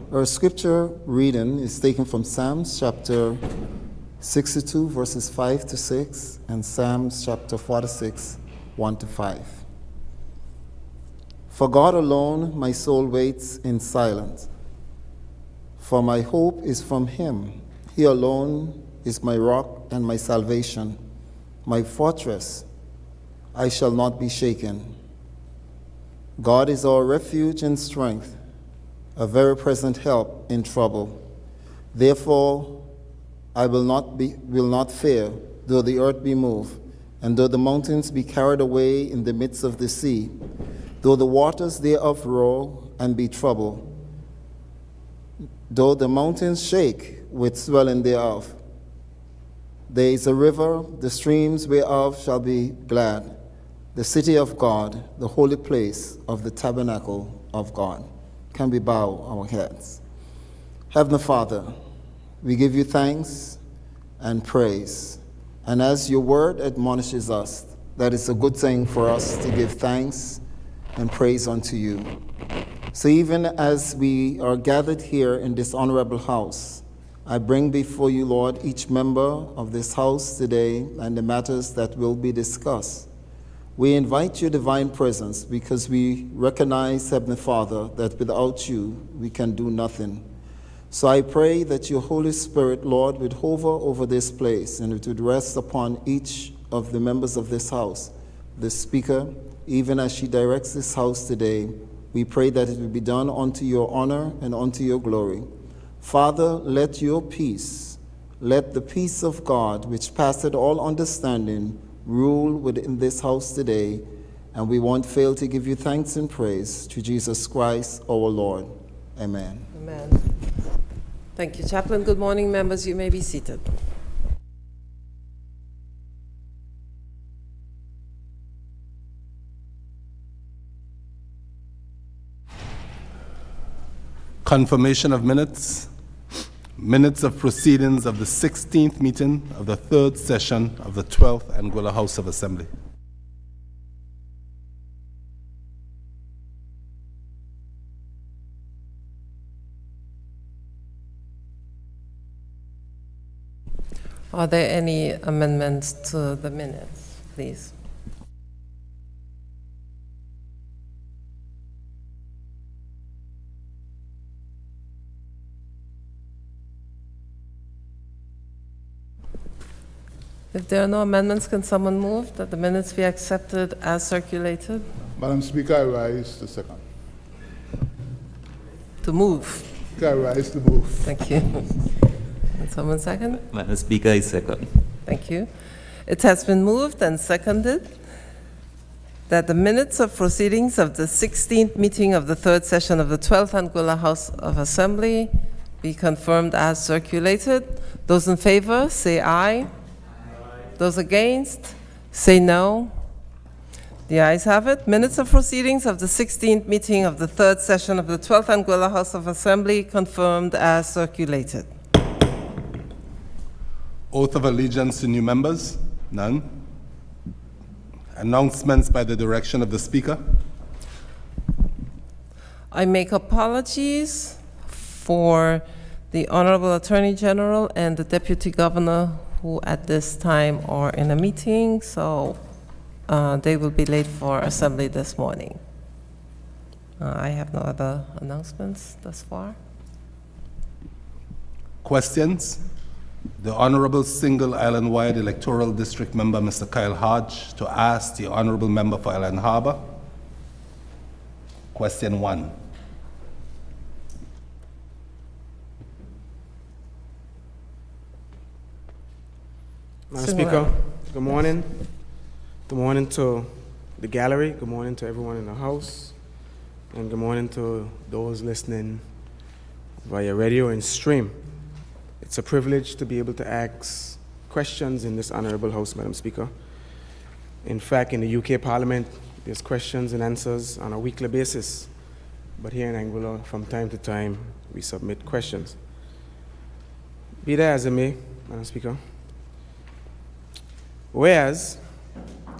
Our scripture reading is taken from Psalms chapter 62, verses 5 to 6, and Psalms chapter 46, 1 to 5. For God alone my soul waits in silence, for my hope is from him. He alone is my rock and my salvation, my fortress. I shall not be shaken. God is our refuge and strength, a very present help in trouble. Therefore, I will not fear, though the earth be moved, and though the mountains be carried away in the midst of the sea, though the waters thereof roar and be troubled, though the mountains shake with swelling thereof. There is a river, the streams whereof shall be glad, the city of God, the holy place of the tabernacle of God. Can we bow our heads? Heavenly Father, we give you thanks and praise. And as your word admonishes us, that it's a good thing for us to give thanks and praise unto you. So even as we are gathered here in this honorable house, I bring before you, Lord, each member of this house today and the matters that will be discussed. We invite your divine presence because we recognize, Heavenly Father, that without you we can do nothing. So I pray that your Holy Spirit, Lord, would hover over this place and it would rest upon each of the members of this house, the speaker, even as she directs this house today. We pray that it will be done unto your honor and unto your glory. Father, let your peace, let the peace of God, which passeth all understanding, rule within this house today, and we won't fail to give you thanks and praise to Jesus Christ, our Lord. Amen. Amen. Thank you, Chaplain. Good morning, members. You may be seated. Confirmation of minutes. Minutes of proceedings of the 16th meeting of the 3rd session of the 12th Anguilla House of Assembly. Are there any amendments to the minutes, please? If there are no amendments, can someone move that the minutes be accepted as circulated? Madam Speaker, I rise to second. To move. Speaker, I rise to move. Thank you. Can someone second? Madam Speaker, I second. Thank you. It has been moved and seconded that the minutes of proceedings of the 16th meeting of the 3rd session of the 12th Anguilla House of Assembly be confirmed as circulated. Those in favor, say aye. Those against, say no. The ayes have it. Minutes of proceedings of the 16th meeting of the 3rd session of the 12th Anguilla House of Assembly confirmed as circulated. Oath of allegiance to new members? None. Announcements by the direction of the Speaker. I make apologies for the Honorable Attorney General and the Deputy Governor who at this time are in a meeting, so they will be late for assembly this morning. I have no other announcements thus far. Questions? The Honorable Single Island-wide Electoral District Member, Mr. Kyle Hodge, to ask the Honorable Member for Island Harbor. Question 1. Madam Speaker, good morning. Good morning to the gallery. Good morning to everyone in the House. And good morning to those listening via radio and stream. It's a privilege to be able to ask questions in this honorable House, Madam Speaker. In fact, in the UK Parliament, there's questions and answers on a weekly basis. But here in Anguilla, from time to time, we submit questions. Be that as it may, Madam Speaker. Whereas,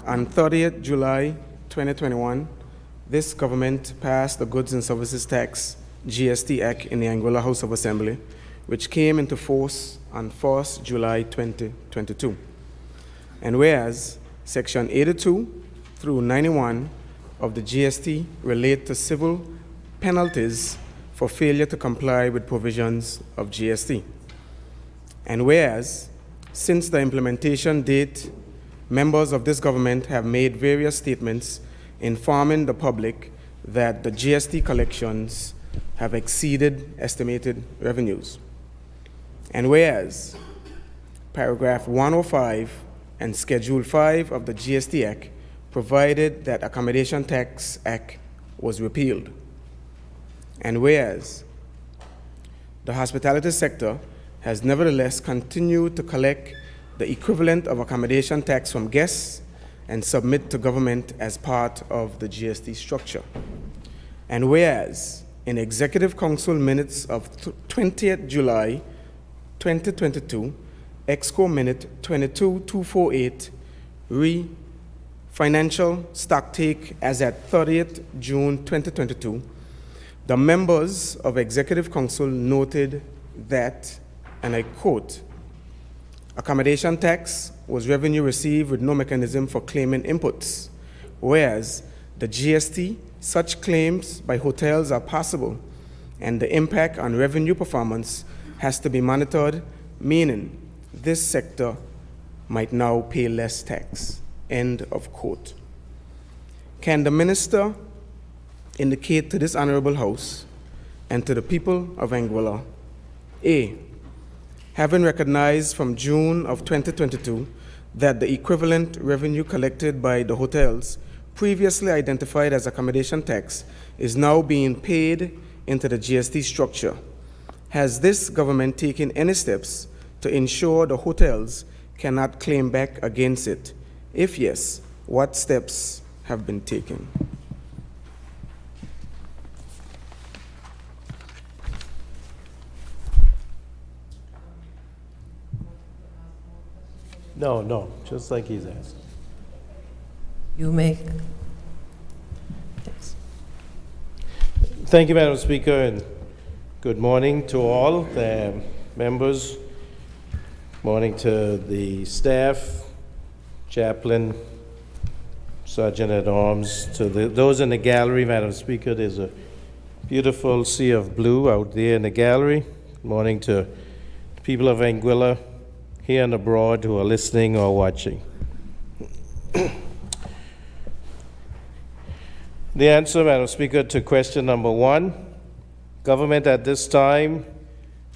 on 30th July 2021, this government passed the Goods and Services Tax GST Act in the Anguilla House of Assembly, which came into force on 1st July 2022. And whereas Section 82 through 91 of the GST relate to civil penalties for failure to comply with provisions of GST. And whereas, since the implementation date, members of this government have made various statements informing the public that the GST collections have exceeded estimated revenues. And whereas, paragraph 105 and Schedule 5 of the GST Act provided that Accommodation Tax Act was repealed. And whereas, the hospitality sector has nevertheless continued to collect the equivalent of accommodation tax from guests and submit to government as part of the GST structure. And whereas, in Executive Council minutes of 20th July 2022, Exco Minute 22248, financial stocktake as at 30th June 2022, the members of Executive Council noted that, and I quote, accommodation tax was revenue received with no mechanism for claiming inputs, whereas the GST, such claims by hotels are possible, and the impact on revenue performance has to be monitored, meaning this sector might now pay less tax, end of quote. Can the minister indicate to this honorable House and to the people of Anguilla, A, having recognized from June of 2022 that the equivalent revenue collected by the hotels previously identified as accommodation tax is now being paid into the GST structure, has this government taken any steps to ensure the hotels cannot claim back against it? If yes, what steps have been taken? No, just like he's asked. You make. Yes. Thank you, Madam Speaker, and good morning to all the members. Morning to the staff, chaplain, sergeant at arms, to those in the gallery. Madam Speaker, there's a beautiful sea of blue out there in the gallery. Good morning to the people of Anguilla, here and abroad, who are listening or watching. The answer, Madam Speaker, to question number 1, government at this time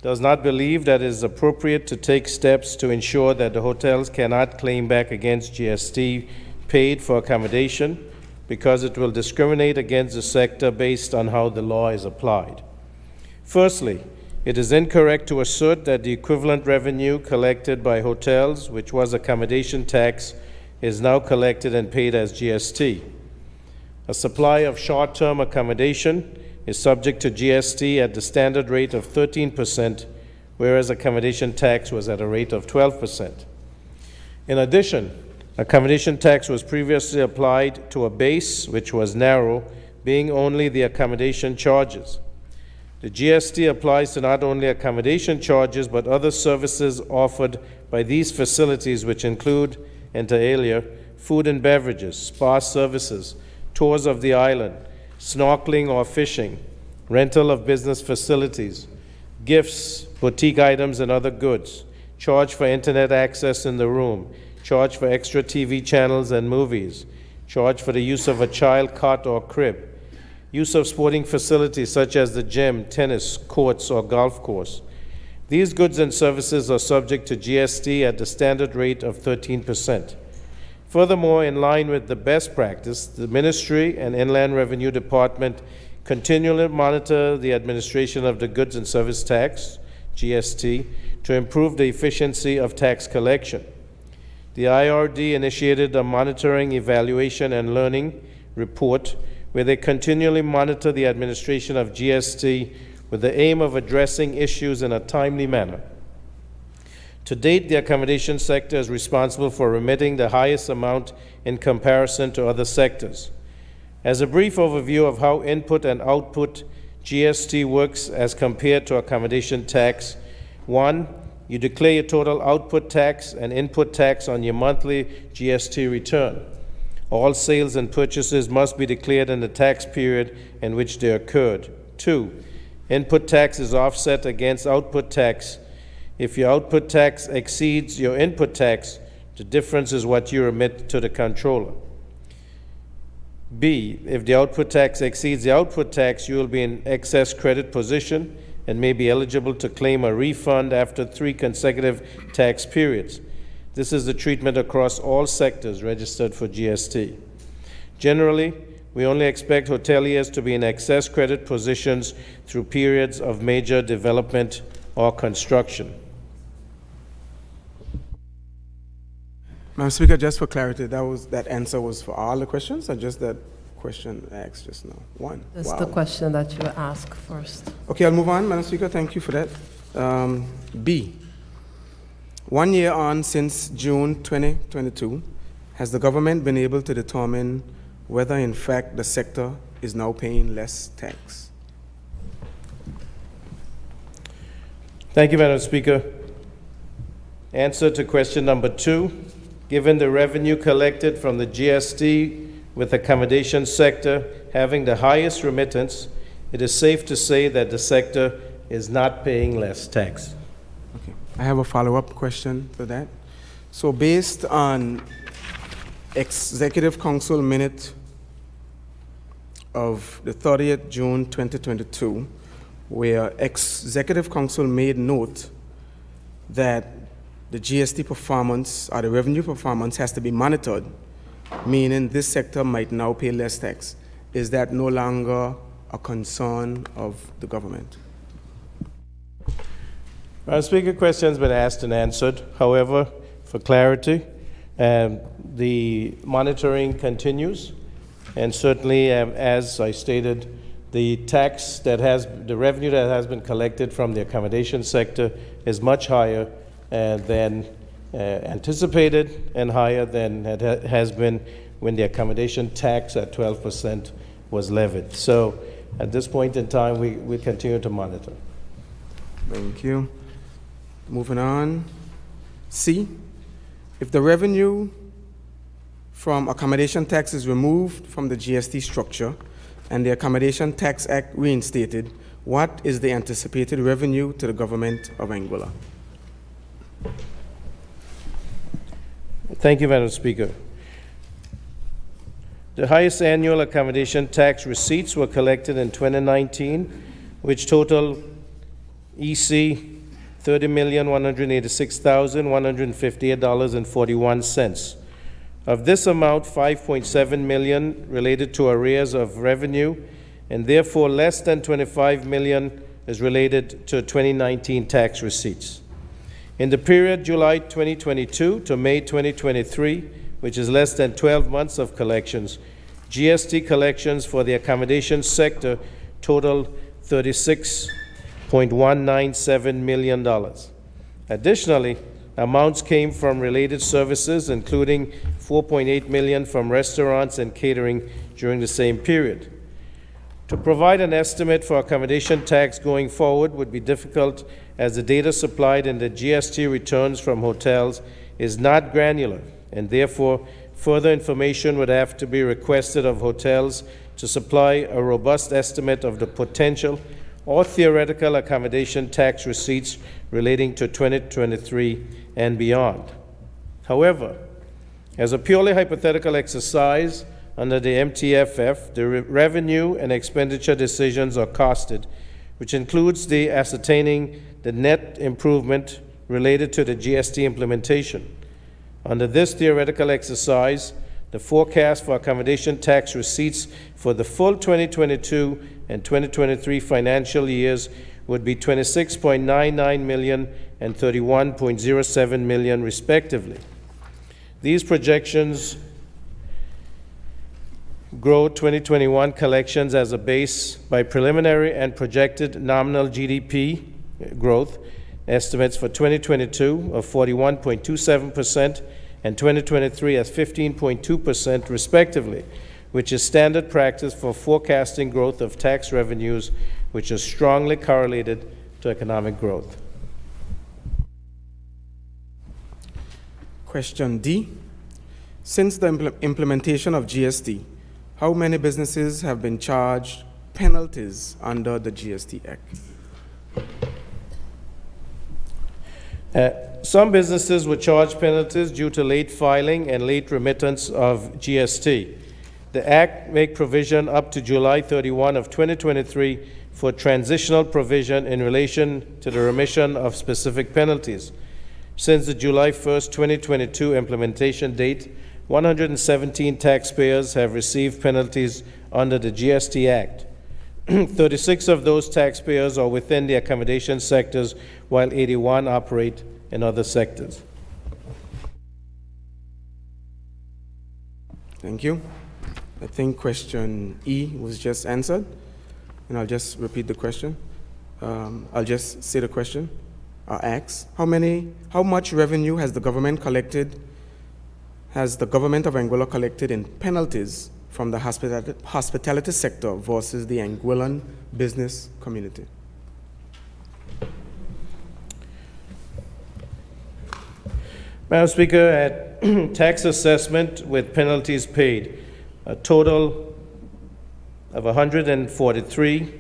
does not believe that it is appropriate to take steps to ensure that the hotels cannot claim back against GST paid for accommodation because it will discriminate against the sector based on how the law is applied. Firstly, it is incorrect to assert that the equivalent revenue collected by hotels, which was accommodation tax, is now collected and paid as GST. A supply of short-term accommodation is subject to GST at the standard rate of 13%, whereas accommodation tax was at a rate of 12%. In addition, accommodation tax was previously applied to a base which was narrow, being only the accommodation charges. The GST applies to not only accommodation charges, but other services offered by these facilities, which include, inter alia, food and beverages, spa services, tours of the island, snorkeling or fishing, rental of business facilities, gifts, boutique items and other goods, charge for internet access in the room, charge for extra TV channels and movies, charge for the use of a child cot or crib, use of sporting facilities such as the gym, tennis courts, or golf course. These goods and services are subject to GST at the standard rate of 13%. Furthermore, in line with the best practice, the Ministry and Inland Revenue Department continually monitor the administration of the goods and service tax, GST, to improve the efficiency of tax collection. The IRD initiated a monitoring, evaluation, and learning report where they continually monitor the administration of GST with the aim of addressing issues in a timely manner. To date, the accommodation sector is responsible for remitting the highest amount in comparison to other sectors. As a brief overview of how input and output GST works as compared to accommodation tax. 1, you declare your total output tax and input tax on your monthly GST return. All sales and purchases must be declared in the tax period in which they occurred. 2, input tax is offset against output tax. If your output tax exceeds your input tax, the difference is what you remit to the controller. B, if the output tax exceeds the output tax, you will be in excess credit position and may be eligible to claim a refund after 3 consecutive tax periods. This is the treatment across all sectors registered for GST. Generally, we only expect hoteliers to be in excess credit positions through periods of major development or construction. Madam Speaker, just for clarity, that answer was for all the questions, or just that question asked just now? One. That's the question that you asked first. Okay, I'll move on, Madam Speaker. Thank you for that. B. 1 year on since June 2022, has the government been able to determine whether, in fact, the sector is now paying less tax? Thank you, Madam Speaker. Answer to question number 2. Given the revenue collected from the GST with accommodation sector having the highest remittance, it is safe to say that the sector is not paying less tax. Okay. I have a follow-up question to that. So based on Executive Council minute of the 30th June 2022, where Executive Council made note that the GST performance or the revenue performance has to be monitored, meaning this sector might now pay less tax. Is that no longer a concern of the government? Speaker, question's been asked and answered. However, for clarity, the monitoring continues, and certainly, as I stated, the revenue that has been collected from the accommodation sector is much higher than anticipated and higher than it has been when the accommodation tax at 12% was levied. So at this point in time, we continue to monitor. Thank you. Moving on. C, if the revenue from accommodation tax is removed from the GST structure and the Accommodation Tax Act reinstated, what is the anticipated revenue to the government of Anguilla? Thank you, Madam Speaker. The highest annual accommodation tax receipts were collected in 2019, which totaled EC $30,186,158.41. Of this amount, $5.7 million related to arrears of revenue, and therefore less than $25 million is related to 2019 tax receipts. In the period July 2022 to May 2023, which is less than 12 months of collections, GST collections for the accommodation sector totaled $36.197 million. Additionally, amounts came from related services, including $4.8 million from restaurants and catering during the same period. To provide an estimate for accommodation tax going forward would be difficult, as the data supplied in the GST returns from hotels is not granular, and therefore further information would have to be requested of hotels to supply a robust estimate of the potential or theoretical accommodation tax receipts relating to 2023 and beyond. However, as a purely hypothetical exercise under the MTFF, the revenue and expenditure decisions are costed, which includes the ascertaining the net improvement related to the GST implementation. Under this theoretical exercise, the forecast for accommodation tax receipts for the full 2022 and 2023 financial years would be $26.99 million and $31.07 million, respectively. These projections grow 2021 collections as a base by preliminary and projected nominal GDP growth estimates for 2022 of 41.27% and 2023 as 15.2%, respectively, which is standard practice for forecasting growth of tax revenues which is strongly correlated to economic growth. Question D. Since the implementation of GST, how many businesses have been charged penalties under the GST Act? Some businesses were charged penalties due to late filing and late remittance of GST. The Act makes provision up to July 31 of 2023 for transitional provision in relation to the remission of specific penalties. Since the July 1st, 2022 implementation date, 117 taxpayers have received penalties under the GST Act. 36 of those taxpayers are within the accommodation sectors, while 81 operate in other sectors. Thank you. I think question E was just answered, and I'll just repeat the question. I'll just say the question. I'll ask, how much revenue has the government of Anguilla collected in penalties from the hospitality sector versus the Anguillan business community? Madam Speaker, at tax assessment with penalties paid, a total of 143,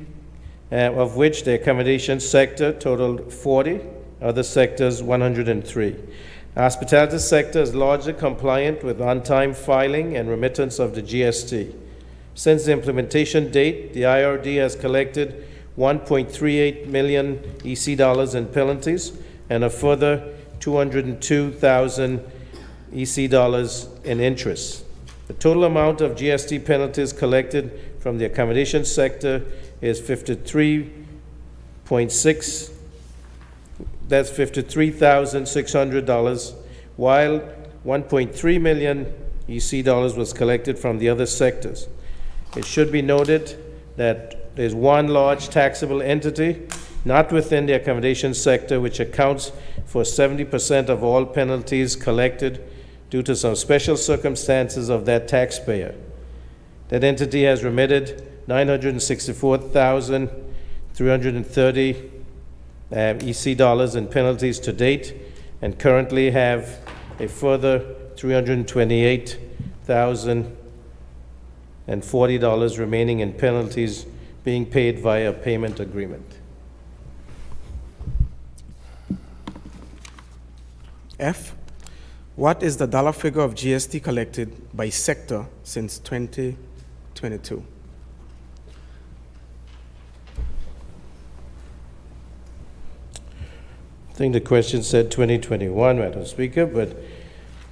of which the accommodation sector totaled 40, other sectors 103. The hospitality sector is largely compliant with on-time filing and remittance of the GST. Since the implementation date, the IRD has collected 1.38 million EC dollars in penalties and a further 202,000 EC dollars in interest. The total amount of GST penalties collected from the accommodation sector is $53,600, while 1.3 million EC dollars was collected from the other sectors. It should be noted that there's one large taxable entity not within the accommodation sector which accounts for 70% of all penalties collected due to some special circumstances of that taxpayer. That entity has remitted $964,330 EC dollars in penalties to date, and currently have a further $328,040 remaining in penalties being paid via payment agreement. F. What is the dollar figure of GST collected by sector since 2022? I think the question said 2021, Madam Speaker, but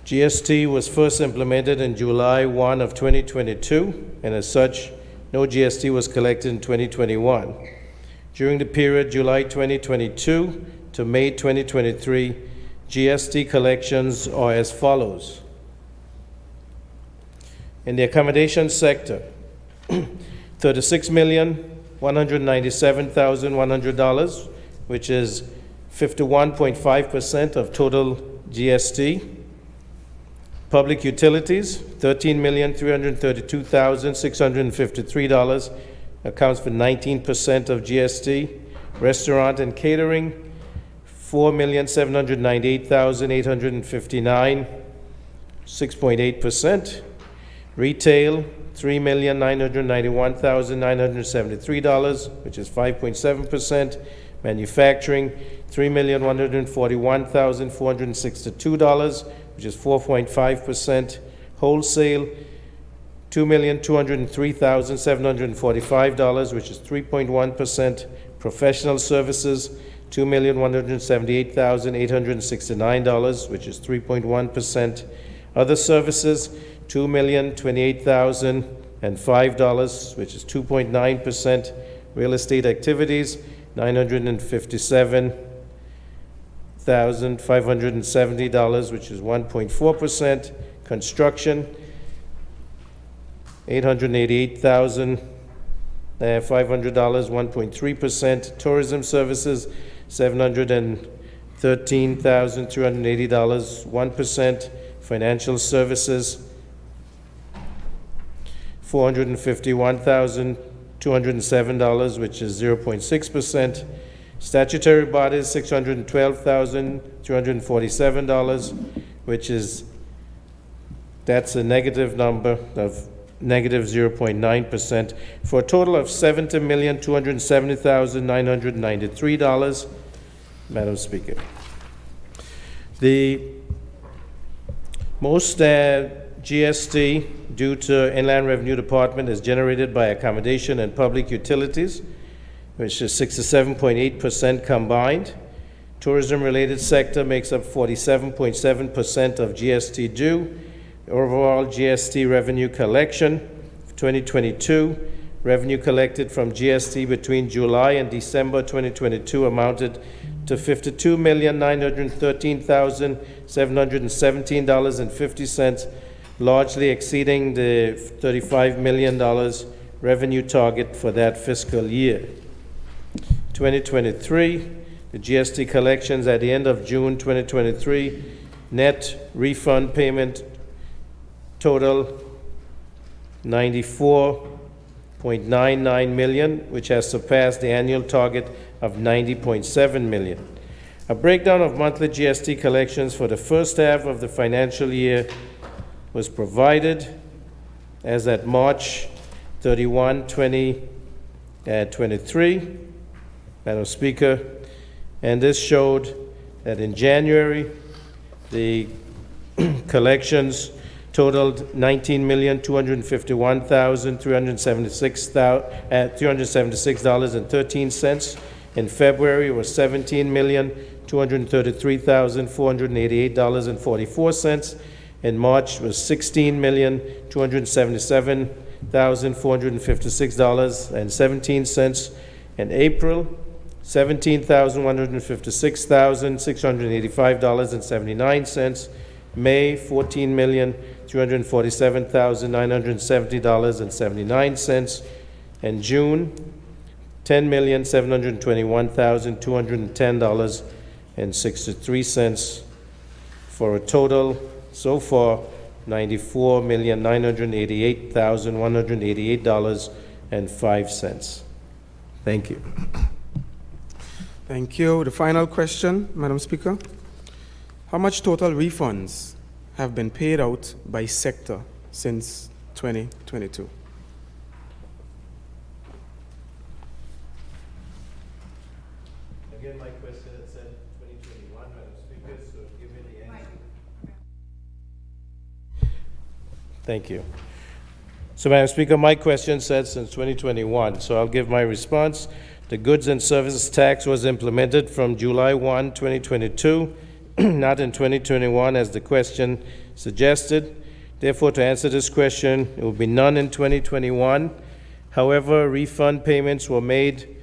GST was first implemented in July 1 of 2022, and as such, no GST was collected in 2021. During the period July 2022 to May 2023, GST collections are as follows. In the accommodation sector, $36,197,100, which is 51.5% of total GST. Public utilities, $13,332,653, accounts for 19% of GST. Restaurant and catering, $4,798,859, 6.8%. Retail, $3,991,973, which is 5.7%. Manufacturing, $3,141,462, which is 4.5%. Wholesale, $2,203,745, which is 3.1%. Professional services, $2,178,869, which is 3.1%. Other services, $2,028,005, which is 2.9%. Real estate activities, $957,570, which is 1.4%. Construction, $888,500, 1.3%. Tourism services, $713,380, 1%. Financial services, $451,000, $207, which is 0.6%. Statutory bodies, $612,347, which is, that's a negative number of negative 0.9%, for a total of $70,270,993. Madam Speaker. The most GST due to Inland Revenue Department is generated by accommodation and public utilities, which is 67.8% combined. Tourism-related sector makes up 47.7% of GST due. Overall GST revenue collection for 2022, revenue collected from GST between July and December 2022 amounted to $52,913,717.50, largely exceeding the $35 million revenue target for that fiscal year. 2023, the GST collections at the end of June 2023, net refund payment total $94.99 million, which has surpassed the annual target of $90.7 million. A breakdown of monthly GST collections for the first half of the financial year was provided as at March 31, 2023, Madam Speaker, and this showed that in January, the collections totaled $19,251,376.13. In February, it was $17,233,488.44. In March, it was $16,277,456.17. In April, $17,156,685.79. May, $14,347,970.79. And June, $10,721,210.63, for a total so far $94,988,188.05. Thank you. Thank you. The final question, Madam Speaker. How much total refunds have been paid out by sector since 2022? Again, my question had said 2021, Madam Speaker, so give me the answer. Thank you. So, Madam Speaker, my question said since 2021, so I'll give my response. The goods and services tax was implemented from July 1, 2022, not in 2021 as the question suggested. Therefore, to answer this question, it will be none in 2021. However, refund payments were made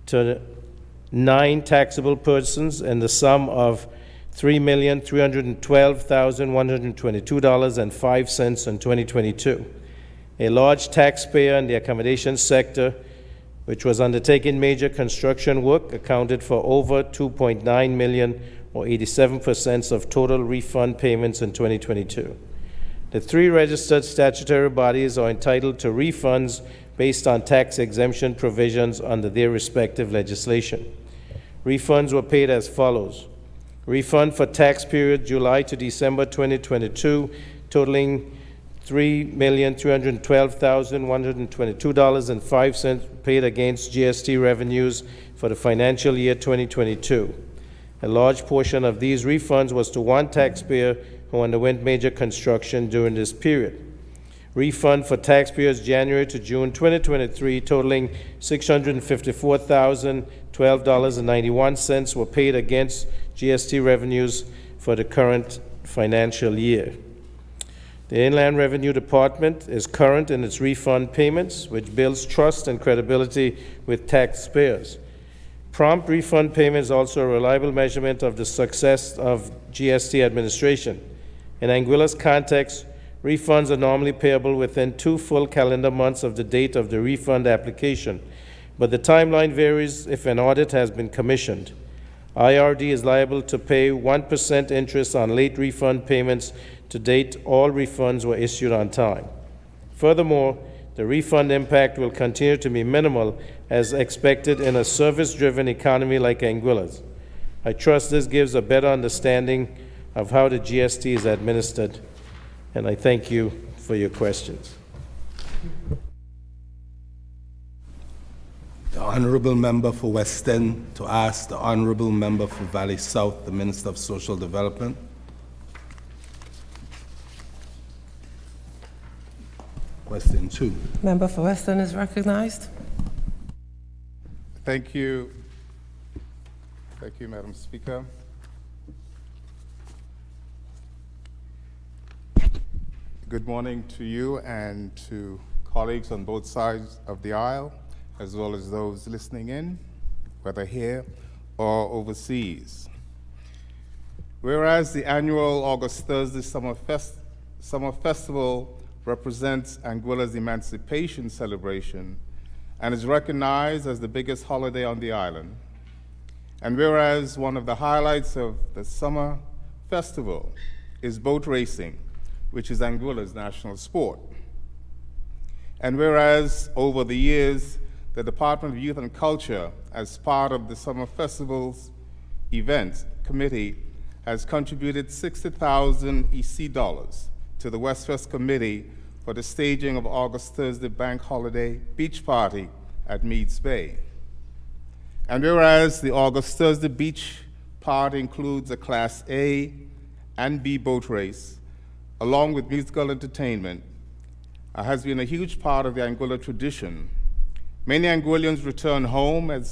to 9 taxable persons in the sum of $3,312,122.05 in 2022. A large taxpayer in the accommodation sector, which was undertaking major construction work, accounted for over $2.9 million, or 87% of total refund payments in 2022. The 3 registered statutory bodies are entitled to refunds based on tax exemption provisions under their respective legislation. Refunds were paid as follows. Refund for tax period July to December 2022, totaling $3,312,122.05 paid against GST revenues for the financial year 2022. A large portion of these refunds was to one taxpayer who underwent major construction during this period. Refund for tax periods January to June 2023, totaling $654,012.91 were paid against GST revenues for the current financial year. The Inland Revenue Department is current in its refund payments, which builds trust and credibility with taxpayers. Prompt refund payment is also a reliable measurement of the success of GST administration. In Anguilla's context, refunds are normally payable within 2 full calendar months of the date of the refund application, but the timeline varies if an audit has been commissioned. IRD is liable to pay 1% interest on late refund payments. To date, all refunds were issued on time. Furthermore, The refund impact will continue to be minimal as expected in a service-driven economy like Anguilla's. I trust this gives a better understanding of how the GST is administered, and I thank you for your questions. The Honourable Member for West End to ask the Honourable Member for Valley South, the Minister of Social Development. West End 2. Member for Western is recognized. Thank you. Thank you, Madam Speaker. Good morning to you and to colleagues on both sides of the aisle, as well as those listening in, whether here or overseas. Whereas the annual August Thursday Summer Festival represents Anguilla's emancipation celebration and is recognized as the biggest holiday on the island. And whereas one of the highlights of the summer festival is boat racing, which is Anguilla's national sport. And whereas over the years, the Department of Youth and Culture, as part of the Summer Festival's event committee, has contributed 60,000 EC dollars to the West West Committee for the staging of August Thursday Bank Holiday Beach Party at Meads Bay. And whereas the August Thursday Beach Party includes a Class A and B boat race, along with musical entertainment, has been a huge part of the Anguilla tradition. Many Anguillians return home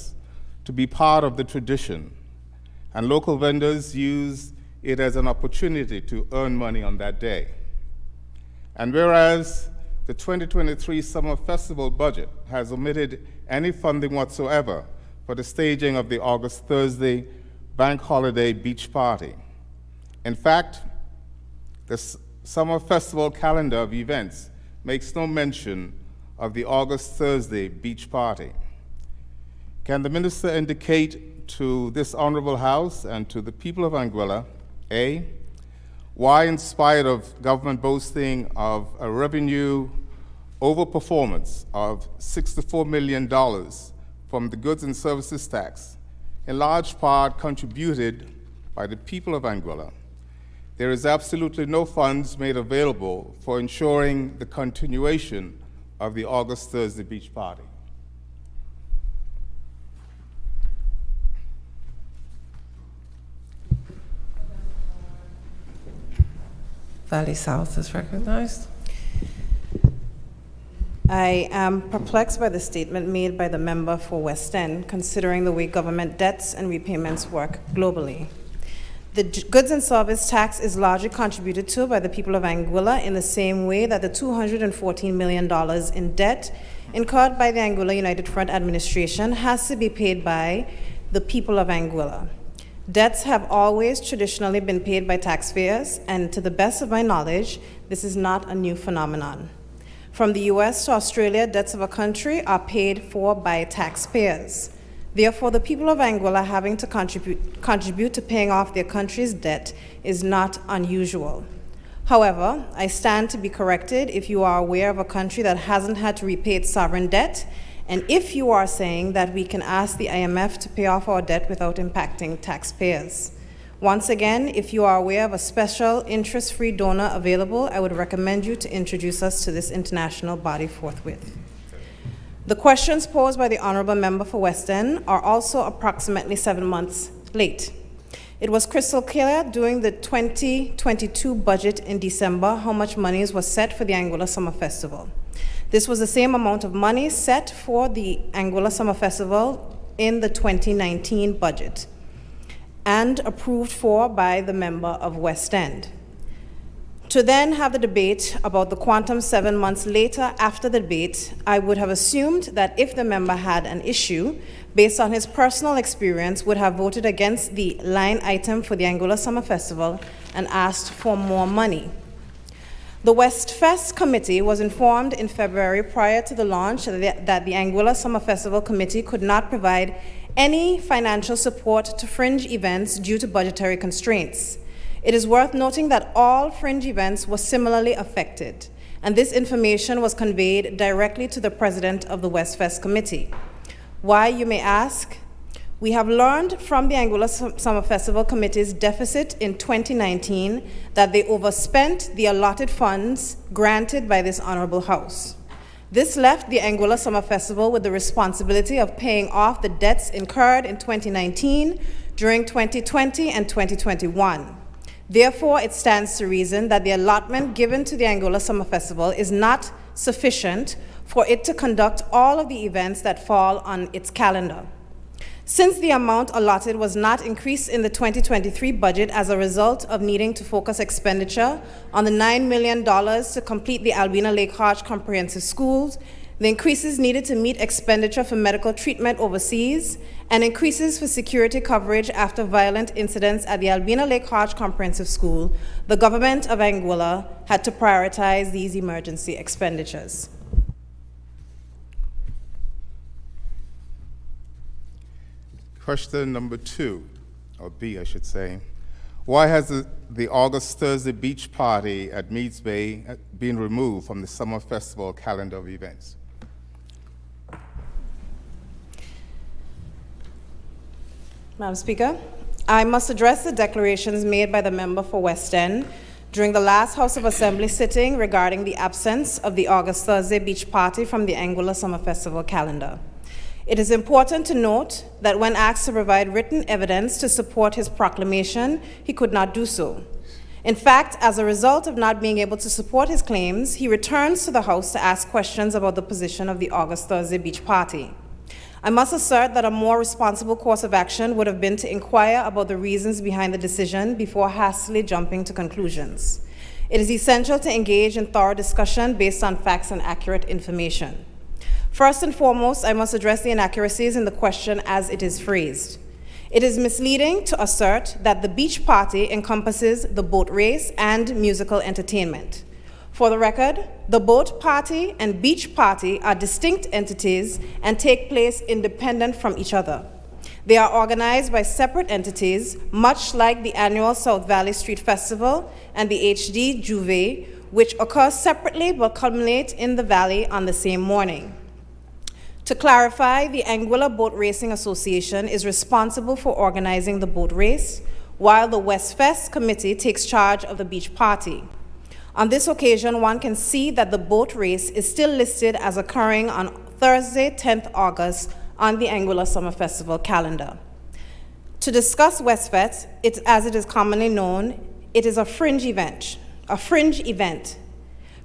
to be part of the tradition, and local vendors use it as an opportunity to earn money on that day. And whereas the 2023 Summer Festival budget has omitted any funding whatsoever for the staging of the August Thursday Bank Holiday Beach Party. In fact, the Summer Festival calendar of events makes no mention of the August Thursday Beach Party. Can the Minister indicate to this Honourable House and to the people of Anguilla, A, why, in spite of government boasting of a revenue overperformance of $64 million from the goods and services tax, in large part contributed by the people of Anguilla, there is absolutely no funds made available for ensuring the continuation of the August Thursday Beach Party? Valley South is recognized. I am perplexed by the statement made by the member for West End, considering the way government debts and repayments work globally. The goods and service tax is largely contributed to by the people of Anguilla in the same way that the $214 million in debt incurred by the Anguilla United Front administration has to be paid by the people of Anguilla. Debts have always traditionally been paid by taxpayers, and to the best of my knowledge, this is not a new phenomenon. From the US to Australia, debts of a country are paid for by taxpayers. Therefore, the people of Anguilla having to contribute to paying off their country's debt is not unusual. However, I stand to be corrected if you are aware of a country that hasn't had to repay its sovereign debt, and if you are saying that we can ask the IMF to pay off our debt without impacting taxpayers. Once again, if you are aware of a special interest-free donor available, I would recommend you to introduce us to this international body forthwith. The questions posed by the Honourable Member for West End are also approximately 7 months late. It was crystal clear during the 2022 budget in December how much money was set for the Anguilla Summer Festival. This was the same amount of money set for the Anguilla Summer Festival in the 2019 budget and approved for by the member of West End. To then have the debate about the quantum 7 months later after the debate, I would have assumed that if the member had an issue, based on his personal experience, would have voted against the line item for the Anguilla Summer Festival and asked for more money. The West Fest Committee was informed in February prior to the launch that the Anguilla Summer Festival Committee could not provide any financial support to fringe events due to budgetary constraints. It is worth noting that all fringe events were similarly affected, and this information was conveyed directly to the president of the West Fest Committee. Why, you may ask? We have learned from the Anguilla Summer Festival Committee's deficit in 2019 that they overspent the allotted funds granted by this Honorable House. This left the Anguilla Summer Festival with the responsibility of paying off the debts incurred in 2019, during 2020 and 2021. Therefore, it stands to reason that the allotment given to the Anguilla Summer Festival is not sufficient for it to conduct all of the events that fall on its calendar. Since the amount allotted was not increased in the 2023 budget as a result of needing to focus expenditure on the $9 million to complete the Albina Lake Hodge Comprehensive Schools, the increases needed to meet expenditure for medical treatment overseas, and increases for security coverage after violent incidents at the Albina Lake Hodge Comprehensive School, the government of Anguilla had to prioritize these emergency expenditures. Question number 2, or B, I should say. Why has the August Thursday beach party at Meads Bay been removed from the summer festival calendar of events? Madam Speaker, I must address the declarations made by the member for West End during the last House of Assembly sitting regarding the absence of the August Thursday beach party from the Anguilla Summer Festival calendar. It is important to note that when asked to provide written evidence to support his proclamation, he could not do so. In fact, as a result of not being able to support his claims, he returns to the House to ask questions about the position of the August Thursday beach party. I must assert that a more responsible course of action would have been to inquire about the reasons behind the decision before hastily jumping to conclusions. It is essential to engage in thorough discussion based on facts and accurate information. First and foremost, I must address the inaccuracies in the question as it is phrased. It is misleading to assert that the beach party encompasses the boat race and musical entertainment. For the record, the boat party and beach party are distinct entities and take place independent from each other. They are organized by separate entities, much like the annual South Valley Street Festival and the HD Juve, which occur separately but culminate in the valley on the same morning. To clarify, the Anguilla Boat Racing Association is responsible for organizing the boat race, while the West Fest Committee takes charge of the beach party. On this occasion, one can see that the boat race is still listed as occurring on Thursday, 10th August, on the Anguilla Summer Festival calendar. To discuss West Fest, as it is commonly known, it is a fringe event.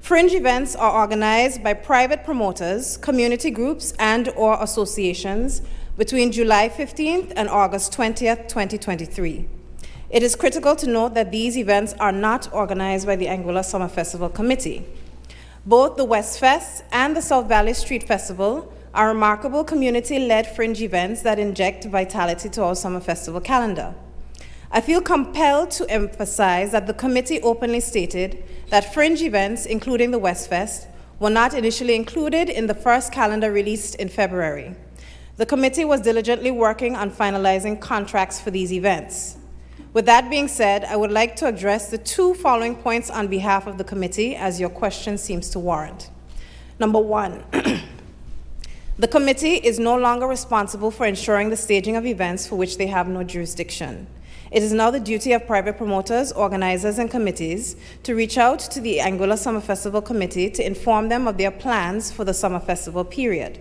Fringe events are organized by private promoters, community groups, and/or associations between July 15th and August 20th, 2023. It is critical to note that these events are not organized by the Anguilla Summer Festival Committee. Both the West Fest and the South Valley Street Festival are remarkable community-led fringe events that inject vitality to our summer festival calendar. I feel compelled to emphasize that the committee openly stated that fringe events, including the West Fest, were not initially included in the first calendar released in February. The committee was diligently working on finalizing contracts for these events. With that being said, I would like to address the 2 following points on behalf of the committee, as your question seems to warrant. Number 1, the committee is no longer responsible for ensuring the staging of events for which they have no jurisdiction. It is now the duty of private promoters, organizers, and committees to reach out to the Anguilla Summer Festival Committee to inform them of their plans for the summer festival period.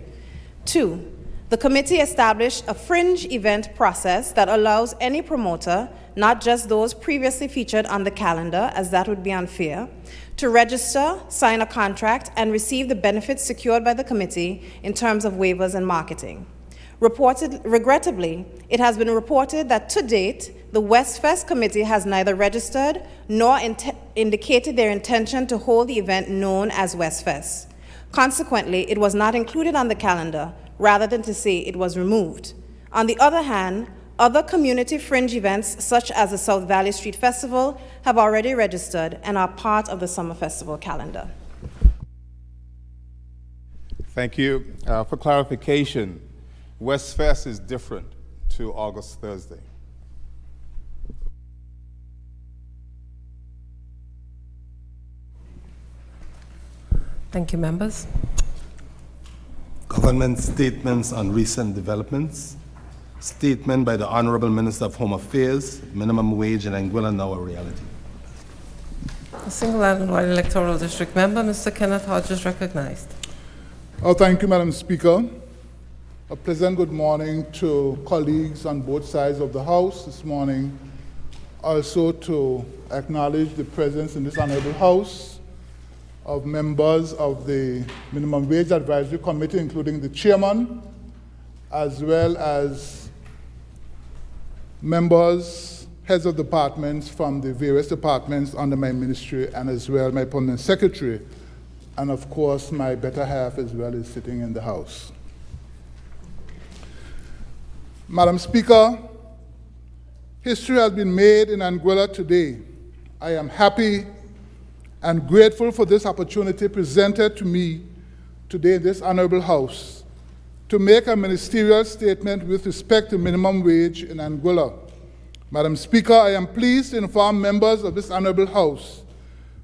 2, the committee established a fringe event process that allows any promoter, not just those previously featured on the calendar, as that would be unfair, to register, sign a contract, and receive the benefits secured by the committee in terms of waivers and marketing. Regrettably, it has been reported that to date, the West Fest Committee has neither registered nor indicated their intention to hold the event known as West Fest. Consequently, it was not included on the calendar, rather than to say it was removed. On the other hand, other community fringe events, such as the South Valley Street Festival, have already registered and are part of the summer festival calendar. Thank you. For clarification, West Fest is different to August Thursday. Thank you, members. Government statements on recent developments. Statement by the Honorable Minister of Home Affairs, minimum wage in Anguilla now a reality. The single and white electoral district member, Mr. Kenneth Hodge, is recognized. Oh, thank you, Madam Speaker. A pleasant good morning to colleagues on both sides of the House this morning. Also to acknowledge the presence in this honorable House of members of the Minimum Wage Advisory Committee, including the chairman, as well as members, heads of departments from the various departments under my ministry, and as well my permanent secretary, and of course my better half as well is sitting in the House. Madam Speaker, history has been made in Anguilla today. I am happy and grateful for this opportunity presented to me today in this honorable House to make a ministerial statement with respect to minimum wage in Anguilla. Madam Speaker, I am pleased to inform members of this honorable House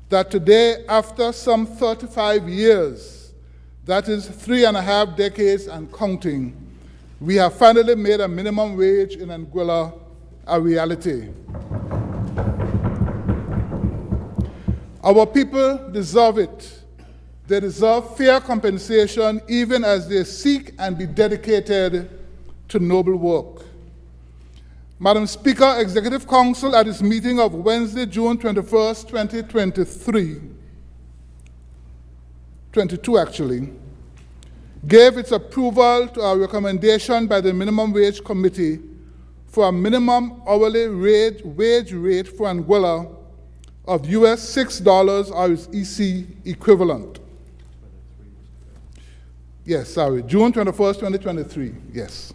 that today, after some 35 years, that is 3.5 decades and counting, we have finally made a minimum wage in Anguilla a reality. Our people deserve it. They deserve fair compensation even as they seek and be dedicated to noble work. Madam Speaker, Executive Council at its meeting of Wednesday, June 21st, 22 actually, gave its approval to our recommendation by the Minimum Wage Committee for a minimum hourly wage rate for Anguilla of US $6 or its EC equivalent. Yes, sorry, June 21st, 2023, yes.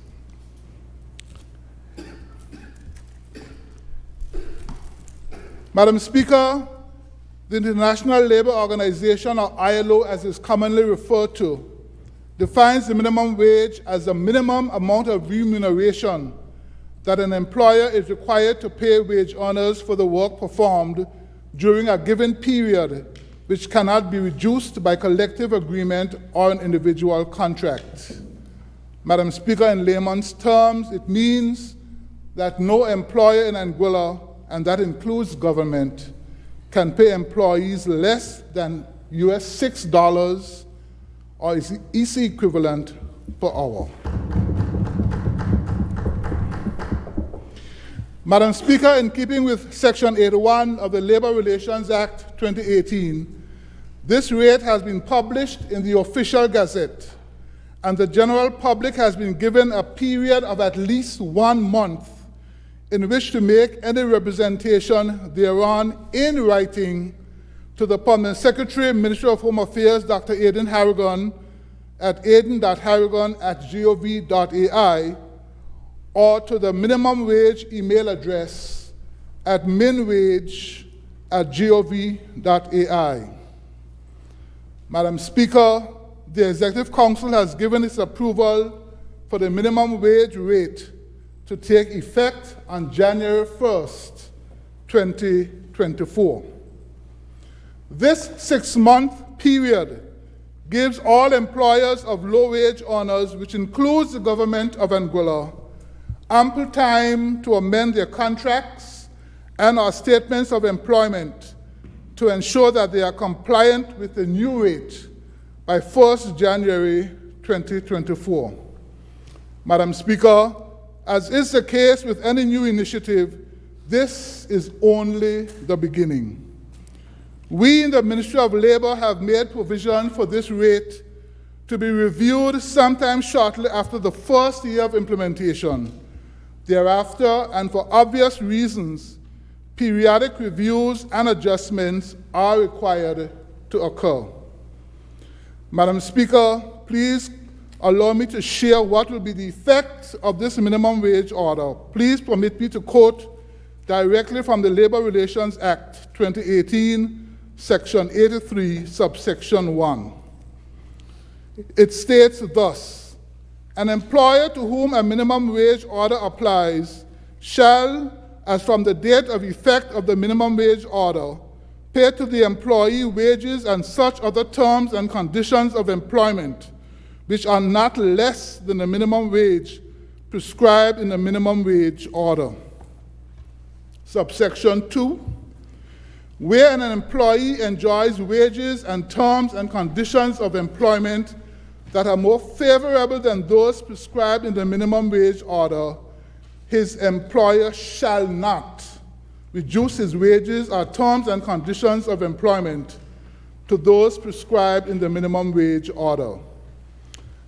Madam Speaker, the International Labour Organization, or ILO as it's commonly referred to, defines the minimum wage as the minimum amount of remuneration that an employer is required to pay wage earners for the work performed during a given period, which cannot be reduced by collective agreement or an individual contract. Madam Speaker, in layman's terms, it means that no employer in Anguilla, and that includes government, can pay employees less than US $6 or its EC equivalent per hour. Madam Speaker, in keeping with Section 81 of the Labor Relations Act 2018, this rate has been published in the official gazette, and the general public has been given a period of at least 1 month in which to make any representation thereon in writing to the Permanent Secretary, Ministry of Home Affairs, Dr. Aidan Harrigan, at aidan.harrigan@gov.ai, or to the minimum wage email address at minwage@gov.ai. Madam Speaker, the Executive Council has given its approval for the minimum wage rate to take effect on January 1st, 2024. This 6-month period gives all employers of low-wage earners, which includes the government of Anguilla, ample time to amend their contracts and our statements of employment to ensure that they are compliant with the new rate by 1st January 2024. Madam Speaker, as is the case with any new initiative, this is only the beginning. We in the Ministry of Labor have made provision for this rate to be reviewed sometime shortly after the first year of implementation. Thereafter, and for obvious reasons, periodic reviews and adjustments are required to occur. Madam Speaker, please allow me to share what will be the effect of this minimum wage order. Please permit me to quote directly from the Labor Relations Act 2018, Section 83, subsection 1. It states thus: an employer to whom a minimum wage order applies shall, as from the date of effect of the minimum wage order, pay to the employee wages and such other terms and conditions of employment which are not less than the minimum wage prescribed in the minimum wage order. Subsection 2, where an employee enjoys wages and terms and conditions of employment that are more favorable than those prescribed in the minimum wage order, his employer shall not reduce his wages or terms and conditions of employment to those prescribed in the minimum wage order.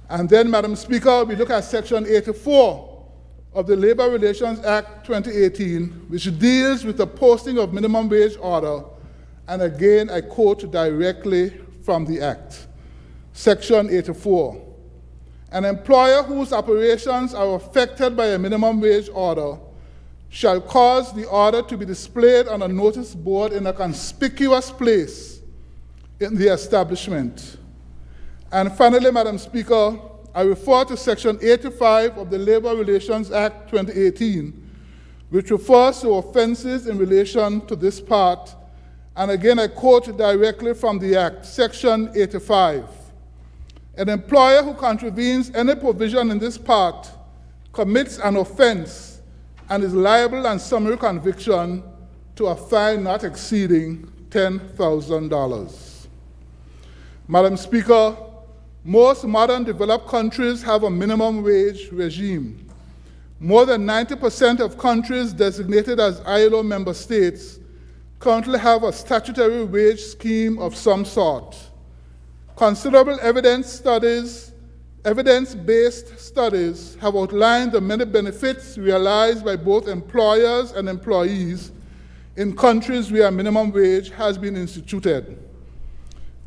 And then, Madam Speaker, we look at Section 84 of the Labor Relations Act 2018, which deals with the posting of minimum wage order. And again, I quote directly from the Act. Section 84. An employer whose operations are affected by a minimum wage order shall cause the order to be displayed on a notice board in a conspicuous place in the establishment. And finally, Madam Speaker, I refer to Section 85 of the Labor Relations Act 2018, which refers to offenses in relation to this part. And again, I quote directly from the Act, Section 85. An employer who contravenes any provision in this part commits an offense and is liable on summary conviction to a fine not exceeding $10,000. Madam Speaker, most modern developed countries have a minimum wage regime. More than 90% of countries designated as ILO member states currently have a statutory wage scheme of some sort. Considerable evidence-based studies have outlined the many benefits realized by both employers and employees in countries where minimum wage has been instituted.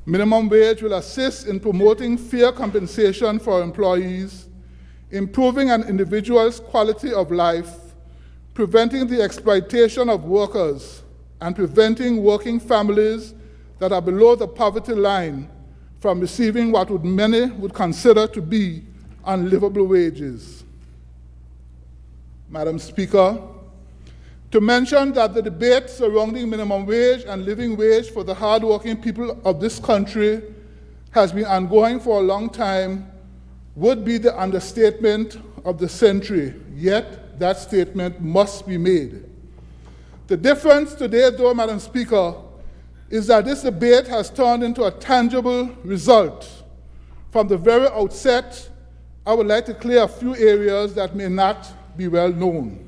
Minimum wage will assist in promoting fair compensation for employees, improving an individual's quality of life, preventing the exploitation of workers, and preventing working families that are below the poverty line from receiving what many would consider to be unlivable wages. Madam Speaker, to mention that the debate surrounding minimum wage and living wage for the hardworking people of this country has been ongoing for a long time would be the understatement of the century, yet that statement must be made. The difference today, though, Madam Speaker, is that this debate has turned into a tangible result. From the very outset, I would like to clear a few areas that may not be well known.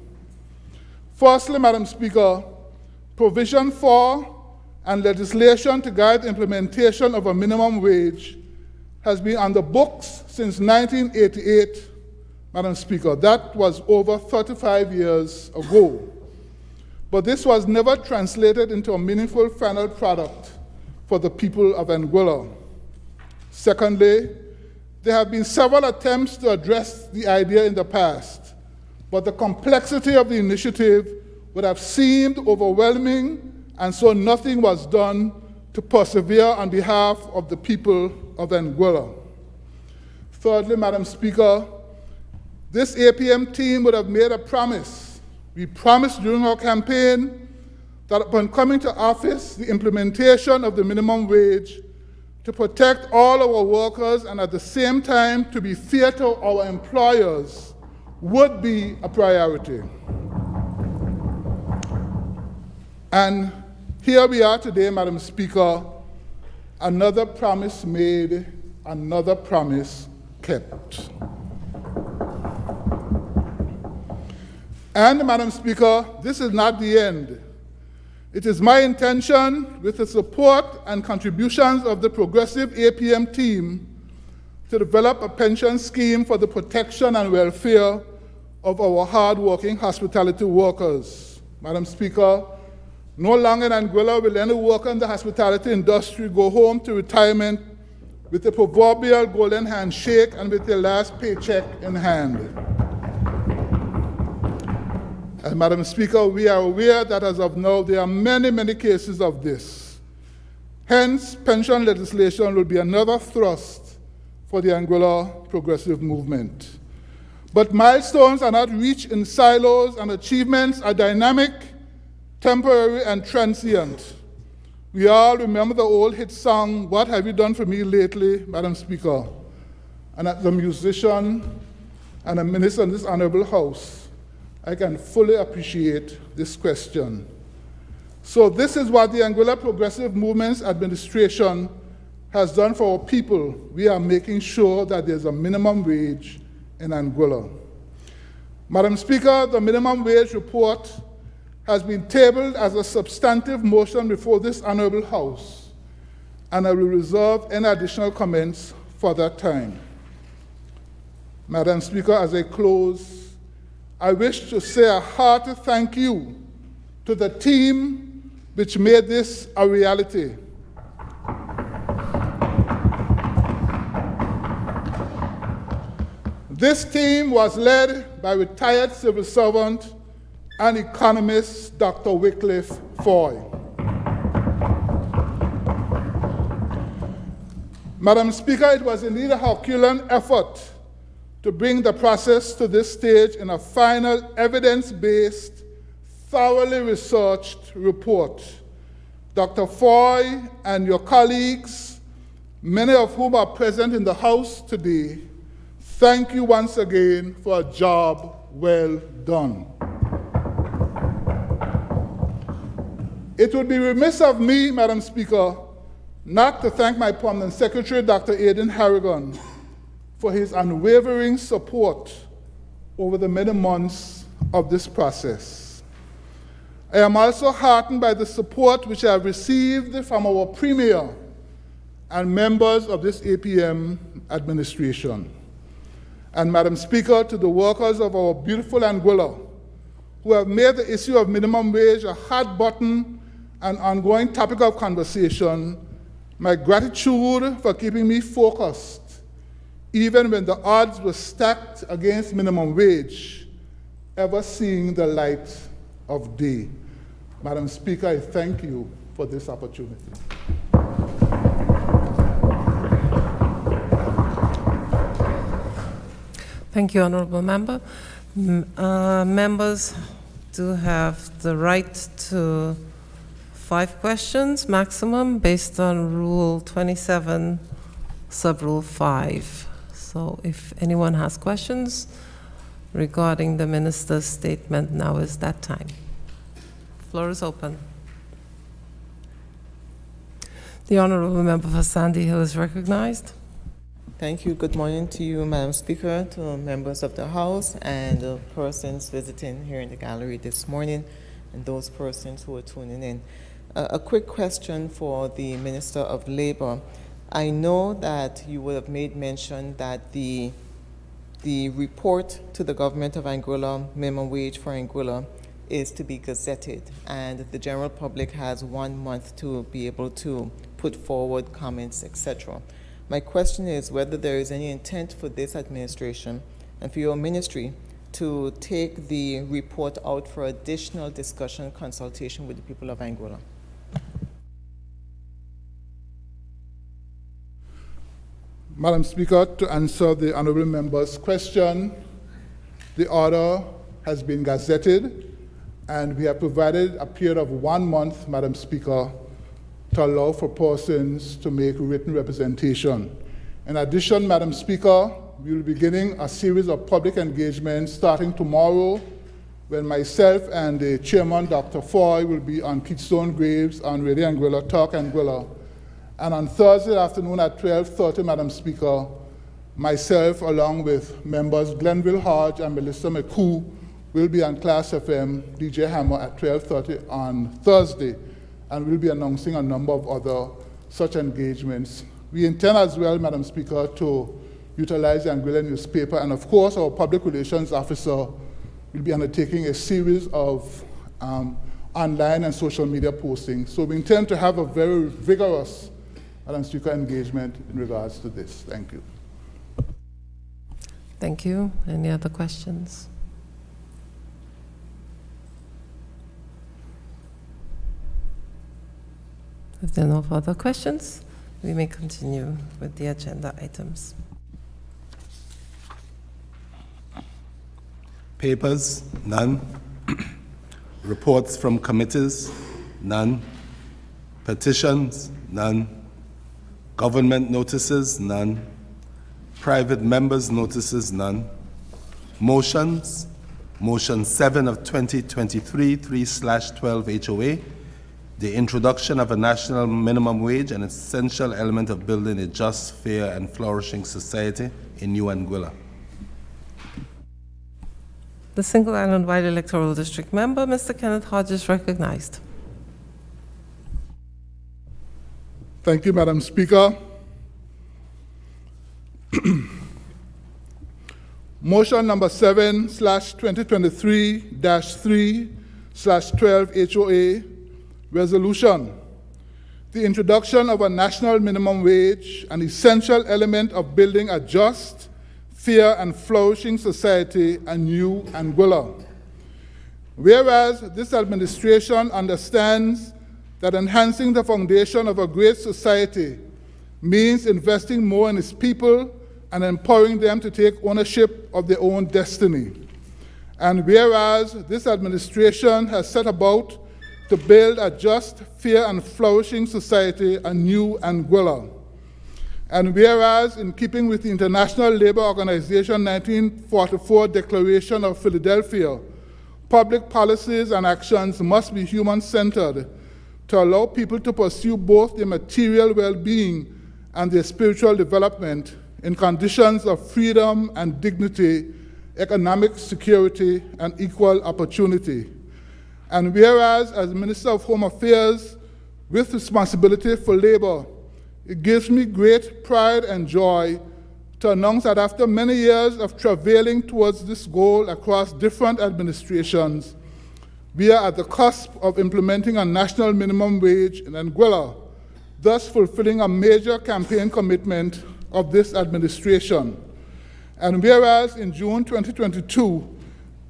Firstly, Madam Speaker, provision for and legislation to guide the implementation of a minimum wage has been on the books since 1988, Madam Speaker. That was over 35 years ago. But this was never translated into a meaningful final product for the people of Anguilla. Secondly, there have been several attempts to address the idea in the past, but the complexity of the initiative would have seemed overwhelming, and so nothing was done to persevere on behalf of the people of Anguilla. Thirdly, Madam Speaker, this APM team would have made a promise. We promised during our campaign that upon coming to office, the implementation of the minimum wage to protect all our workers and at the same time to be fair to our employers would be a priority. And here we are today, Madam Speaker, another promise made, another promise kept. And, Madam Speaker, this is not the end. It is my intention, with the support and contributions of the progressive APM team, to develop a pension scheme for the protection and welfare of our hard-working hospitality workers. Madam Speaker, no longer in Anguilla will any worker in the hospitality industry go home to retirement with the proverbial golden handshake and with their last paycheck in hand. And Madam Speaker, we are aware that as of now, there are many, many cases of this. Hence, pension legislation will be another thrust for the Anguilla progressive movement. But milestones are not reached in silos, and achievements are dynamic, temporary, and transient. We all remember the old hit song, "What Have You Done For Me Lately," Madam Speaker? And as a musician and a minister in this honorable house, I can fully appreciate this question. So this is what the Anguilla Progressive Movement's administration has done for our people. We are making sure that there's a minimum wage in Anguilla. Madam Speaker, the minimum wage report has been tabled as a substantive motion before this honorable house, and I will reserve any additional comments for that time. Madam Speaker, as I close, I wish to say a hearty thank you to the team which made this a reality. This team was led by retired civil servant and economist Dr. Wycliffe Foy. Madam Speaker, it was indeed a Herculean effort to bring the process to this stage in a final evidence-based, thoroughly researched report. Dr. Foy and your colleagues, many of whom are present in the House today, thank you once again for a job well done. It would be remiss of me, Madam Speaker, not to thank my permanent secretary, Dr. Aidan Harrigan, for his unwavering support over the many months of this process. I am also heartened by the support which I have received from our Premier and members of this APM administration. And Madam Speaker, to the workers of our beautiful Anguilla, who have made the issue of minimum wage a hot button and ongoing topic of conversation, my gratitude for keeping me focused, even when the odds were stacked against minimum wage, ever seeing the light of day. Madam Speaker, I thank you for this opportunity. Thank you, Honorable Member. Members do have the right to 5 questions maximum based on Rule 27, Sub-Rule 5. So if anyone has questions regarding the minister's statement, now is that time. Floor is open. The Honorable Member for Sandy Hill is recognized. Thank you. Good morning to you, Madam Speaker, to members of the House and persons visiting here in the gallery this morning, and those persons who are tuning in. A quick question for the Minister of Labor. I know that you would have made mention that the report to the government of Anguilla, minimum wage for Anguilla, is to be gazetted, and the general public has 1 month to be able to put forward comments, etc. My question is whether there is any intent for this administration and for your ministry to take the report out for additional discussion, consultation with the people of Anguilla. Madam Speaker, to answer the honourable member's question, the order has been gazetted, and we have provided a period of 1 month, Madam Speaker, to allow for persons to make written representation. In addition, Madam Speaker, we will be beginning a series of public engagements starting tomorrow, when myself and the chairman, Dr. Foy, will be on Keystone Graves on Radio Anguilla, Talk Anguilla. And on Thursday afternoon at 12:30, Madam Speaker, myself, along with members Glenville Hodge and Melissa McCoo, will be on Class FM, DJ Hammer, at 12:30 on Thursday, and we'll be announcing a number of other such engagements. We intend as well, Madam Speaker, to utilize the Anguilla newspaper, and of course our public relations officer will be undertaking a series of online and social media postings. So we intend to have a very vigorous, Madam Speaker, engagement in regards to this. Thank you. Thank you. Any other questions? If there are no further questions, we may continue with the agenda items. Papers, none. Reports from committees, none. Petitions? None. Government notices? None. Private members' notices? None. Motions? Motion 7 of 2023, 3/12 HOA, the introduction of a national minimum wage, an essential element of building a just, fair, and flourishing society in New Anguilla. The Single Island Wide Electoral District member, Mr. Kenneth Hodges, recognized. Thank you, Madam Speaker. Motion number 7/2023-3/12 HOA, resolution. The introduction of a national minimum wage, an essential element of building a just, fair, and flourishing society in New Anguilla. Whereas this administration understands that enhancing the foundation of a great society means investing more in its people and empowering them to take ownership of their own destiny. And whereas this administration has set about to build a just, fair, and flourishing society in New Anguilla. And whereas, in keeping with the International Labour Organization 1944 Declaration of Philadelphia, public policies and actions must be human-centered to allow people to pursue both their material well-being and their spiritual development in conditions of freedom and dignity, economic security, and equal opportunity. And whereas, as Minister of Home Affairs with responsibility for labor, it gives me great pride and joy to announce that after many years of travailing towards this goal across different administrations, we are at the cusp of implementing a national minimum wage in Anguilla, thus fulfilling a major campaign commitment of this administration. And whereas in June 2022,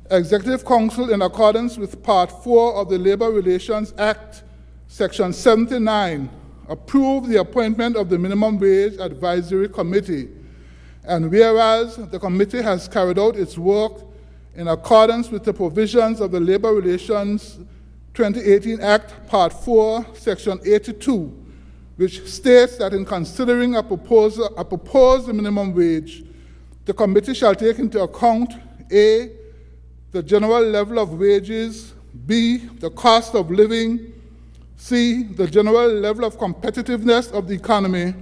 Executive Council, in accordance with Part 4 of the Labor Relations Act, Section 79, approved the appointment of the Minimum Wage Advisory Committee. And whereas the committee has carried out its work in accordance with the provisions of the Labor Relations 2018 Act, Part 4, Section 82, which states that in considering a proposed minimum wage, the committee shall take into account A, the general level of wages, B, the cost of living, C, the general level of competitiveness of the economy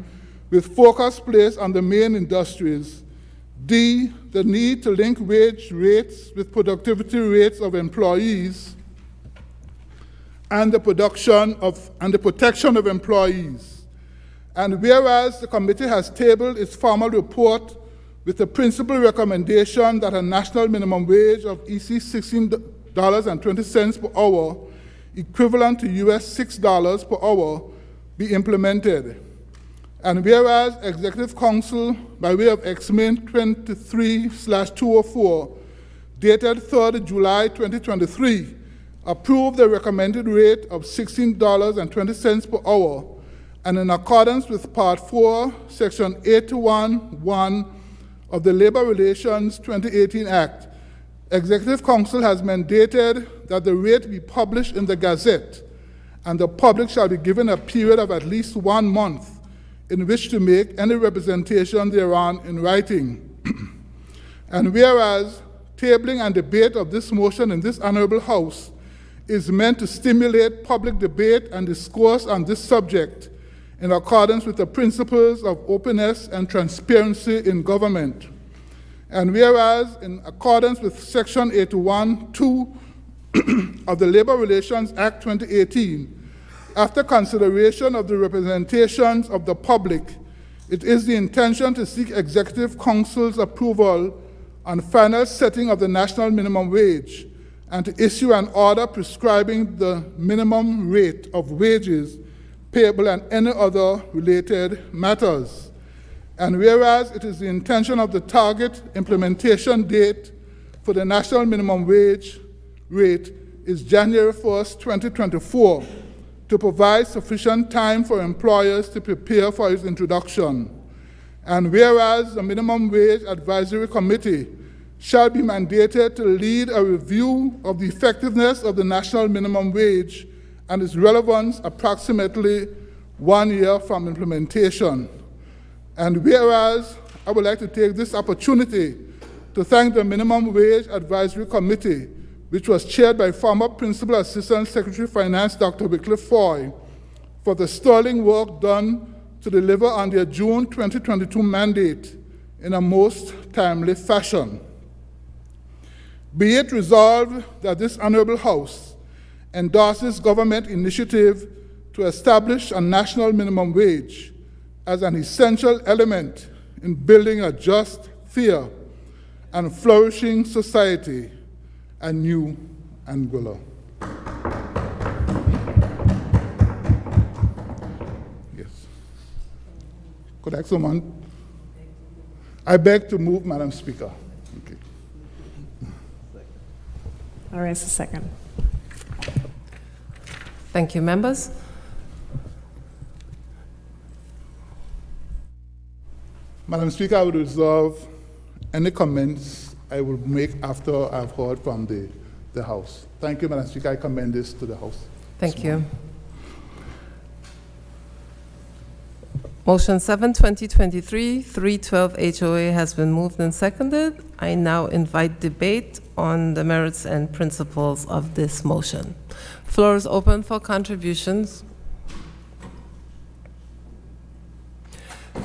with focus placed on the main industries, D, the need to link wage rates with productivity rates of employees, and the protection of employees. And whereas the committee has tabled its formal report with the principal recommendation that a national minimum wage of EC $16.20 per hour, equivalent to US $6 per hour, be implemented. And whereas Executive Council, by way of Exmin 23/204, dated 3rd July 2023, approved the recommended rate of $16.20 per hour, and in accordance with Part 4, Section 81(1) of the Labor Relations 2018 Act, Executive Council has mandated that the rate be published in the Gazette, and the public shall be given a period of at least 1 month in which to make any representation thereon in writing. And whereas tabling and debate of this motion in this honorable House is meant to stimulate public debate and discourse on this subject in accordance with the principles of openness and transparency in government. And whereas, in accordance with Section 81(2) of the Labor Relations Act 2018, after consideration of the representations of the public, it is the intention to seek Executive Council's approval on final setting of the national minimum wage and to issue an order prescribing the minimum rate of wages payable and any other related matters. And whereas it is the intention of the target implementation date for the national minimum wage rate is January 1st, 2024, to provide sufficient time for employers to prepare for its introduction. And whereas the Minimum Wage Advisory Committee shall be mandated to lead a review of the effectiveness of the national minimum wage and its relevance approximately 1 year from implementation. And whereas I would like to take this opportunity to thank the Minimum Wage Advisory Committee, which was chaired by former Principal Assistant Secretary of Finance Dr. Wycliffe Foy, for the sterling work done to deliver on their June 2022 mandate in a most timely fashion. Be it resolved that this Honorable House endorses government initiative to establish a national minimum wage as an essential element in building a just, fair, and flourishing society, a new Anguilla. Yes. Could I ask someone? I beg to move, Madam Speaker. Okay. All right, it's a second. Thank you, members. Madam Speaker, I would reserve any comments I will make after I've heard from the House. Thank you, Madam Speaker. I commend this to the House. Thank you. Motion 7, 2023, 312 HOA has been moved and seconded. I now invite debate on the merits and principles of this motion. Floor is open for contributions.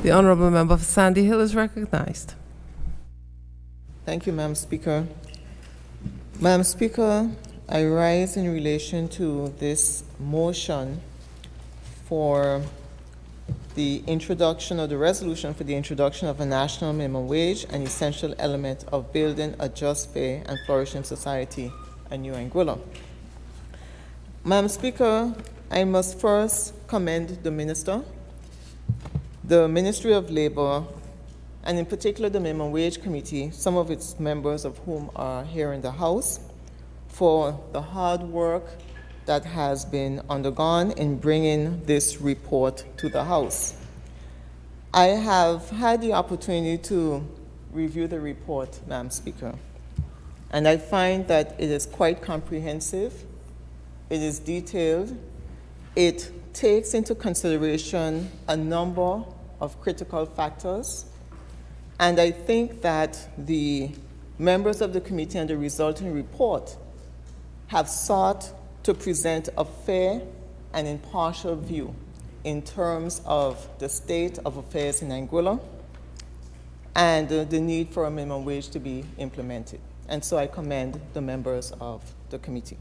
The Honorable Member for Sandy Hill is recognized. Thank you, Madam Speaker. Madam Speaker, I rise in relation to this motion for the introduction of the resolution for the introduction of a national minimum wage, an essential element of building a just, fair, and flourishing society, a new Anguilla. Madam Speaker, I must first commend the Minister, the Ministry of Labor, and in particular the Minimum Wage Committee, some of its members of whom are here in the House, for the hard work that has been undergone in bringing this report to the House. I have had the opportunity to review the report, Madam Speaker, and I find that it is quite comprehensive, it is detailed, it takes into consideration a number of critical factors, and I think that the members of the committee and the resulting report have sought to present a fair and impartial view in terms of the state of affairs in Anguilla and the need for a minimum wage to be implemented. And so I commend the members of the committee.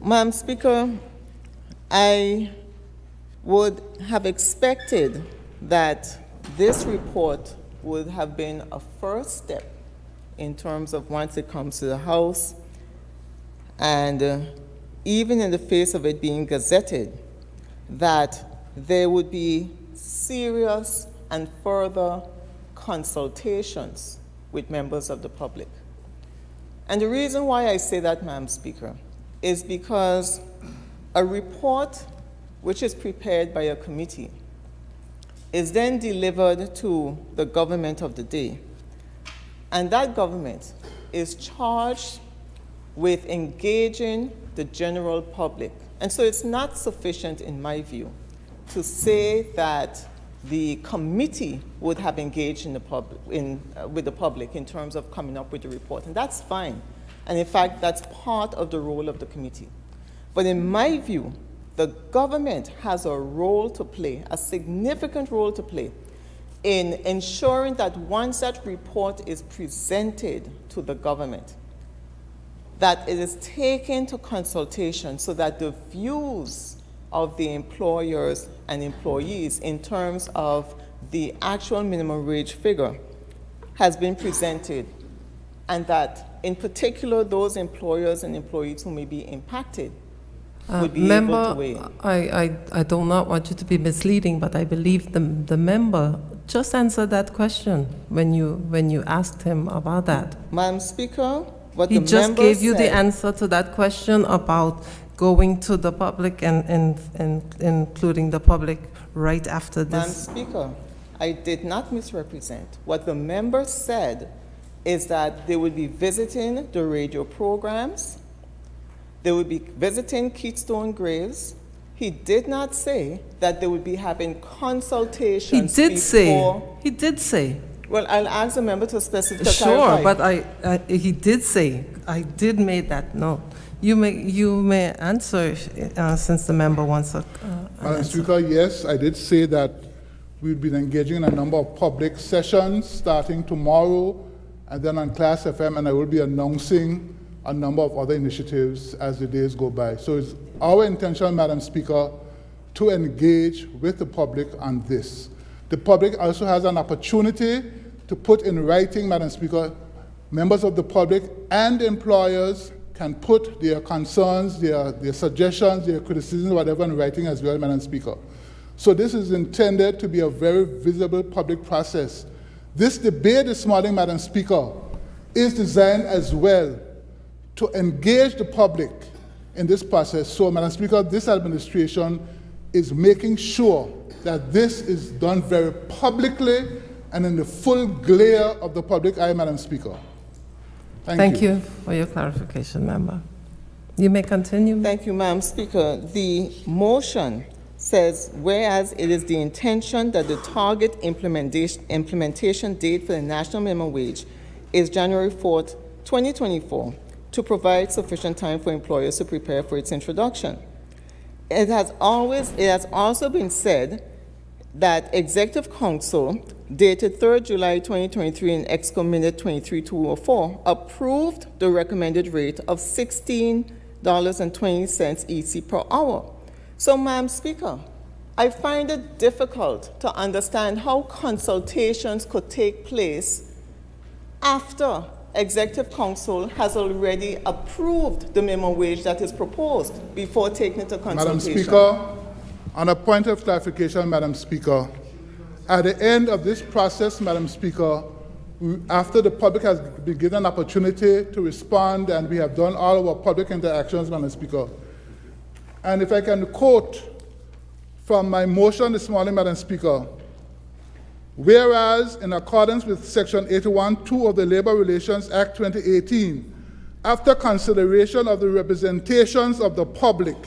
Madam Speaker, I would have expected that this report would have been a first step in terms of once it comes to the House, and even in the face of it being gazetted, that there would be serious and further consultations with members of the public. And the reason why I say that, Madam Speaker, is because a report which is prepared by a committee is then delivered to the government of the day. And that government is charged with engaging the general public. And so it's not sufficient, in my view, to say that the committee would have engaged with the public in terms of coming up with the report. And that's fine. And in fact, that's part of the role of the committee. But in my view, the government has a role to play, a significant role to play, in ensuring that once that report is presented to the government, that it is taken to consultation so that the views of the employers and employees in terms of the actual minimum wage figure has been presented, and that in particular those employers and employees who may be impacted would be able to weigh in. I do not want you to be misleading, but I believe the member just answered that question when you asked him about that. Madam Speaker, what He the just member gave you the said- answer to that question about going to the public and including the public right after Madam this. Speaker, I did not misrepresent. What the member said is that they would be visiting the radio programs, They would be visiting Keystone Graves. He did not say that they would be having He consultations did say, before. he did say. Well, I'll ask the member to specify. Sure, but he did say, I did make that note. You may answer since the member wants an Madam answer. Speaker, yes, I did say that we've been engaging in a number of public sessions starting tomorrow and then on Class FM, and I will be announcing a number of other initiatives as the days go by. So it's our intention, Madam Speaker, to engage with the public on this. The public also has an opportunity to put in writing, Madam Speaker, members of the public and employers can put their concerns, their suggestions, their criticisms, whatever, in writing as well, Madam Speaker. So this is intended to be a very visible public process. This debate this morning, Madam Speaker, is designed as well to engage the public in this process. So, Madam Speaker, this administration is making sure that this is done very publicly and in the full glare of the public eye, Madam Speaker. Thank you for your clarification, member. You may continue. Thank you, Madam Speaker. The motion says, whereas it is the intention that the target implementation date for the national minimum wage is January 4th, 2024, to provide sufficient time for employers to prepare for its introduction. It has also been said that Executive Council, dated 3rd July 2023 in EXCO Minute 23-204, approved the recommended rate of $16.20 EC per hour. So, Madam Speaker, I find it difficult to understand how consultations could take place after Executive Council has already approved the minimum wage that is proposed before taking it to consultation. Madam Speaker, on a point of clarification, Madam Speaker, at the end of this process, Madam Speaker, after the public has been given an opportunity to respond and we have done all our public interactions, Madam Speaker, and if I can quote from my motion this morning, Madam Speaker, whereas in accordance with Section 81(2) of the Labor Relations Act 2018, after consideration of the representations of the public,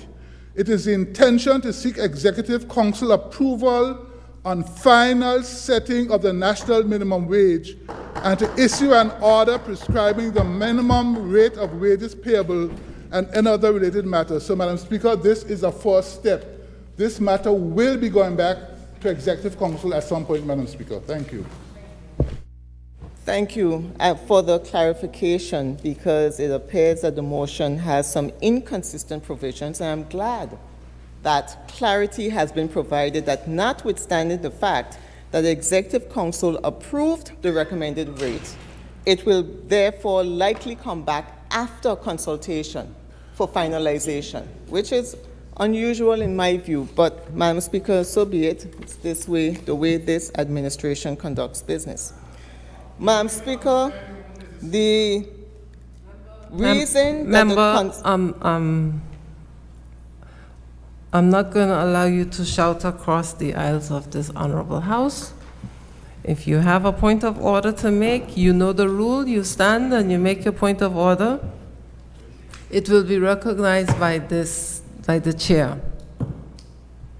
it is the intention to seek Executive Council approval on final setting of the national minimum wage and to issue an order prescribing the minimum rate of wages payable and any other related matters. So, Madam Speaker, this is a first step. This matter will be going back to Executive Council at some point, Madam Speaker. Thank you. Thank you for the clarification, because it appears that the motion has some inconsistent provisions, and I'm glad that clarity has been provided that notwithstanding the fact that the Executive Council approved the recommended rate, it will therefore likely come back after consultation for finalization, which is unusual in my view, but Madam Speaker, so be it. It's this way, the way this administration conducts business. Madam Speaker, the reason Member, I'm not going to allow you to shout across the aisles of this honorable House. If you have a point of order to make, you know the rule, you stand and you make your point of order. It will be recognized by the chair.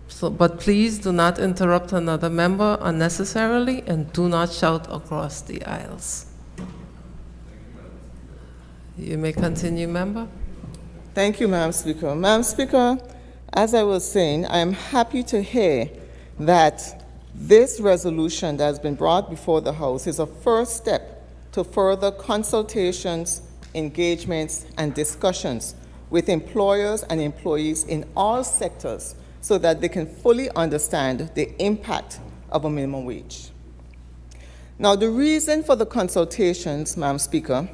So, but please do not interrupt another member unnecessarily and do not shout across the aisles. You may continue, member. Thank you, Madam Speaker. Madam Speaker, as I was saying, I am happy to hear that this resolution that has been brought before the House is a first step to further consultations, engagements, and discussions with employers and employees in all sectors so that they can fully understand the impact of a minimum wage. Now, the reason for the consultations, Madam Speaker,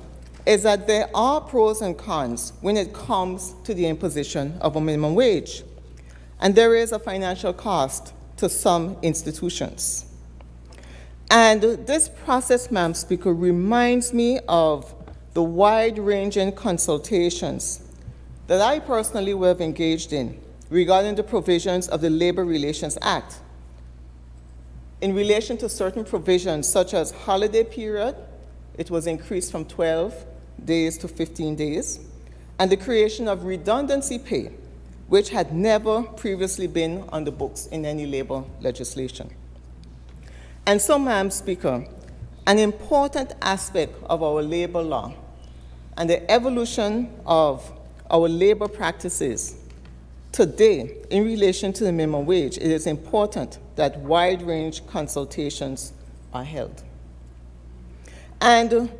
is that there are pros and cons when it comes to the imposition of a minimum wage, and there is a financial cost to some institutions. And this process, Madam Speaker, reminds me of the wide-ranging consultations that I personally have engaged in regarding the provisions of the Labor Relations Act in relation to certain provisions such as holiday period. It was increased from 12 days to 15 days, and the creation of redundancy pay, which had never previously been on the books in any labor legislation. And so, Madam Speaker, an important aspect of our labor law and the evolution of our labor practices today in relation to the minimum wage, it is important that wide-range consultations are held. And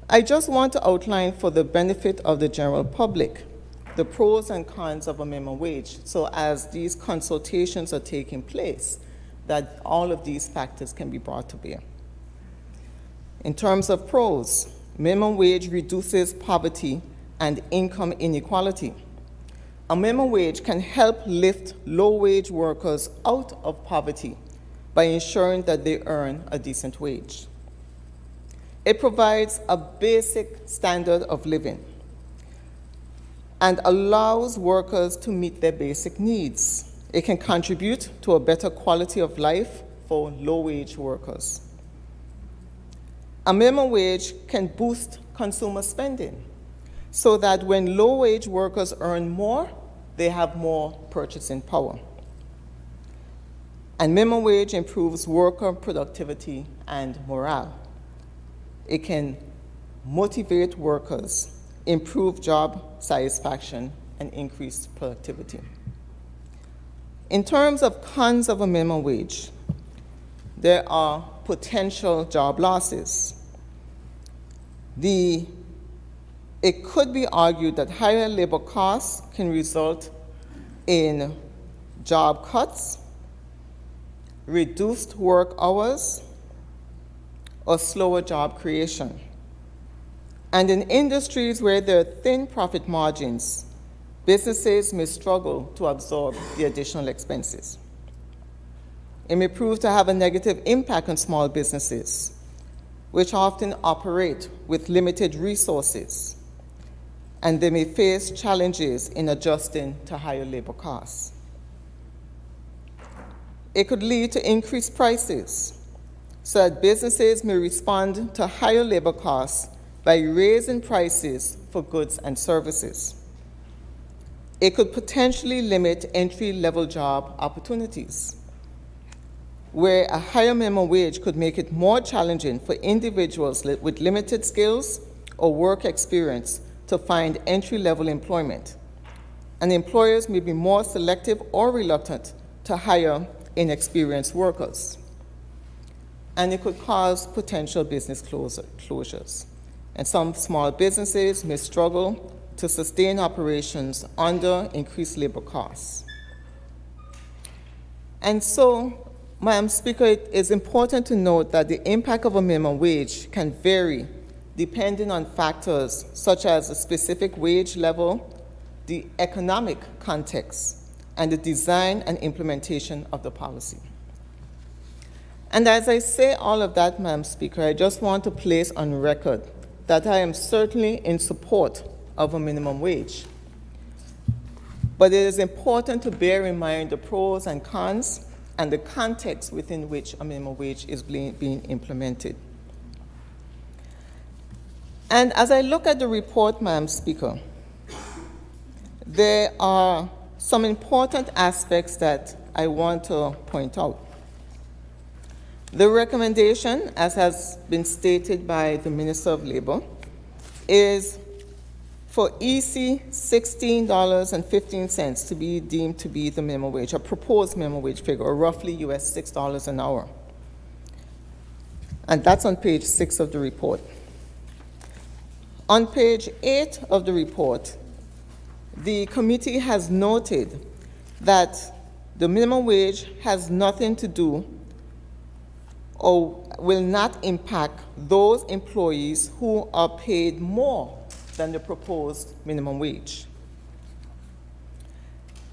I just want to outline for the benefit of the general public the pros and cons of a minimum wage, so as these consultations are taking place, that all of these factors can be brought to bear. In terms of pros, minimum wage reduces poverty and income inequality. A minimum wage can help lift low-wage workers out of poverty by ensuring that they earn a decent wage. It provides a basic standard of living and allows workers to meet their basic needs. It can contribute to a better quality of life for low-wage workers. A minimum wage can boost consumer spending so that when low-wage workers earn more, they have more purchasing power. And minimum wage improves worker productivity and morale. It can motivate workers, improve job satisfaction, and increase productivity. In terms of cons of a minimum wage, there are potential job losses. It could be argued that higher labor costs can result in job cuts, reduced work hours, or slower job creation. And in industries where there are thin profit margins, businesses may struggle to absorb the additional expenses. It may prove to have a negative impact on small businesses, which often operate with limited resources, and they may face challenges in adjusting to higher labor costs. It could lead to increased prices, so that businesses may respond to higher labor costs by raising prices for goods and services. It could potentially limit entry-level job opportunities, where a higher minimum wage could make it more challenging for individuals with limited skills or work experience to find entry-level employment. And employers may be more selective or reluctant to hire inexperienced workers. And it could cause potential business closures. And some small businesses may struggle to sustain operations under increased labor costs. And so, Madam Speaker, it is important to note that the impact of a minimum wage can vary depending on factors such as the specific wage level, the economic context, and the design and implementation of the policy. And as I say all of that, Madam Speaker, I just want to place on record that I am certainly in support of a minimum wage. But it is important to bear in mind the pros and cons and the context within which a minimum wage is being implemented. And as I look at the report, Madam Speaker, there are some important aspects that I want to point out. The recommendation, as has been stated by the Minister of Labor, is for EC $16.15 to be deemed to be the minimum wage, a proposed minimum wage figure, or roughly US $6 an hour. And that's on page 6 of the report. On page 8 of the report, the committee has noted that the minimum wage has nothing to do or will not impact those employees who are paid more than the proposed minimum wage.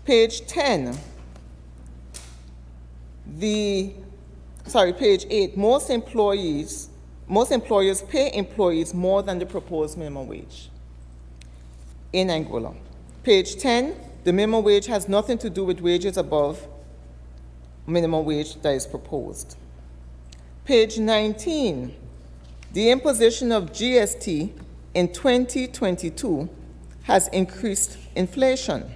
Page 10, page 8, most employers pay employees more than the proposed minimum wage in Anguilla. Page 10, the minimum wage has nothing to do with wages above minimum wage that is proposed. Page 19, the imposition of GST in 2022 has increased inflation.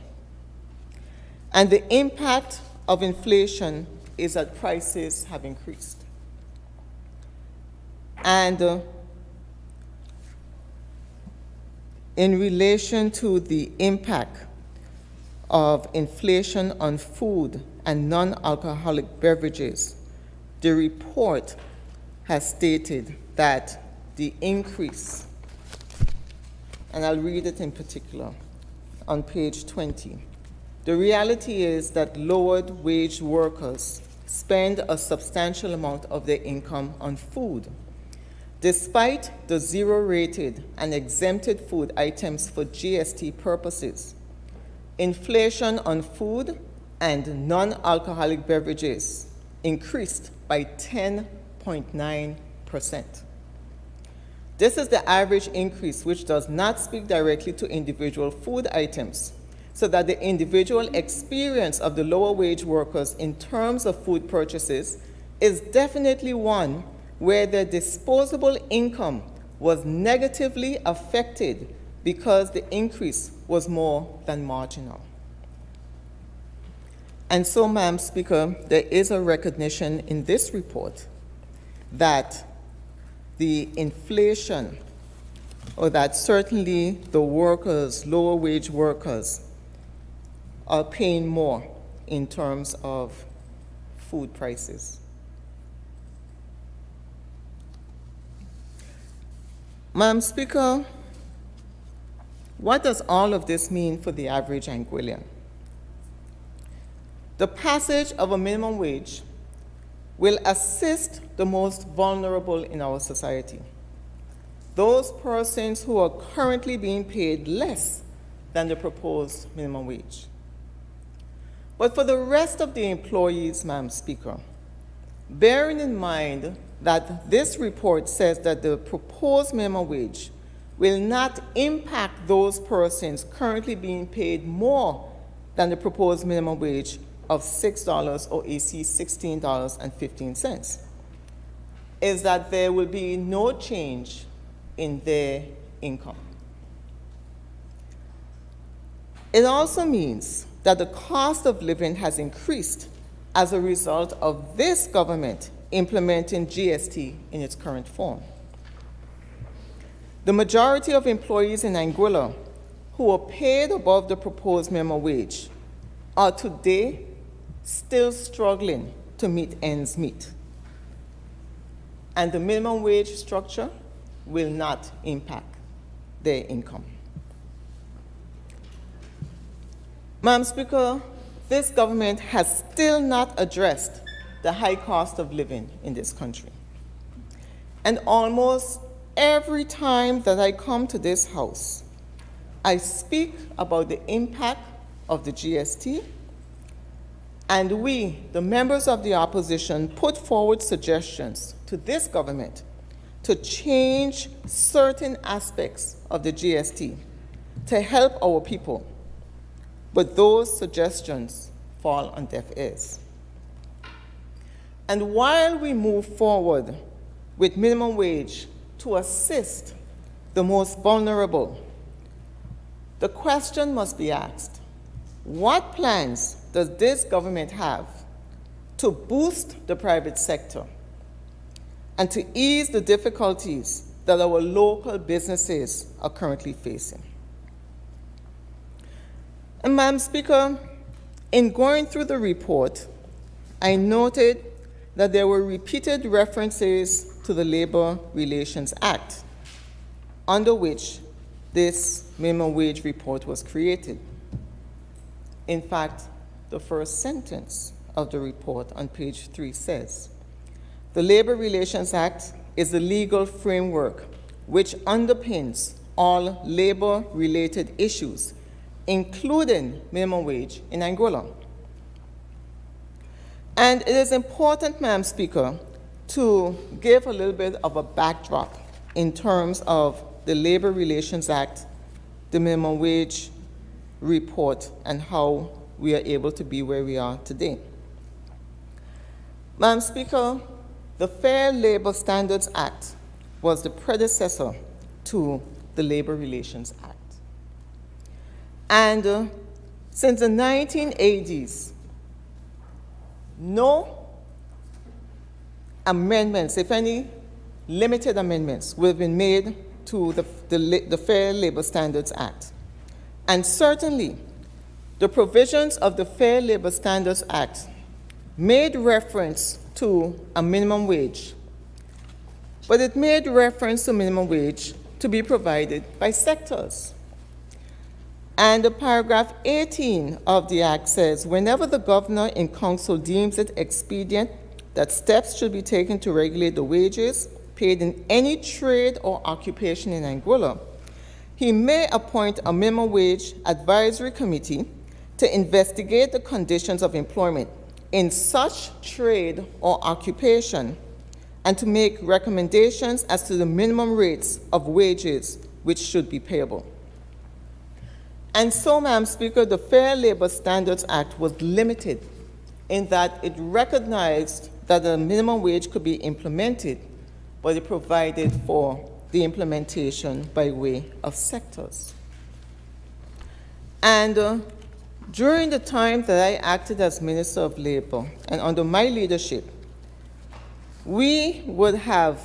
And the impact of inflation is that prices have increased. And in relation to the impact of inflation on food and non-alcoholic beverages, the report has stated that the increase, and I'll read it in particular on page 20, the reality is that lowered wage workers spend a substantial amount of their income on food. Despite the zero-rated and exempted food items for GST purposes, inflation on food and non-alcoholic beverages increased by 10.9%. This is the average increase, which does not speak directly to individual food items, so that the individual experience of the lower wage workers in terms of food purchases is definitely one where their disposable income was negatively affected because the increase was more than marginal. And so, Madam Speaker, there is a recognition in this report that the inflation, or that certainly the workers, lower wage workers, are paying more in terms of food prices. Madam Speaker, what does all of this mean for the average Anguillian? The passage of a minimum wage will assist the most vulnerable in our society, those persons who are currently being paid less than the proposed minimum wage. But for the rest of the employees, Madam Speaker, bearing in mind that this report says that the proposed minimum wage will not impact those persons currently being paid more than the proposed minimum wage of $6 or AC $16.15, is that there will be no change in their income. It also means that the cost of living has increased as a result of this government implementing GST in its current form. The majority of employees in Anguilla who are paid above the proposed minimum wage are today still struggling to meet ends meet. And the minimum wage structure will not impact their income. Madam Speaker, this government has still not addressed the high cost of living in this country. And almost every time that I come to this House, I speak about the impact of the GST, and we, the members of the opposition, put forward suggestions to this government to change certain aspects of the GST to help our people. But those suggestions fall on deaf ears. And while we move forward with minimum wage to assist the most vulnerable, the question must be asked, what plans does this government have to boost the private sector and to ease the difficulties that our local businesses are currently facing? And Madam Speaker, in going through the report, I noted that there were repeated references to the Labor Relations Act, under which this minimum wage report was created. In fact, the first sentence of the report on page 3 says, "The Labor Relations Act is the legal framework which underpins all labor-related issues, including minimum wage in Anguilla." And it is important, Madam Speaker, to give a little bit of a backdrop in terms of the Labor Relations Act, the minimum wage report, and how we are able to be where we are today. Madam Speaker, the Fair Labor Standards Act was the predecessor to the Labor Relations Act. And since the 1980s, no amendments, if any limited amendments, will have been made to the Fair Labor Standards Act. And certainly, the provisions of the Fair Labor Standards Act made reference to a minimum wage, but it made reference to minimum wage to be provided by sectors. And the paragraph 18 of the Act says, whenever the governor in council deems it expedient that steps should be taken to regulate the wages paid in any trade or occupation in Anguilla, he may appoint a minimum wage advisory committee to investigate the conditions of employment in such trade or occupation and to make recommendations as to the minimum rates of wages which should be payable. And so, Madam Speaker, the Fair Labor Standards Act was limited in that it recognized that the minimum wage could be implemented, but it provided for the implementation by way of sectors. And during the time that I acted as Minister of Labor, and under my leadership, we would have,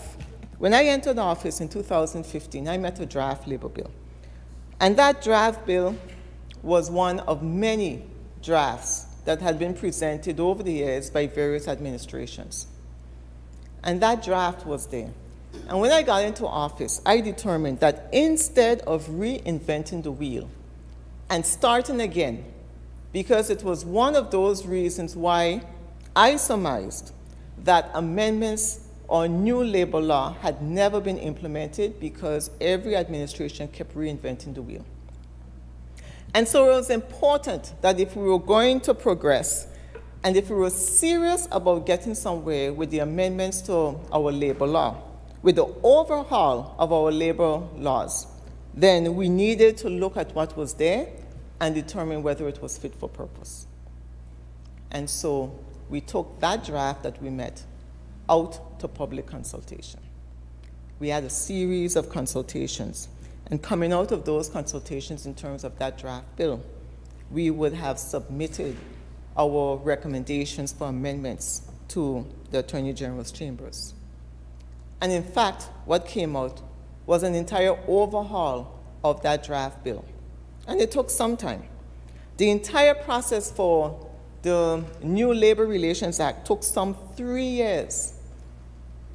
when I entered office in 2015, I met a draft labor bill. And that draft bill was one of many drafts that had been presented over the years by various administrations. And that draft was there. And when I got into office, I determined that instead of reinventing the wheel and starting again, because it was one of those reasons why I surmised that amendments or new labor law had never been implemented, because every administration kept reinventing the wheel. And so it was important that if we were going to progress, and if we were serious about getting somewhere with the amendments to our labor law, with the overhaul of our labor laws, then we needed to look at what was there and determine whether it was fit for purpose. And so we took that draft that we met out to public consultation. We had a series of consultations, and coming out of those consultations in terms of that draft bill, we would have submitted our recommendations for amendments to the Attorney General's chambers. And in fact, what came out was an entire overhaul of that draft bill. And it took some time. The entire process for the new Labor Relations Act took some 3 years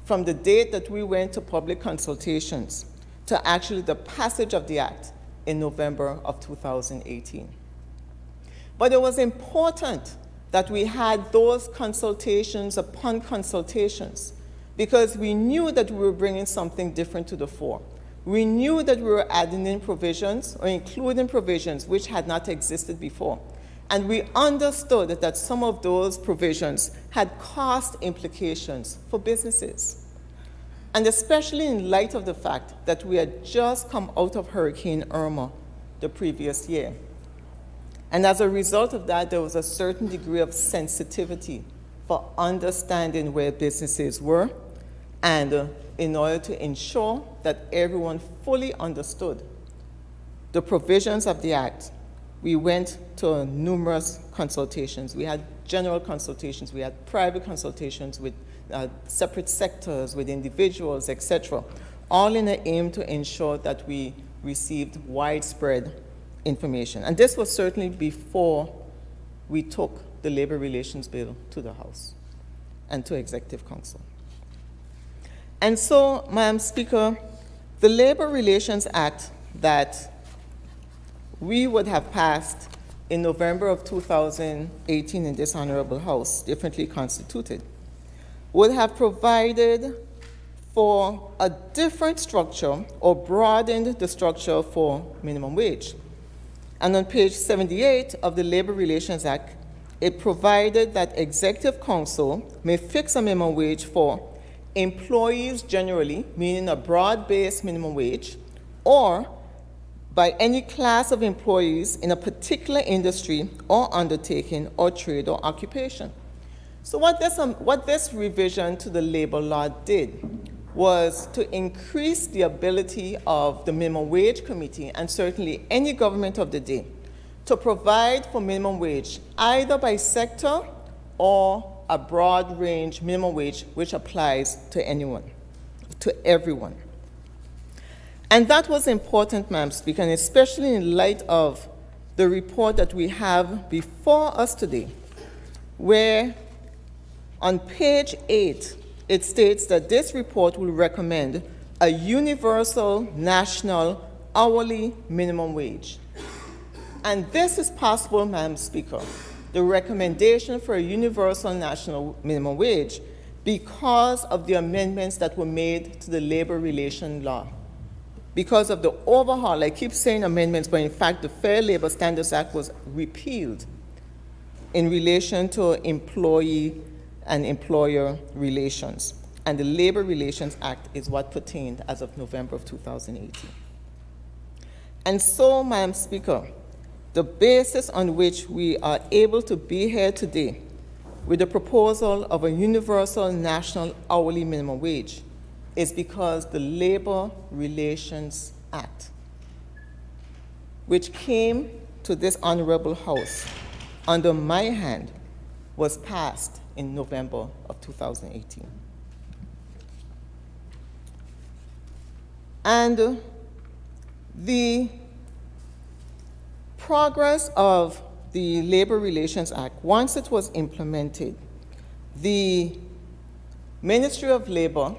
from the date that we went to public consultations to actually the passage of the act in November of 2018. But it was important that we had those consultations upon consultations, because we knew that we were bringing something different to the fore. We knew that we were adding in provisions or including provisions which had not existed before. And we understood that some of those provisions had cost implications for businesses. And especially in light of the fact that we had just come out of Hurricane Irma the previous year. And as a result of that, there was a certain degree of sensitivity for understanding where businesses were, and in order to ensure that everyone fully understood the provisions of the Act, we went to numerous consultations. We had general consultations, we had private consultations with separate sectors, with individuals, etc., all in an aim to ensure that we received widespread information. And this was certainly before we took the Labor Relations Bill to the House and to Executive Council. And so, Madam Speaker, the Labor Relations Act that we would have passed in November of 2018 in this Honorable House, differently constituted, would have provided for a different structure or broadened the structure for minimum wage. And on page 78 of the Labor Relations Act, it provided that Executive Council may fix a minimum wage for employees generally, meaning a broad-based minimum wage, or by any class of employees in a particular industry or undertaking or trade or occupation. So what this revision to the labor law did was to increase the ability of the Minimum Wage Committee, and certainly any government of the day, to provide for minimum wage, either by sector or a broad range minimum wage which applies to anyone, to everyone. And that was important, Madam Speaker, and especially in light of the report that we have before us today, where on page 8, it states that this report will recommend a universal national hourly minimum wage. And this is possible, Madam Speaker, the recommendation for a universal national minimum wage, because of the amendments that were made to the labor relation law. Because of the overhaul, I keep saying amendments, but in fact the Fair Labor Standards Act was repealed in relation to employee and employer relations. And the Labor Relations Act is what pertained as of November of 2018. And so, Madam Speaker, the basis on which we are able to be here today with the proposal of a universal national hourly minimum wage is because the Labor Relations Act, which came to this honorable House under my hand, was passed in November of 2018. And the progress of the Labor Relations Act, once it was implemented, the Ministry of Labor,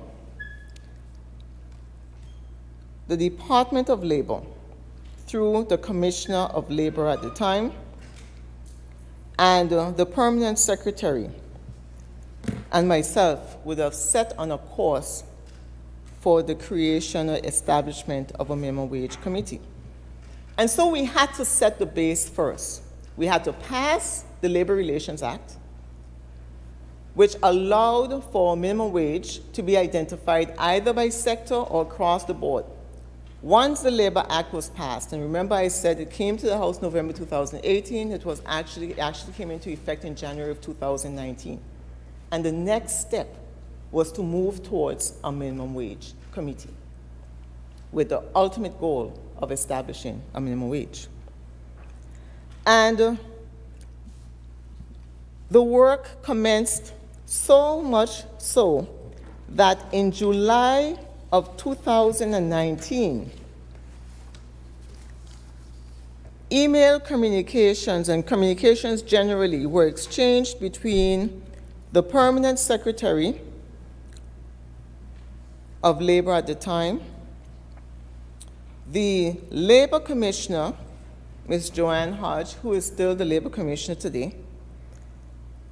the Department of Labor, through the Commissioner of Labor at the time, and the Permanent Secretary, and myself would have set on a course for the creation or establishment of a minimum wage committee. And so we had to set the base first. We had to pass the Labor Relations Act, which allowed for minimum wage to be identified either by sector or across the board. Once the Labor Act was passed, and remember I said it came to the House November 2018, it actually came into effect in January of 2019. And the next step was to move towards a minimum wage committee with the ultimate goal of establishing a minimum wage. And the work commenced so much so that in July of 2019, email communications and communications generally were exchanged between the Permanent Secretary of Labor at the time, the Labor Commissioner, Ms. Joanne Hodge, who is still the Labor Commissioner today,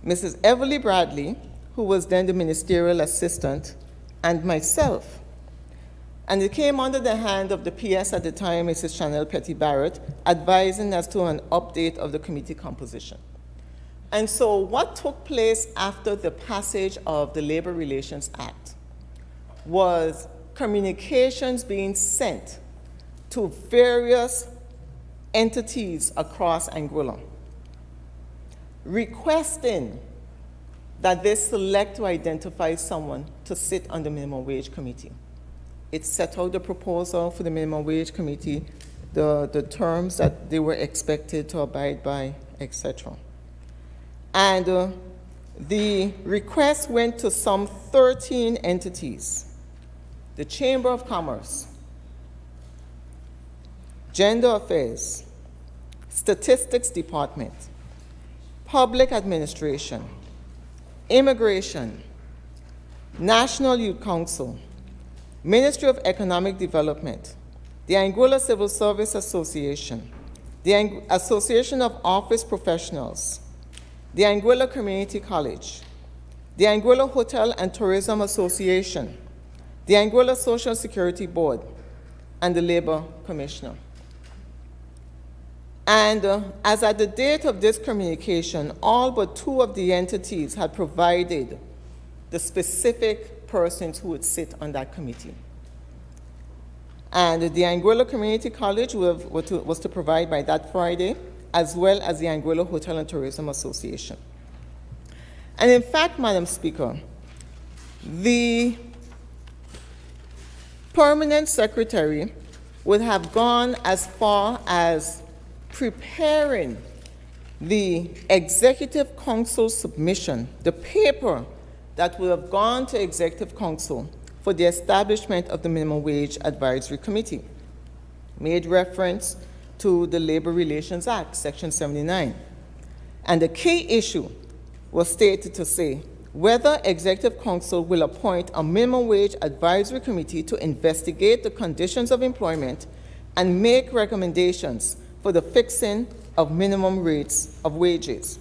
Mrs. Everly Bradley, who was then the Ministerial Assistant, and myself. And it came under the hand of the PS at the time, Mrs. Chanel Petty Barrett, advising as to an update of the committee composition. And so what took place after the passage of the Labor Relations Act was communications being sent to various entities across Anguilla, requesting that they select to identify someone to sit on the minimum wage committee. It set out the proposal for the minimum wage committee, the terms that they were expected to abide by, etc. And the request went to some 13 entities: the Chamber of Commerce, Gender Affairs, Statistics Department, Public Administration, Immigration, National Youth Council, Ministry of Economic Development, the Anguilla Civil Service Association, the Association of Office Professionals, the Anguilla Community College, the Anguilla Hotel and Tourism Association, the Anguilla Social Security Board, and the Labor Commissioner. And as at the date of this communication, all but 2 of the entities had provided the specific persons who would sit on that committee. And the Anguilla Community College was to provide by that Friday, as well as the Anguilla Hotel and Tourism Association. And in fact, Madam Speaker, the Permanent Secretary would have gone as far as preparing the Executive Council submission, the paper that will have gone to Executive Council for the establishment of the Minimum Wage Advisory Committee, made reference to the Labor Relations Act, Section 79. And the key issue was stated to say whether Executive Council will appoint a Minimum Wage Advisory Committee to investigate the conditions of employment and make recommendations for the fixing of minimum rates of wages.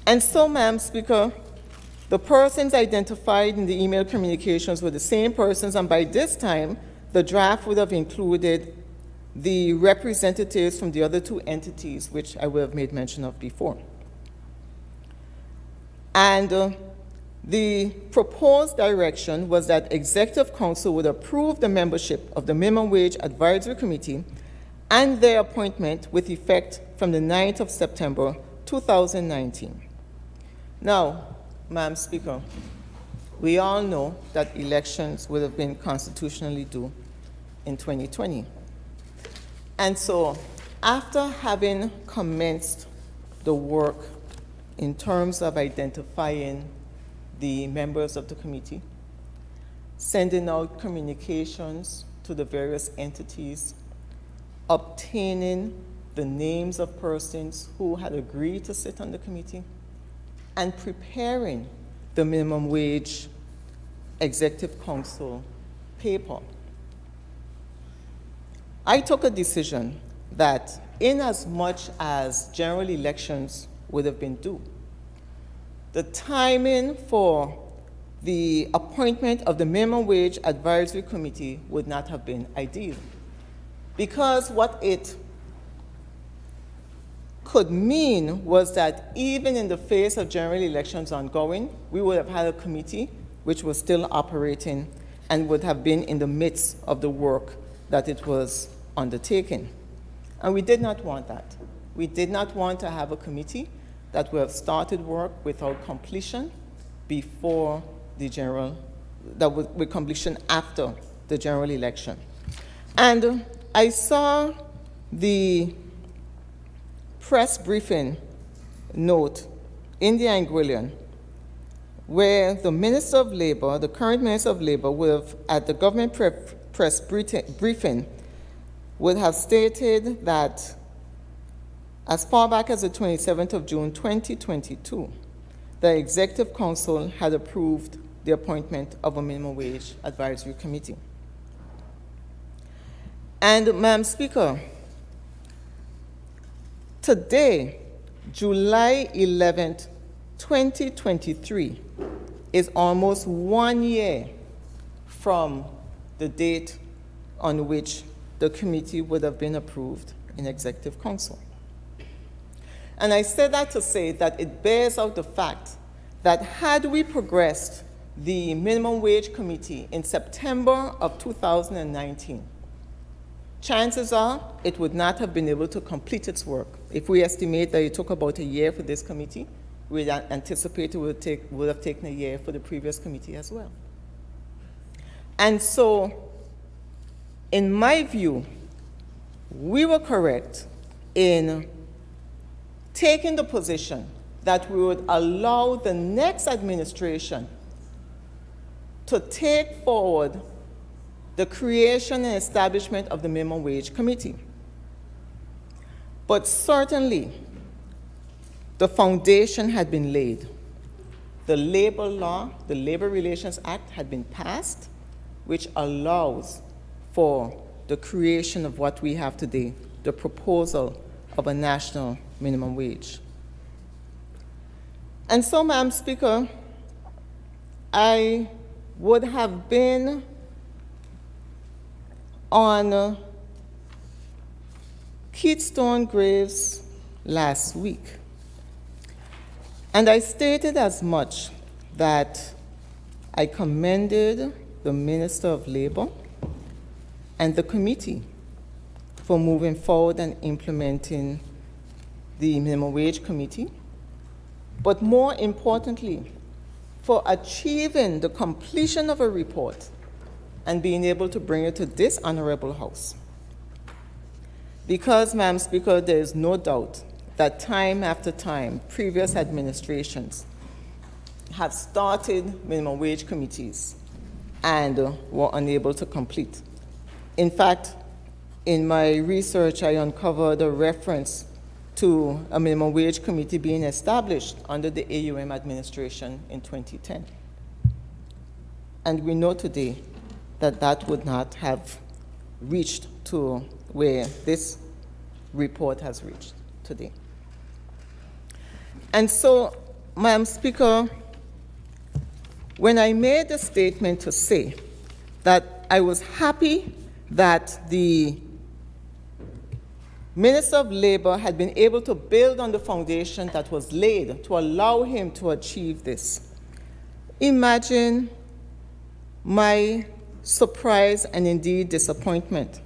And so, Madam Speaker, the persons identified in the email communications were the same persons, and by this time, the draft would have included the representatives from the other two entities, which I will have made mention of before. And the proposed direction was that Executive Council would approve the membership of the Minimum Wage Advisory Committee and their appointment with effect from the 9th of September, 2019. Now, Madam Speaker, we all know that elections would have been constitutionally due in 2020. And so, after having commenced the work in terms of identifying the members of the committee, sending out communications to the various entities, obtaining the names of persons who had agreed to sit on the committee, and preparing the Minimum Wage Executive Council paper, I took a decision that in as much as general elections would have been due, the timing for the appointment of the Minimum Wage Advisory Committee would not have been ideal. Because what it could mean was that even in the face of general elections ongoing, we would have had a committee which was still operating and would have been in the midst of the work that it was undertaking. And we did not want that. We did not want to have a committee that would have started work without completion before the general, with completion after the general election. And I saw the press briefing note in the Anguilla where the Minister of Labor, the current Minister of Labor, would have, at the government press briefing, would have stated that as far back as the 27th of June 2022, the Executive Council had approved the appointment of a Minimum Wage Advisory Committee. And, Madam Speaker, today, July 11th, 2023, is almost 1 year from the date on which the committee would have been approved in Executive Council. And I say that to say that it bears out the fact that had we progressed the Minimum Wage Committee in September of 2019, chances are it would not have been able to complete its work. If we estimate that it took about a year for this committee, we anticipate it would have taken a year for the previous committee as well. And so, in my view, we were correct in taking the position that we would allow the next administration to take forward the creation and establishment of the Minimum Wage Committee. But certainly, the foundation had been laid. The labor law, the Labor Relations Act, had been passed, which allows for the creation of what we have today, the proposal of a national minimum wage. And so, Madam Speaker, I would have been on Keystone Graves last week, and I stated as much that I commended the Minister of Labor and the committee for moving forward and implementing the Minimum Wage Committee, but more importantly, for achieving the completion of a report and being able to bring it to this honorable House. Because, Madam Speaker, there is no doubt that time after time, previous administrations have started minimum wage committees and were unable to complete. In fact, in my research, I uncovered a reference to a minimum wage committee being established under the AUM administration in 2010. And we know today that that would not have reached to where this report has reached today. And so, Madam Speaker, when I made the statement to say that I was happy that the Minister of Labor had been able to build on the foundation that was laid to allow him to achieve this, imagine my surprise and indeed disappointment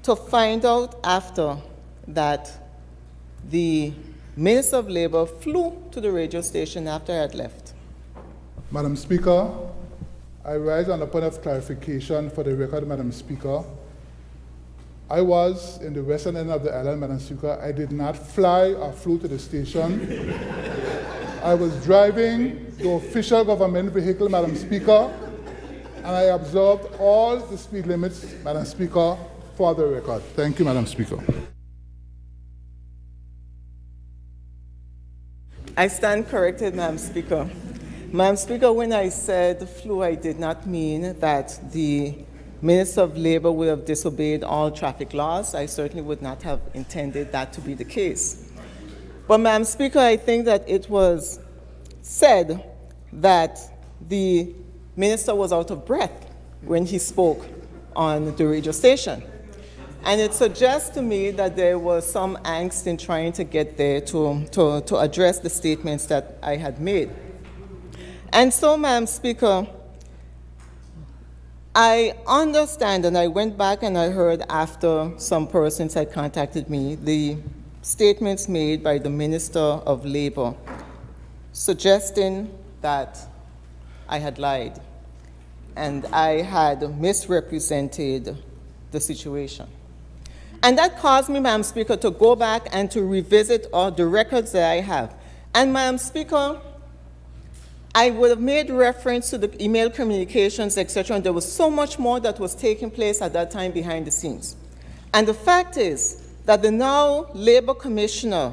to find out after that the Minister of Labor flew to the radio station after I had left. Madam Speaker, I rise on a point of clarification for the record, Madam Speaker. I was in the western end of the island, Madam Speaker. I did not fly or flew to the station. I was driving the official government vehicle, Madam Speaker, and I observed all the speed limits, Madam Speaker, for the record. Thank you, Madam Speaker. I stand corrected, Madam Speaker. Madam Speaker, when I said flew, I did not mean that the Minister of Labor would have disobeyed all traffic laws. I certainly would not have intended that to be the case. But, Madam Speaker, I think that it was said that the minister was out of breath when he spoke on the radio station. And it suggests to me that there was some angst in trying to get there to address the statements that I had made. And so, Madam Speaker, I understand, and I went back and I heard after some persons had contacted me, the statements made by the Minister of Labor suggesting that I had lied and I had misrepresented the situation. And that caused me, Madam Speaker, to go back and to revisit the records that I have. And, Madam Speaker, I would have made reference to the email communications, etc., and there was so much more that was taking place at that time behind the scenes. And the fact is that the now Labor Commissioner,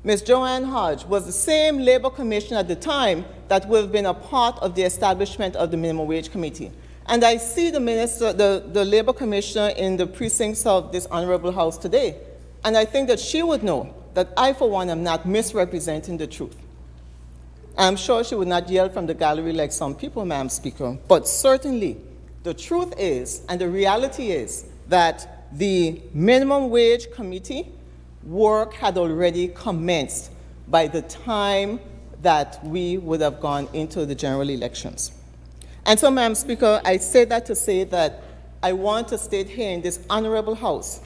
Ms. Joanne Hodge, was the same Labor Commissioner at the time that would have been a part of the establishment of the Minimum Wage Committee. And I see the minister, the Labor Commissioner in the precincts of this Honorable House today, and I think that she would know that I, for one, am not misrepresenting the truth. I'm sure she would not yell from the gallery like some people, Madam Speaker, but certainly the truth is, and the reality is, that the Minimum Wage Committee work had already commenced by the time that we would have gone into the general elections. And so, Madam Speaker, I say that to say that I want to state here in this Honorable House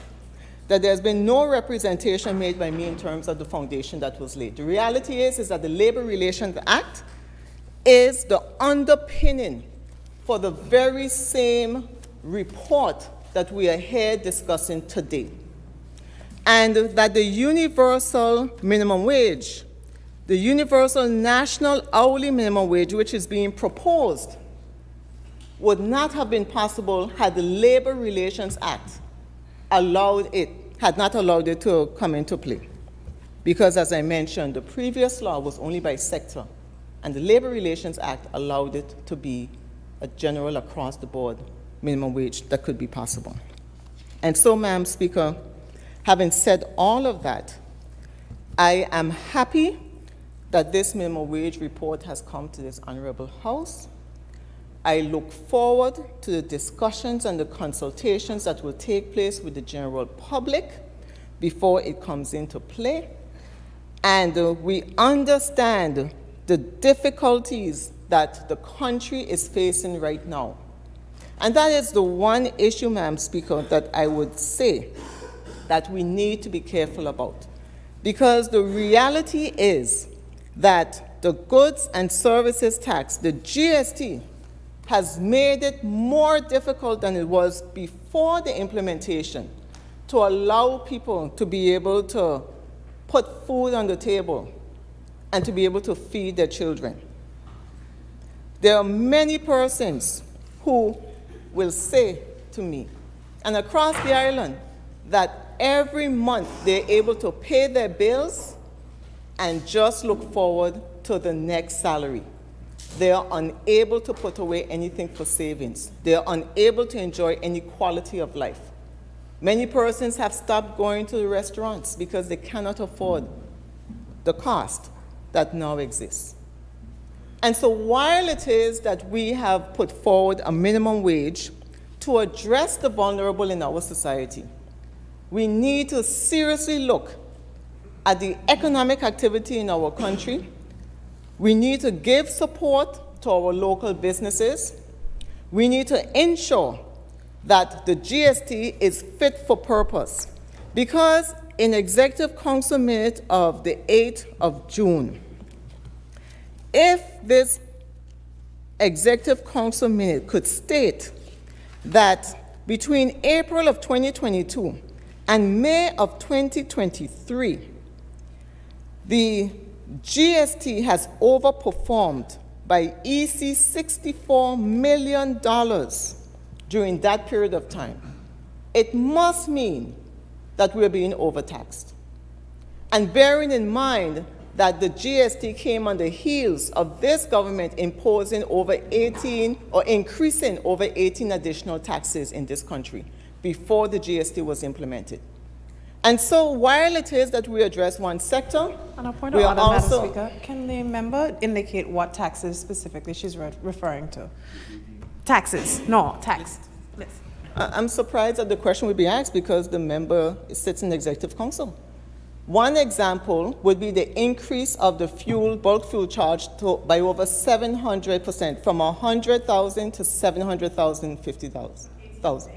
that there's been no representation made by me in terms of the foundation that was laid. The reality is that the Labor Relations Act is the underpinning for the very same report that we are here discussing today. And that the universal minimum wage, the universal national hourly minimum wage, which is being proposed, would not have been possible had the Labor Relations Act had not allowed it to come into play. Because, as I mentioned, the previous law was only by sector, and the Labor Relations Act allowed it to be a general across-the-board minimum wage that could be possible. And so, Madam Speaker, having said all of that, I am happy that this minimum wage report has come to this Honorable House. I look forward to the discussions and the consultations that will take place with the general public before it comes into play. And we understand the difficulties that the country is facing right now. And that is the one issue, Madam Speaker, that I would say that we need to be careful about. Because the reality is that the goods and services tax, the GST, has made it more difficult than it was before the implementation to allow people to be able to put food on the table and to be able to feed their children. There are many persons who will say to me, and across the island, that every month they're able to pay their bills and just look forward to the next salary. They are unable to put away anything for savings. They are unable to enjoy any quality of life. Many persons have stopped going to the restaurants because they cannot afford the cost that now exists. And so while it is that we have put forward a minimum wage to address the vulnerable in our society, we need to seriously look at the economic activity in our country. We need to give support to our local businesses. We need to ensure that the GST is fit for purpose. Because in Executive Council minute of the 8th of June, if this Executive Council minute could state that between April of 2022 and May of 2023, the GST has overperformed by EC $64 million during that period of time. It must mean that we're being overtaxed. And bearing in mind that the GST came on the heels of this government imposing over 18 or increasing over 18 additional taxes in this country before the GST was implemented. And so while it is that we address one sector, On a point we of are order, Madam also... Speaker, can the member indicate what taxes specifically she's referring to? Taxes, no, tax. I'm surprised that the question would be asked because the member sits in the Executive Council. One example would be the increase of the bulk fuel charge by over 700%, from 100,000 to 700,000, 50,000.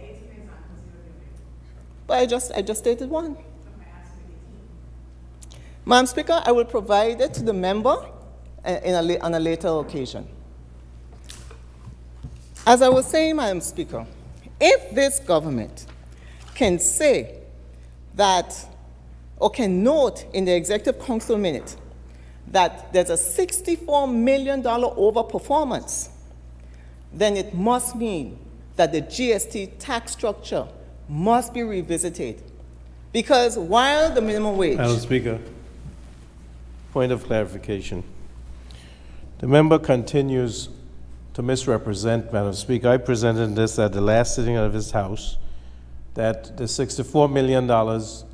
But I just stated one. Madam Speaker, I will provide it to the member on a later occasion. As I was saying, Madam Speaker, if this government can say that, or can note in the Executive Council minute that there's a $64 million overperformance, then it must mean that the GST tax structure must be revisited. Because while the minimum wage... Madam Speaker, point of clarification. The member continues to misrepresent, Madam Speaker. I presented this at the last sitting of his House, that the $64 million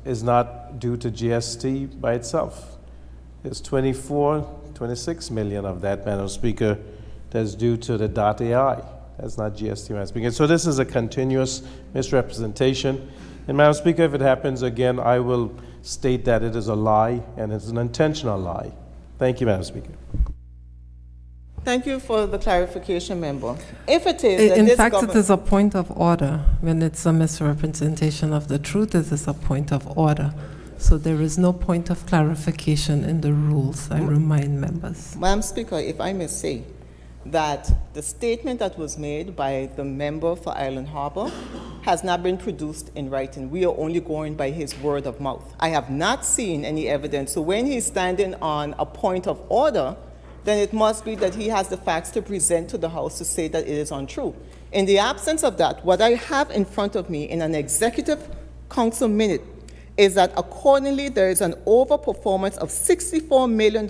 is not due to GST by itself. There's 26 million of that, Madam Speaker, that's due to the .ai. That's not GST, Madam Speaker. So this is a continuous misrepresentation. And Madam Speaker, if it happens again, I will state that it is a lie and it's an intentional lie. Thank you, Madam Speaker. Thank you for the clarification, member. If it is that In this fact, it government... is a point of order. When it's a misrepresentation of the truth, it is a point of order. So there is no point of clarification in the rules, I remind members. Madam Speaker, if I may say that the statement that was made by the member for Island Harbor has not been produced in writing. We are only going by his word of mouth. I have not seen any evidence. So when he's standing on a point of order, then it must be that he has the facts to present to the House to say that it is untrue. In the absence of that, what I have in front of me in an Executive Council minute is that accordingly there is an overperformance of $64 million,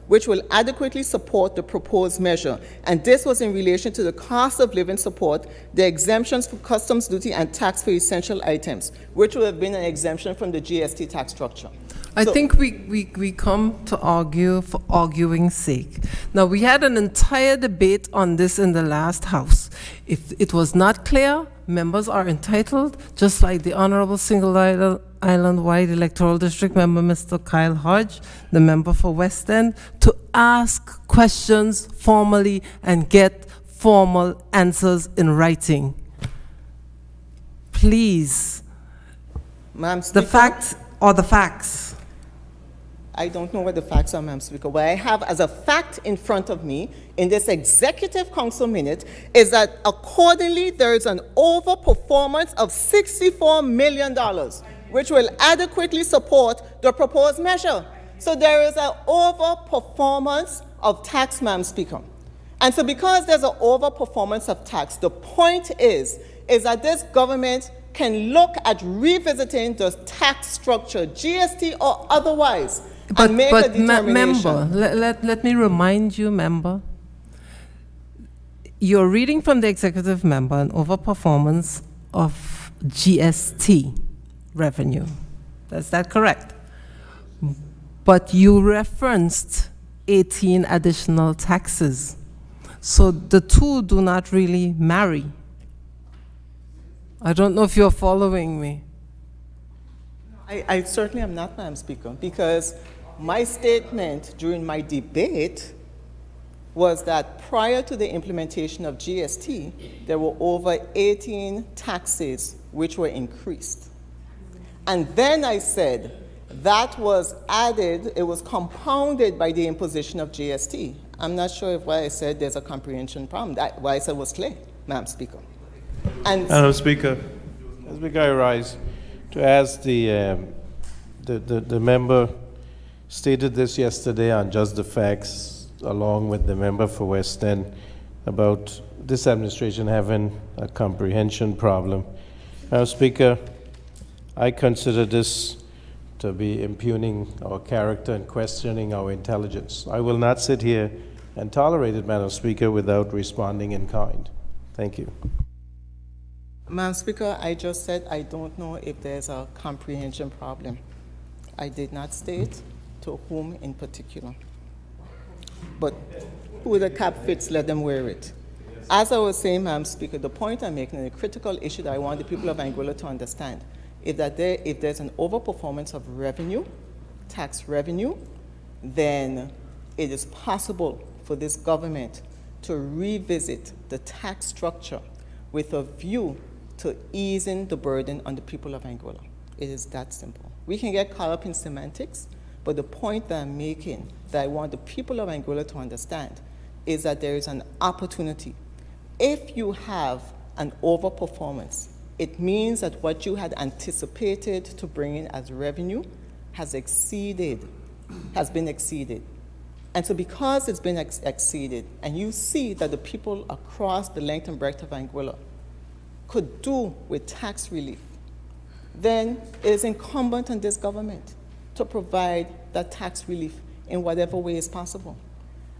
which will adequately support the proposed measure. And this was in relation to the cost of living support, the exemptions for customs duty and tax for essential items, which would have been an exemption from the GST tax structure. I think we come to argue for arguing's sake. Now, we had an entire debate on this in the last House. If it was not clear, members are entitled, just like the Honorable Single Island-wide Electoral District member, Mr. Kyle Hodge, the member for West End, to ask questions formally and get formal answers in writing. Please. Madam Speaker, The facts are the facts. I don't know what the facts are, Madam Speaker. What I have as a fact in front of me in this Executive Council minute is that accordingly there is an overperformance of $64 million, which will adequately support the proposed measure. So there is an overperformance of tax, Madam Speaker. And so because there's an overperformance of tax, the point is that this government can look at revisiting the tax structure, GST or otherwise, and make a determination. Member, let me remind you, member, you're reading from the executive member an overperformance of GST revenue. Is that correct? But you referenced 18 additional taxes. So the two do not really marry. I don't know if you're following me. I certainly am not, Madam Speaker, because my statement during my debate was that prior to the implementation of GST, there were over 18 taxes which were increased. And then I said that was added, it was compounded by the imposition of GST. I'm not sure if what I said there's a comprehension problem. What I said was clear, Madam Speaker. And Madam Speaker, I rise to ask the member stated this yesterday on Just the Facts, along with the member for West End, about this administration having a comprehension problem. Madam Speaker, I consider this to be impugning our character and questioning our intelligence. I will not sit here and tolerate it, Madam Speaker, without responding in kind. Thank you. Madam Speaker, I just said I don't know if there's a comprehension problem. I did not state to whom in particular. But who the cap fits, let them wear it. As I was saying, Madam Speaker, the point I'm making, the critical issue that I want the people of Anguilla to understand, is that if there's an overperformance of revenue, tax revenue, then it is possible for this government to revisit the tax structure with a view to easing the burden on the people of Anguilla. It is that simple. We can get caught up in semantics, but the point that I'm making, that I want the people of Anguilla to understand, is that there is an opportunity. If you have an overperformance, it means that what you had anticipated to bring in as revenue has been exceeded. And so because it's been exceeded, and you see that the people across the length and breadth of Anguilla could do with tax relief, then it is incumbent on this government to provide that tax relief in whatever way is possible.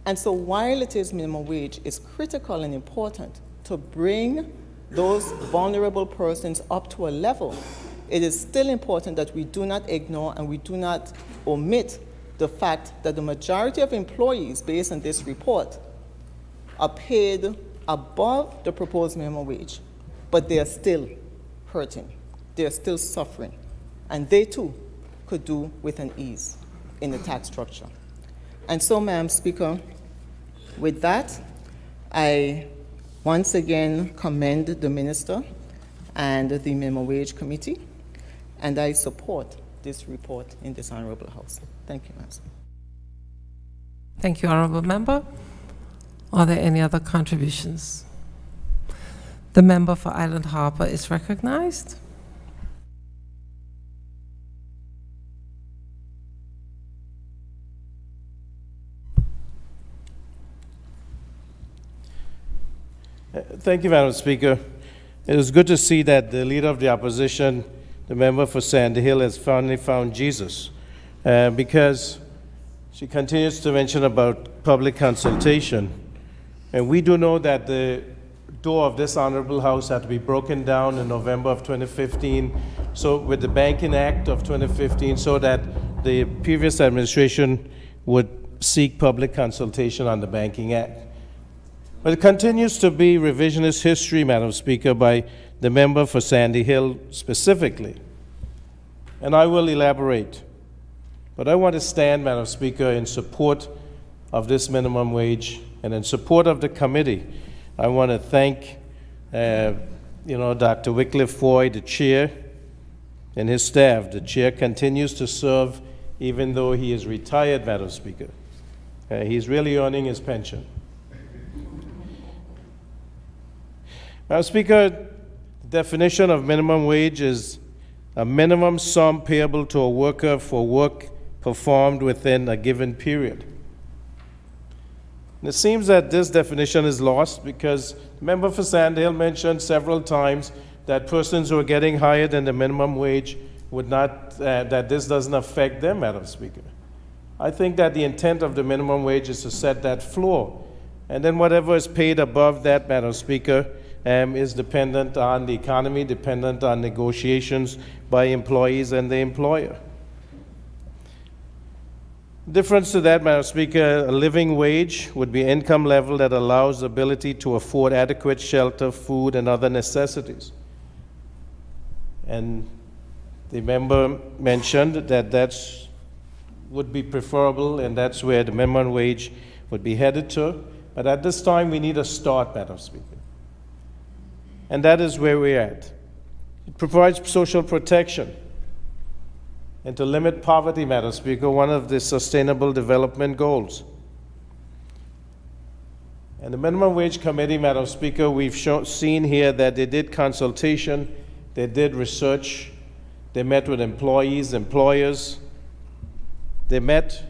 And so while it is minimum wage, it's critical and important to bring those vulnerable persons up to a level. It is still important that we do not ignore and we do not omit the fact that the majority of employees, based on this report, are paid above the proposed minimum wage, but they are still hurting. They are still suffering. And they too could do with an ease in the tax structure. And so, Madam Speaker, with that, I once again commend the Minister and the Minimum Wage Committee, and I support this report in this Honorable House. Thank you, Madam Speaker. Thank you, Honorable Member. Are there any other contributions? The member for Island Harbor is recognized. Thank you, Madam Speaker. It is good to see that the Leader of the Opposition, the member for Sandy Hill, has finally found Jesus, because she continues to mention about public consultation. And we do know that the door of this Honorable House had to be broken down in November of 2015, so with the Banking Act of 2015, so that the previous administration would seek public consultation on the Banking Act. But it continues to be revisionist history, Madam Speaker, by the member for Sandy Hill specifically. And I will elaborate. But I want to stand, Madam Speaker, in support of this minimum wage and in support of the committee. I want to thank Dr. Wycliffe Foy, the chair, and his staff. The chair continues to serve even though he is retired, Madam Speaker. He's really earning his pension. Madam Speaker, the definition of minimum wage is a minimum sum payable to a worker for work performed within a given period. And it seems that this definition is lost because the member for Sandhill mentioned several times that persons who are getting higher than the minimum wage would not, that this doesn't affect them, Madam Speaker. I think that the intent of the minimum wage is to set that floor. And then whatever is paid above that, Madam Speaker, is dependent on the economy, dependent on negotiations by employees and the employer. Difference to that, Madam Speaker, a living wage would be income level that allows the ability to afford adequate shelter, food, and other necessities. And the member mentioned that that's would be preferable, and that's where the minimum wage would be headed to. But at this time, we need a start, Madam Speaker. And that is where we're at. It provides social protection. And to limit poverty, Madam Speaker, one of the Sustainable Development Goals. And the Minimum Wage Committee, Madam Speaker, we've seen here that they did consultation, they did research, they met with employees, employers, they met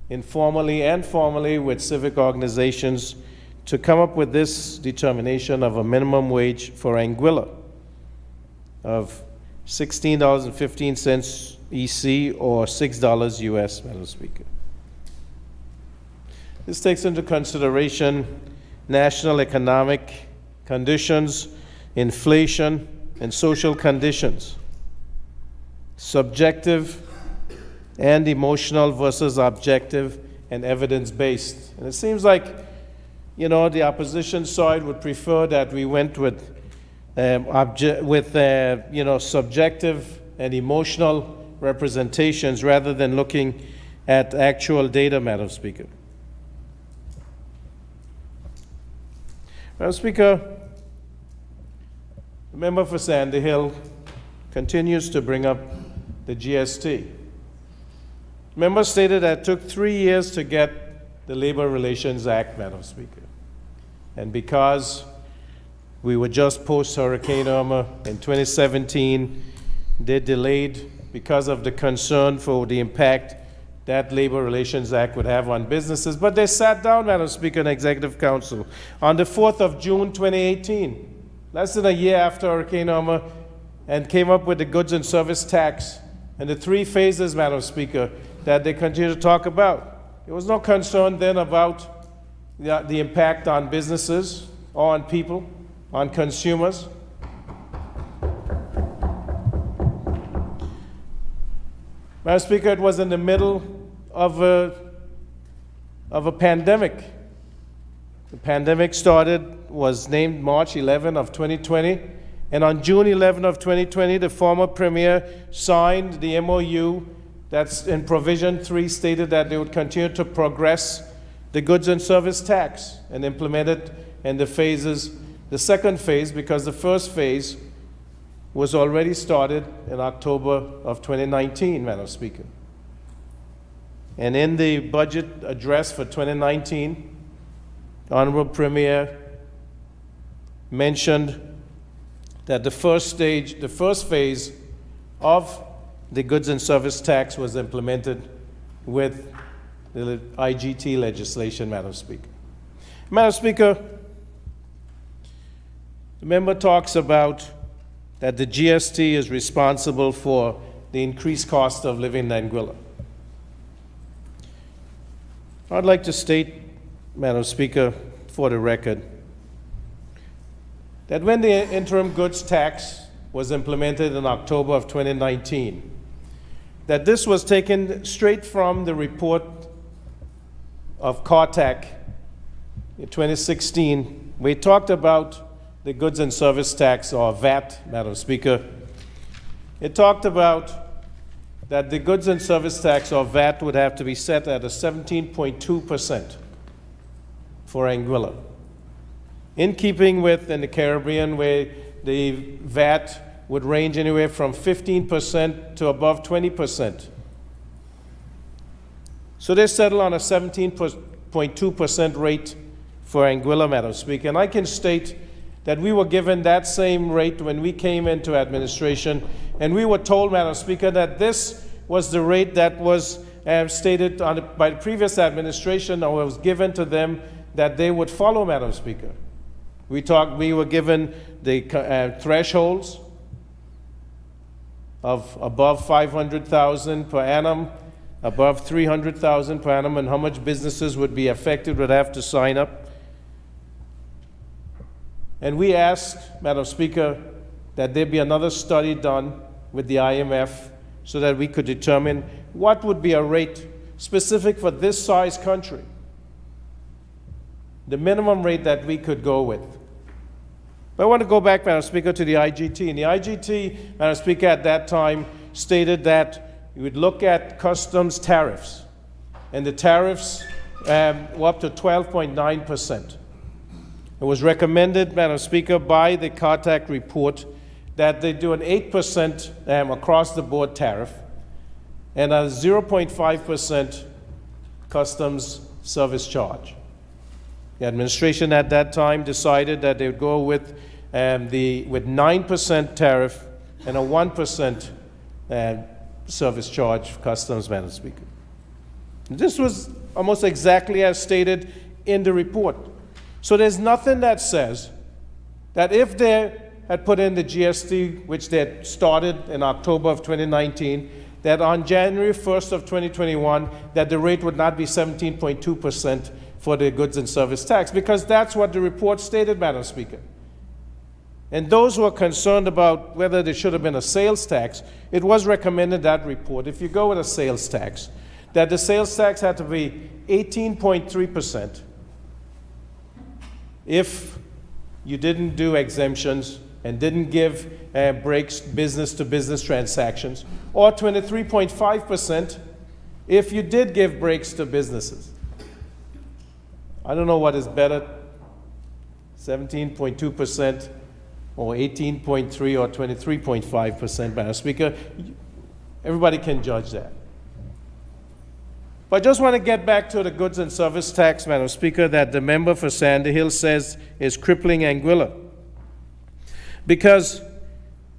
informally and formally with civic organizations to come up with this determination of a minimum wage for Anguilla of $16.15 EC or $6 US, Madam Speaker. This takes into consideration national economic conditions, inflation, and social conditions, subjective and emotional versus objective and evidence-based. And it seems like, you know, the opposition side would prefer that we went with, subjective and emotional representations rather than looking at actual data, Madam Speaker. Madam Speaker, the member for Sandy Hill continues to bring up the GST. Member stated that it took 3 years to get the Labor Relations Act, Madam Speaker. And because we were just post-Hurricane Irma in 2017, they delayed because of the concern for the impact that Labor Relations Act would have on businesses. But they sat down, Madam Speaker, in Executive Council on the 4th of June, 2018, less than a year after Hurricane Irma, and came up with the goods and service tax and the 3 phases, Madam Speaker, that they continue to talk about. There was no concern then about the impact on businesses or on people, on consumers. Madam Speaker, it was in the middle of a pandemic. The pandemic was named March 11 of 2020, and on June 11 of 2020, the former Premier signed the MOU that's in Provision 3 stated that they would continue to progress the goods and service tax and implement it in the phases, the second phase, because the first phase was already started in October of 2019, Madam Speaker. And in the budget address for 2019, the Honorable Premier mentioned that the first phase of the goods and service tax was implemented with the IGT legislation, Madam Speaker. Madam Speaker, the member talks about that the GST is responsible for the increased cost of living in Anguilla. I'd like to state, Madam Speaker, for the record, that when the interim goods tax was implemented in October of 2019, that this was taken straight from the report of CARTAC in 2016, we talked about the goods and service tax, or VAT, Madam Speaker. It talked about that the goods and service tax, or VAT, would have to be set at a 17.2% for Anguilla. In keeping with in the Caribbean, where the VAT would range anywhere from 15% to above 20%. So they settled on a 17.2% rate for Anguilla, Madam Speaker. And I can state that we were given that same rate when we came into administration, and we were told, Madam Speaker, that this was the rate that was stated by the previous administration, or was given to them, that they would follow, Madam Speaker. We were given the thresholds of above 500,000 per annum, above 300,000 per annum, and how much businesses would be affected, would have to sign up. And we asked, Madam Speaker, that there be another study done with the IMF so that we could determine what would be a rate specific for this size country, the minimum rate that we could go with. But I want to go back, Madam Speaker, to the IGT. And the IGT, Madam Speaker, at that time stated that you would look at customs tariffs, and the tariffs were up to 12.9%. It was recommended, Madam Speaker, by the CARTAC report that they do an 8% across-the-board tariff and a 0.5% customs service charge. The administration at that time decided that they would go with 9% tariff and a 1% service charge for customs, Madam Speaker. This was almost exactly as stated in the report. So there's nothing that says that if they had put in the GST, which they had started in October of 2019, that on January 1st of 2021, that the rate would not be 17.2% for the goods and service tax, because that's what the report stated, Madam Speaker. And those who are concerned about whether there should have been a sales tax, it was recommended that report, if you go with a sales tax, that the sales tax had to be 18.3%. If you didn't do exemptions and didn't give breaks business-to-business transactions, or 23.5% if you did give breaks to businesses. I don't know what is better, 17.2% or 18.3% or 23.5%, Madam Speaker. Everybody can judge that. But I just want to get back to the goods and service tax, Madam Speaker, that the member for Sandy Hill says is crippling Anguilla. Because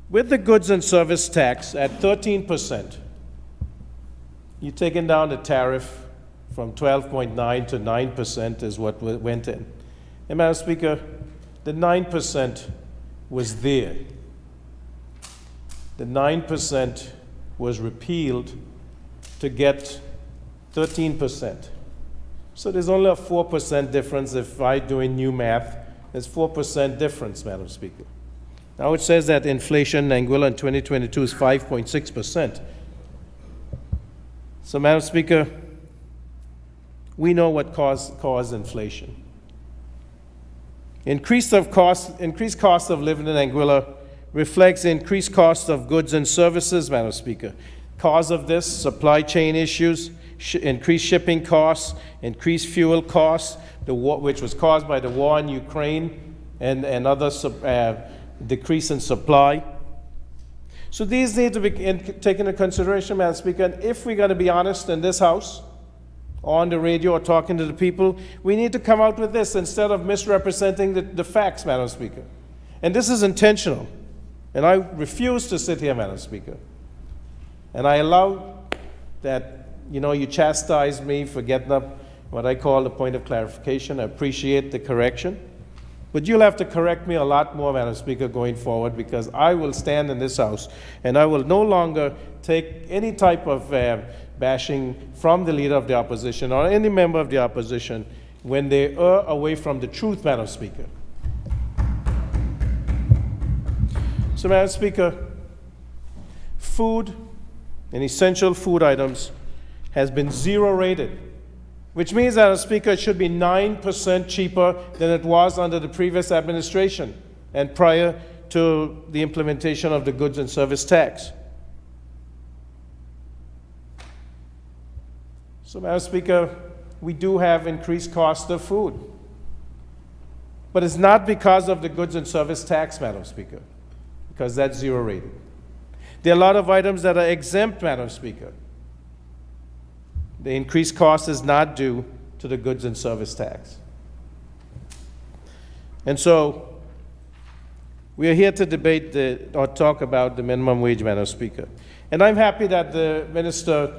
with the goods and service tax at 13%, you've taken down the tariff from 12.9 to 9% is what went in. And Madam Speaker, the 9% was there. The 9% was repealed to get 13%. So there's only a 4% difference. If I doing new math, there's 4% difference, Madam Speaker. Now it says that inflation in Anguilla in 2022 is 5.6%. So, Madam Speaker, we know what caused inflation. Increased cost of living in Anguilla reflects the increased cost of goods and services, Madam Speaker. Cause of this, supply chain issues, increased shipping costs, increased fuel costs, which was caused by the war in Ukraine and other decrease in supply. So these need to be taken into consideration, Madam Speaker. And if we're going to be honest in this House, or on the radio, or talking to the people, we need to come out with this instead of misrepresenting the facts, Madam Speaker. And this is intentional. And I refuse to sit here, Madam Speaker. And I allow that, you chastise me for getting up what I call the point of clarification. I appreciate the correction. But you'll have to correct me a lot more, Madam Speaker, going forward, because I will stand in this House and I will no longer take any type of bashing from the Leader of the Opposition or any member of the Opposition when they err away from the truth, Madam Speaker. So, Madam Speaker, food and essential food items has been zero rated, which means, Madam Speaker, it should be 9% cheaper than it was under the previous administration and prior to the implementation of the goods and service tax. So, Madam Speaker, we do have increased cost of food. But it's not because of the goods and service tax, Madam Speaker, because that's zero rated. There are a lot of items that are exempt, Madam Speaker. the increased cost is not due to the goods and service tax. And so, we are here to debate or talk about the minimum wage, Madam Speaker. And I'm happy that the Minister,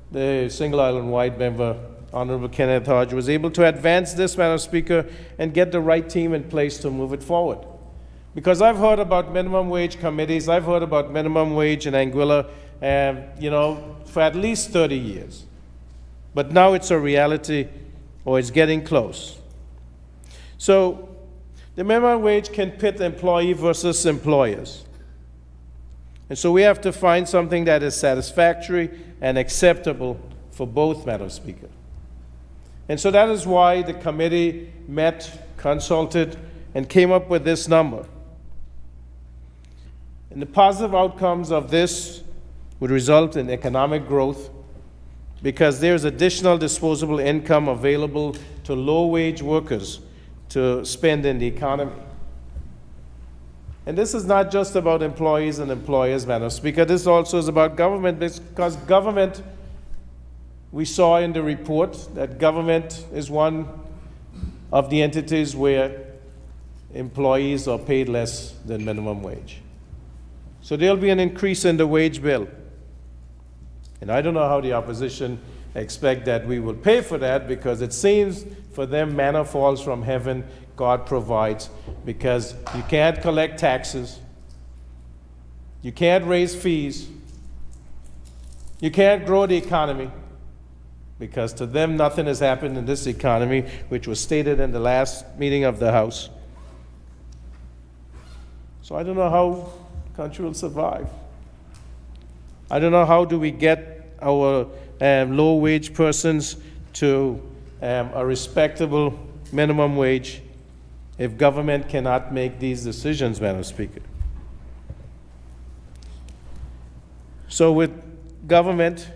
the Single Island White member, Honorable Kenneth Hodge, was able to advance this, Madam Speaker, and get the right team in place to move it forward. Because I've heard about minimum wage committees, I've heard about minimum wage in Anguilla, for at least 30 years. But now it's a reality, or it's getting close. So, the minimum wage can pit employee versus employers. And so we have to find something that is satisfactory and acceptable for both, Madam Speaker. And so that is why the committee met, consulted, and came up with this number. And the positive outcomes of this would result in economic growth because there's additional disposable income available to low-wage workers to spend in the economy. And this is not just about employees and employers, Madam Speaker. This also is about government, because government, we saw in the report that government is one of the entities where employees are paid less than minimum wage. So there'll be an increase in the wage bill. And I don't know how the opposition expect that we will pay for that, because it seems for them manna falls from heaven, God provides, because you can't collect taxes, you can't raise fees, you can't grow the economy, because to them nothing has happened in this economy, which was stated in the last meeting of the House. So I don't know how the country will survive. I don't know how do we get our low-wage persons to a respectable minimum wage if government cannot make these decisions, Madam Speaker. So with government,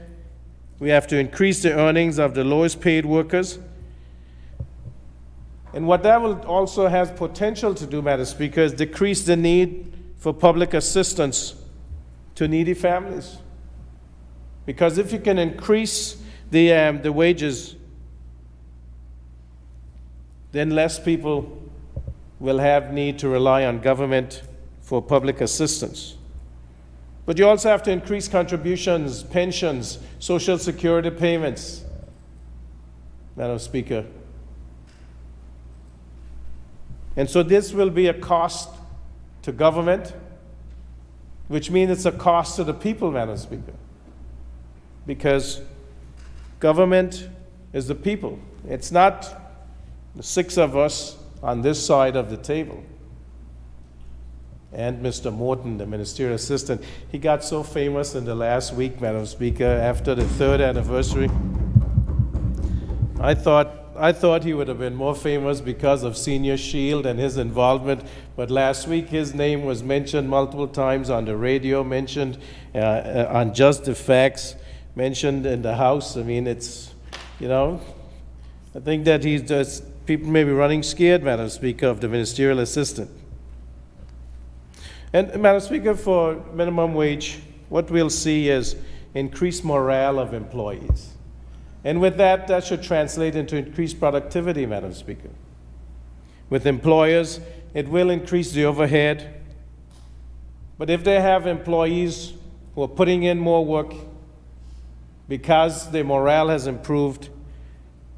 we have to increase the earnings of the lowest paid workers. And what that will also have potential to do, Madam Speaker, is decrease the need for public assistance to needy families. Because if you can increase the wages, then less people will have need to rely on government for public assistance. But you also have to increase contributions, pensions, Social Security payments, Madam Speaker. And so this will be a cost to government, which means it's a cost to the people, Madam Speaker. Because government is the people. It's not the six of us on this side of the table. And Mr. Morton, the ministerial assistant, he got so famous in the last week, Madam Speaker, after the 3rd anniversary. I thought he would have been more famous because of Senior Shield and his involvement, but last week his name was mentioned multiple times on the radio, mentioned on Just the Facts, mentioned in the House. I mean, it's, I think that he's just, people may be running scared, Madam Speaker, of the ministerial assistant. And Madam Speaker, for minimum wage, what we'll see is increased morale of employees. And with that, that should translate into increased productivity, Madam Speaker. With employers, it will increase the overhead. But if they have employees who are putting in more work because their morale has improved,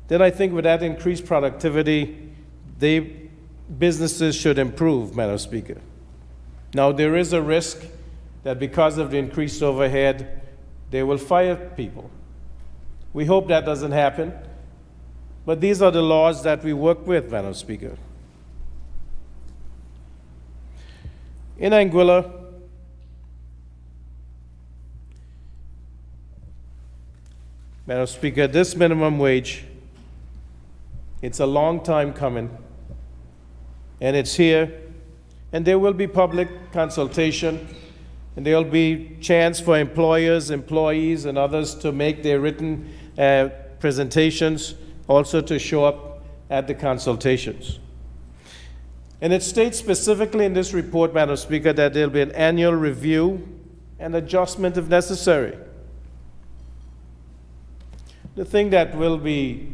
then I think with that increased productivity, businesses should improve, Madam Speaker. Now, there is a risk that because of the increased overhead, they will fire people. We hope that doesn't happen, but these are the laws that we work with, Madam Speaker. In Anguilla, Madam Speaker, this minimum wage, it's a long time coming, and it's here, and there will be public consultation, and there will be chance for employers, employees, and others to make their written presentations, also to show up at the consultations. And it states specifically in this report, Madam Speaker, that there will be an annual review and adjustment if necessary. The thing that will be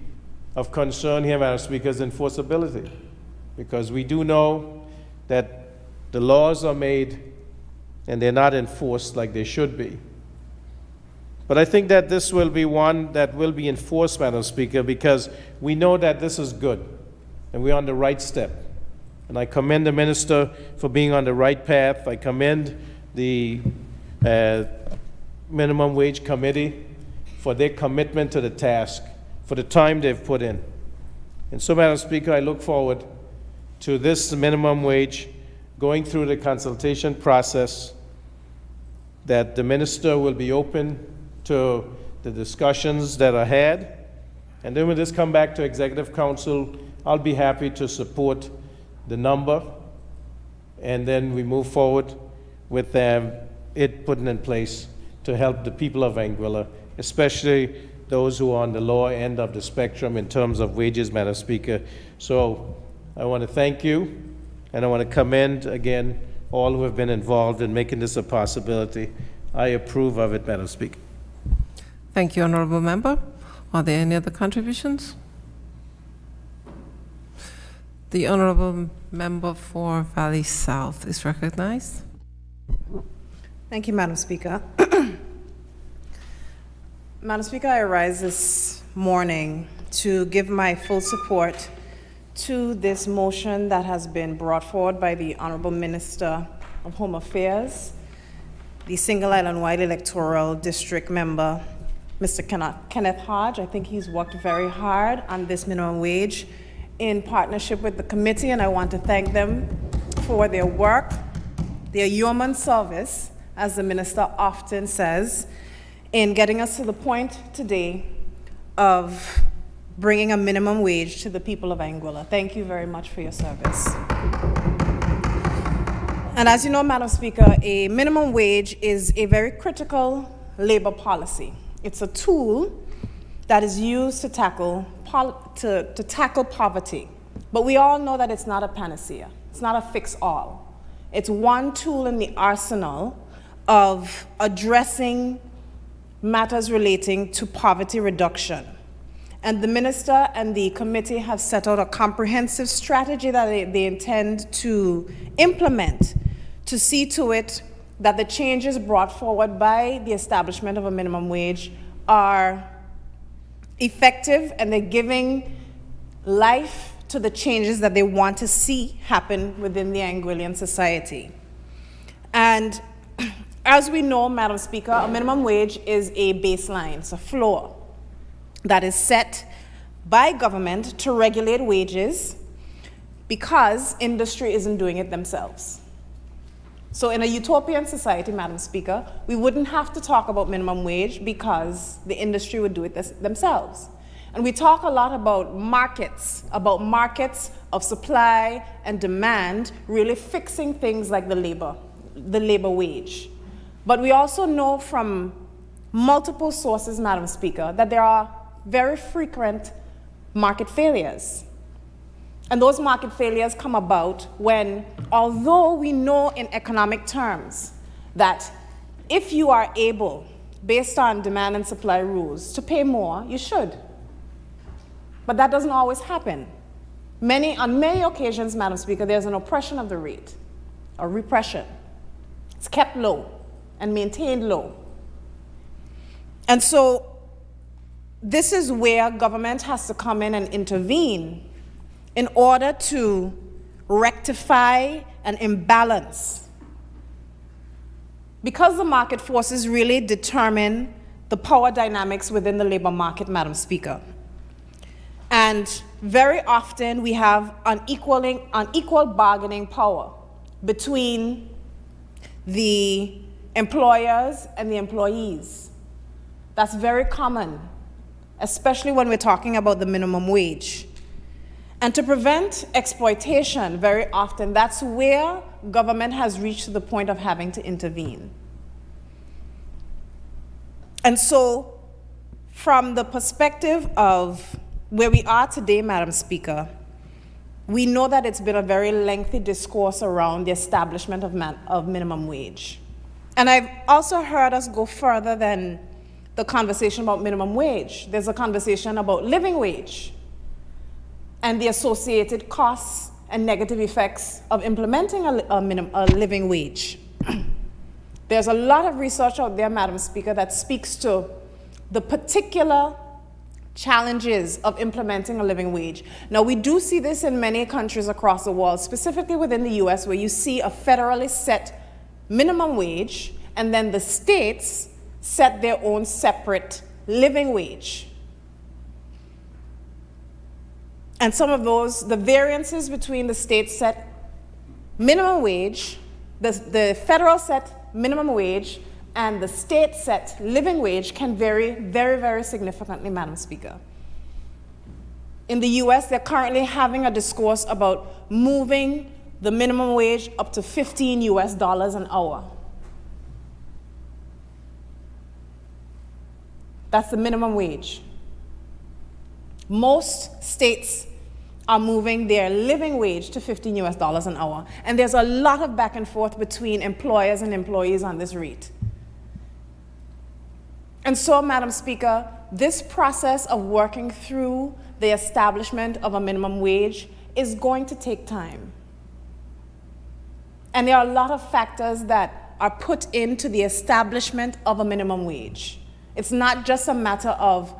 of concern here, Madam Speaker, is enforceability, because we do know that the laws are made and they're not enforced like they should be. But I think that this will be one that will be enforced, Madam Speaker, because we know that this is good and we're on the right step. And I commend the minister for being on the right path. I commend the Minimum Wage Committee for their commitment to the task, for the time they've put in. And so, Madam Speaker, I look forward to this minimum wage going through the consultation process, that the minister will be open to the discussions that are had. And then when this come back to Executive Council, I'll be happy to support the number, and then we move forward with it putting in place to help the people of Anguilla, especially those who are on the lower end of the spectrum in terms of wages, Madam Speaker. So I want to thank you, and I want to commend again all who have been involved in making this a possibility. I approve of it, Madam Speaker. Thank you, Honorable Member. Are there any other contributions? The Honorable Member for Valley South is recognized. Thank you, Madam Speaker. Madam Speaker, I rise this morning to give my full support to this motion that has been brought forward by the Honorable Minister of Home Affairs, the Single Island Wide Electoral District member, Mr. Kenneth Hodge. I think he's worked very hard on this minimum wage in partnership with the committee, and I want to thank them for their work, their yeoman service, as the minister often says, in getting us to the point today of bringing a minimum wage to the people of Anguilla. Thank you very much for your service. And as you know, Madam Speaker, a minimum wage is a very critical labor policy. It's a tool that is used to tackle poverty. But we all know that it's not a panacea. It's not a fix-all. It's one tool in the arsenal of addressing matters relating to poverty reduction. And the minister and the committee have set out a comprehensive strategy that they intend to implement to see to it that the changes brought forward by the establishment of a minimum wage are effective, and they're giving life to the changes that they want to see happen within the Anguillian society. And as we know, Madam Speaker, a minimum wage is a baseline, it's a floor that is set by government to regulate wages because industry isn't doing it themselves. So in a utopian society, Madam Speaker, we wouldn't have to talk about minimum wage because the industry would do it themselves. And we talk a lot about markets of supply and demand really fixing things like the labor wage. But we also know from multiple sources, Madam Speaker, that there are very frequent market failures. And those market failures come about when, although we know in economic terms that if you are able, based on demand and supply rules, to pay more, you should. But that doesn't always happen. On many occasions, Madam Speaker, there's an oppression of the rate, or repression. It's kept low and maintained low. And so this is where government has to come in and intervene in order to rectify an imbalance. Because the market forces really determine the power dynamics within the labor market, Madam Speaker. And very often we have unequal bargaining power between the employers and the employees. That's very common, especially when we're talking about the minimum wage. And to prevent exploitation, very often, that's where government has reached to the point of having to intervene. And so, from the perspective of where we are today, Madam Speaker, we know that it's been a very lengthy discourse around the establishment of minimum wage. And I've also heard us go further than the conversation about minimum wage. There's a conversation about living wage and the associated costs and negative effects of implementing a living wage. There's a lot of research out there, Madam Speaker, that speaks to the particular challenges of implementing a living wage. Now, we do see this in many countries across the world, specifically within the US, where you see a federally set minimum wage, and then the states set their own separate living wage. And some of those, the variances between the state set minimum wage, the federal set minimum wage, and the state set living wage can vary very, very significantly, Madam Speaker. In the US, they're currently having a discourse about moving the minimum wage up to $15 an hour. That's the minimum wage. Most states are moving their living wage to $15 an hour. And there's a lot of back and forth between employers and employees on this rate. And so, Madam Speaker, this process of working through the establishment of a minimum wage is going to take time. And there are a lot of factors that are put into the establishment of a minimum wage. It's not just a matter of,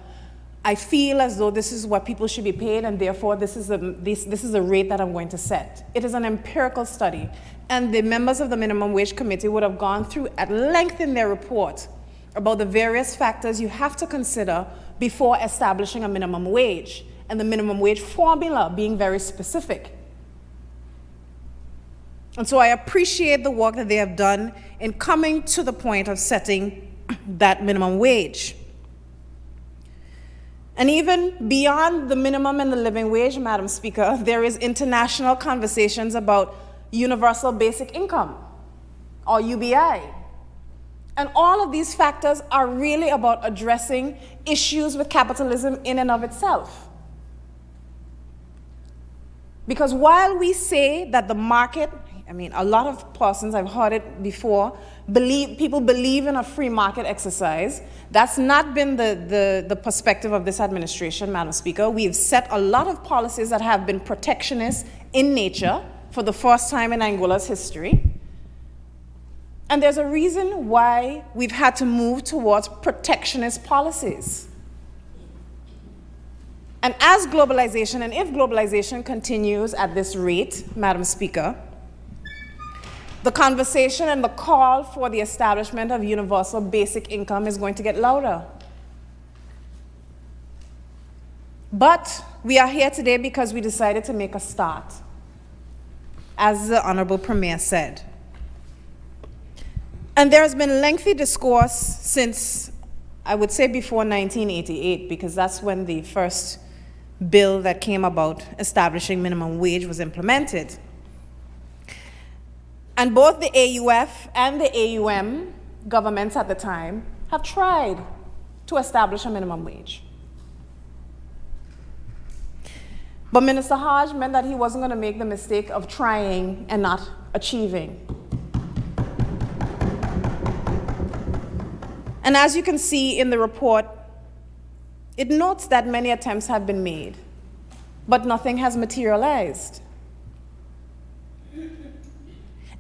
I feel as though this is what people should be paid, and therefore this is the rate that I'm going to set. It is an empirical study, and the members of the Minimum Wage Committee would have gone through at length in their report about the various factors you have to consider before establishing a minimum wage, and the minimum wage formula being very specific. And so I appreciate the work that they have done in coming to the point of setting that minimum wage. And even beyond the minimum and the living wage, Madam Speaker, there is international conversations about universal basic income, or UBI. And all of these factors are really about addressing issues with capitalism in and of itself. Because while we say that the market, I mean, a lot of persons, I've heard it before, people believe in a free market exercise. That's not been the perspective of this administration, Madam Speaker. We've set a lot of policies that have been protectionist in nature for the first time in Anguilla's history. And there's a reason why we've had to move towards protectionist policies. And as globalization, and if globalization continues at this rate, Madam Speaker, the conversation and the call for the establishment of universal basic income is going to get louder. But we are here today because we decided to make a start, as the Honorable Premier said. And there has been lengthy discourse since, I would say, before 1988, because that's when the first bill that came about establishing minimum wage was implemented. And both the AUF and the AUM governments at the time have tried to establish a minimum wage. But Minister Hodge meant that he wasn't going to make the mistake of trying and not achieving. And as you can see in the report, it notes that many attempts have been made, but nothing has materialized.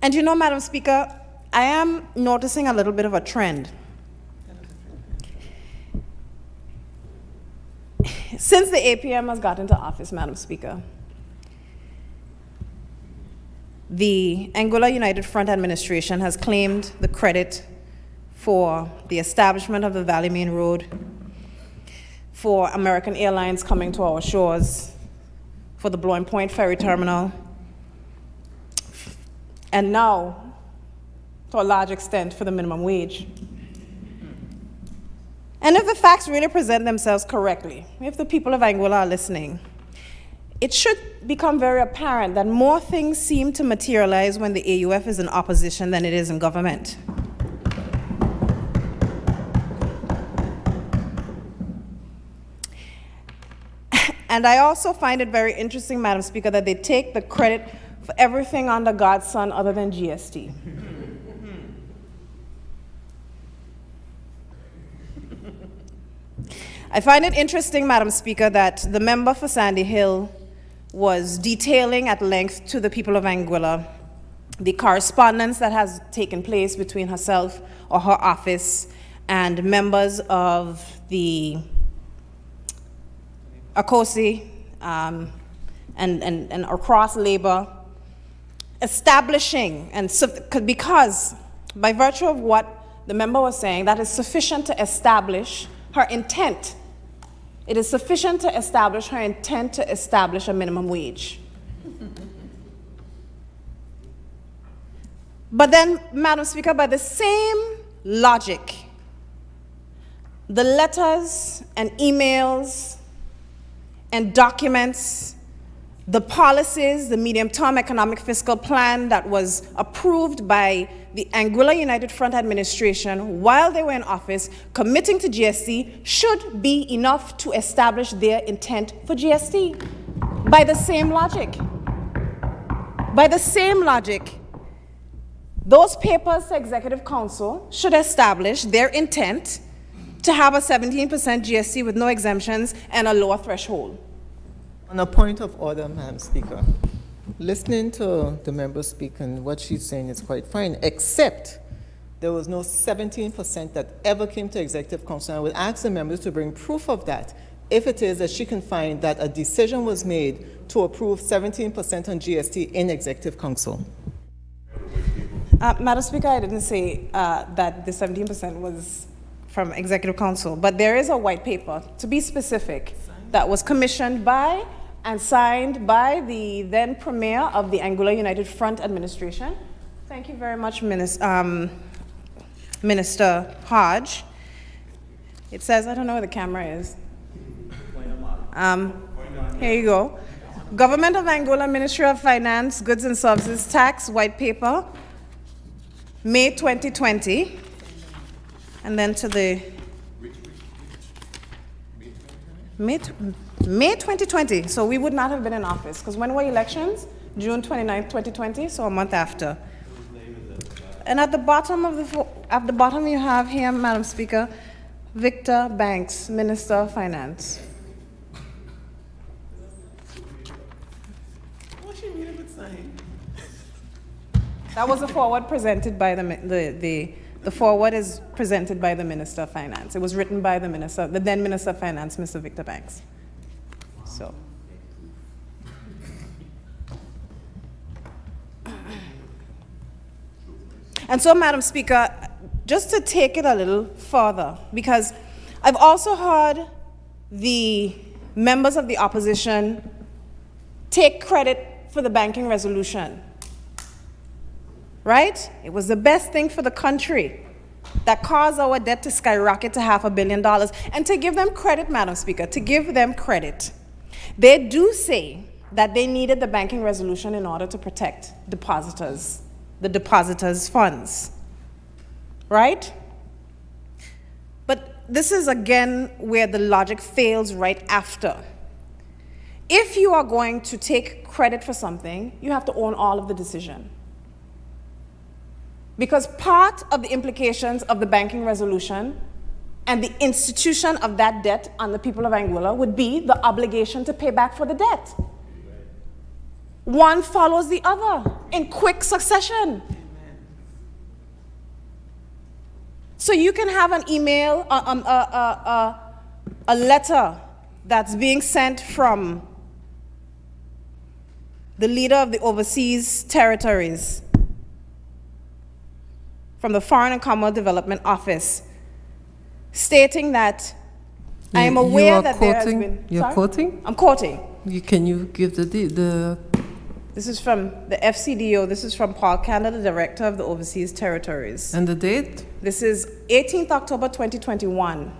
And you know, Madam Speaker, I am noticing a little bit of a trend. Since the APM has got into office, Madam Speaker, the Anguilla United Front administration has claimed the credit for the establishment of the Valley Main Road, for American Airlines coming to our shores, for the Blowing Point Ferry Terminal, and now, to a large extent, for the minimum wage. And if the facts really present themselves correctly, if the people of Anguilla are listening, it should become very apparent that more things seem to materialize when the AUF is in opposition than it is in government. And I also find it very interesting, Madam Speaker, that they take the credit for everything under God's sun other than GST. I find it interesting, Madam Speaker, that the member for Sandy Hill was detailing at length to the people of Anguilla the correspondence that has taken place between herself or her office and members of the ACOSI and across labor, establishing, because by virtue of what the member was saying, that is sufficient to establish her intent. It is sufficient to establish her intent to establish a minimum wage. But then, Madam Speaker, by the same logic, the letters and emails and documents, the policies, the medium-term economic fiscal plan that was approved by the Anguilla United Front administration while they were in office, committing to GST, should be enough to establish their intent for GST. By the same logic. By the same logic, those papers to Executive Council should establish their intent to have a 17% GST with no exemptions and a lower threshold. On a point of order, Madam Speaker, listening to the member speak and what she's saying is quite fine, except there was no 17% that ever came to Executive Council. I would ask the members to bring proof of that, if it is that she can find that a decision was made to approve 17% on GST in Executive Council. Madam Speaker, I didn't say that the 17% was from Executive Council, but there is a white paper, to be specific, that was commissioned by and signed by the then Premier of the Anguilla United Front administration. Thank you very much, Minister Hodge. It says, I don't know where the camera is. Here you go. Government of Angola, Ministry of Finance, Goods and Services Tax, White Paper, May 2020. And then to the May 2020, so we would not have been in office, because when were elections? June 29th, 2020, so a month after. And at the bottom you have here, Madam Speaker, Victor Banks, Minister of Finance. That was a forward presented by the forward is presented by the Minister of Finance. It was written by the then Minister of Finance, Mr. Victor Banks. So. And so, Madam Speaker, just to take it a little further, because I've also heard the members of the opposition take credit for the banking resolution. Right? It was the best thing for the country that caused our debt to skyrocket to $500 million. And to give them credit, Madam Speaker, to give them credit, they do say that they needed the banking resolution in order to protect depositors, the depositors' funds. Right? But this is again where the logic fails right after. If you are going to take credit for something, you have to own all of the decision. Because part of the implications of the banking resolution and the institution of that debt on the people of Anguilla would be the obligation to pay back for the debt. One follows the other in quick succession. So you can have an email, a letter that's being sent from the leader of the overseas territories, from the Foreign and Commonwealth Development Office, stating that I am aware that there has been... You're Sorry? quoting? I'm quoting. Can you give the... This is from the FCDO. This is from Paul Kanda, the Director of the Overseas Territories. And the date? This is 18th October 2021.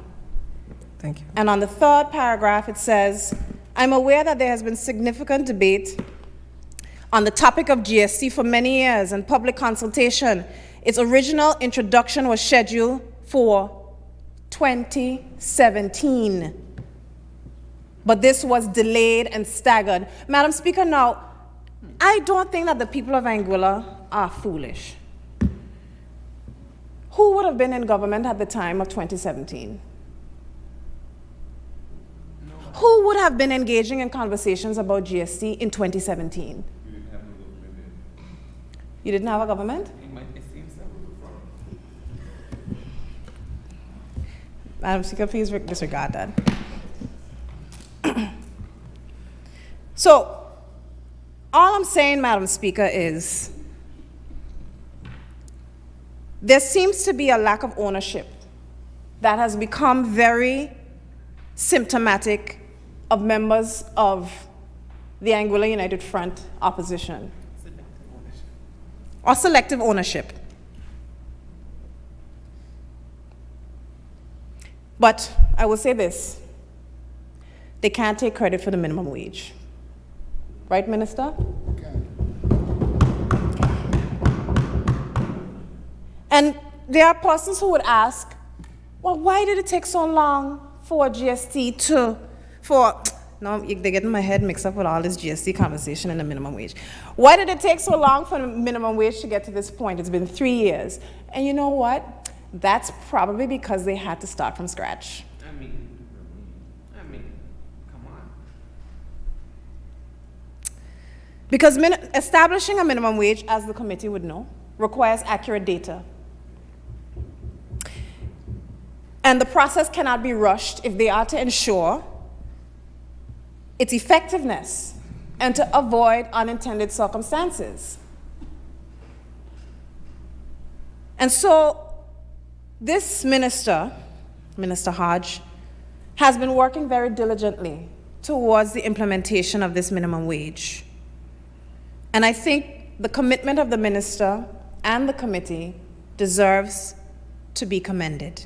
Thank you. And on the third paragraph, it says, I'm aware that there has been significant debate on the topic of GST for many years and public consultation. Its original introduction was scheduled for 2017. But this was delayed and staggered. Madam Speaker, now, I don't think that the people of Anguilla are foolish. Who would have been in government at the time of 2017? Who would have been engaging in conversations about GST in 2017? You didn't have a government? Madam Speaker, please disregard that. So, all I'm saying, Madam Speaker, is there seems to be a lack of ownership that has become very symptomatic of members of the Anguilla United Front opposition. Or selective ownership. But I will say this, they can't take credit for the minimum wage. Right, Minister? And there are persons who would ask, well, why did it take so long for GST now they're getting my head mixed up with all this GST conversation and the minimum wage. Why did it take so long for the minimum wage to get to this point? It's been 3 years. And you know what? That's probably because they had to start from scratch. I mean, come on. Because establishing a minimum wage, as the committee would know, requires accurate data. And the process cannot be rushed if they are to ensure its effectiveness and to avoid unintended circumstances. And so this minister, Minister Hodge, has been working very diligently towards the implementation of this minimum wage. And I think the commitment of the minister and the committee deserves to be commended.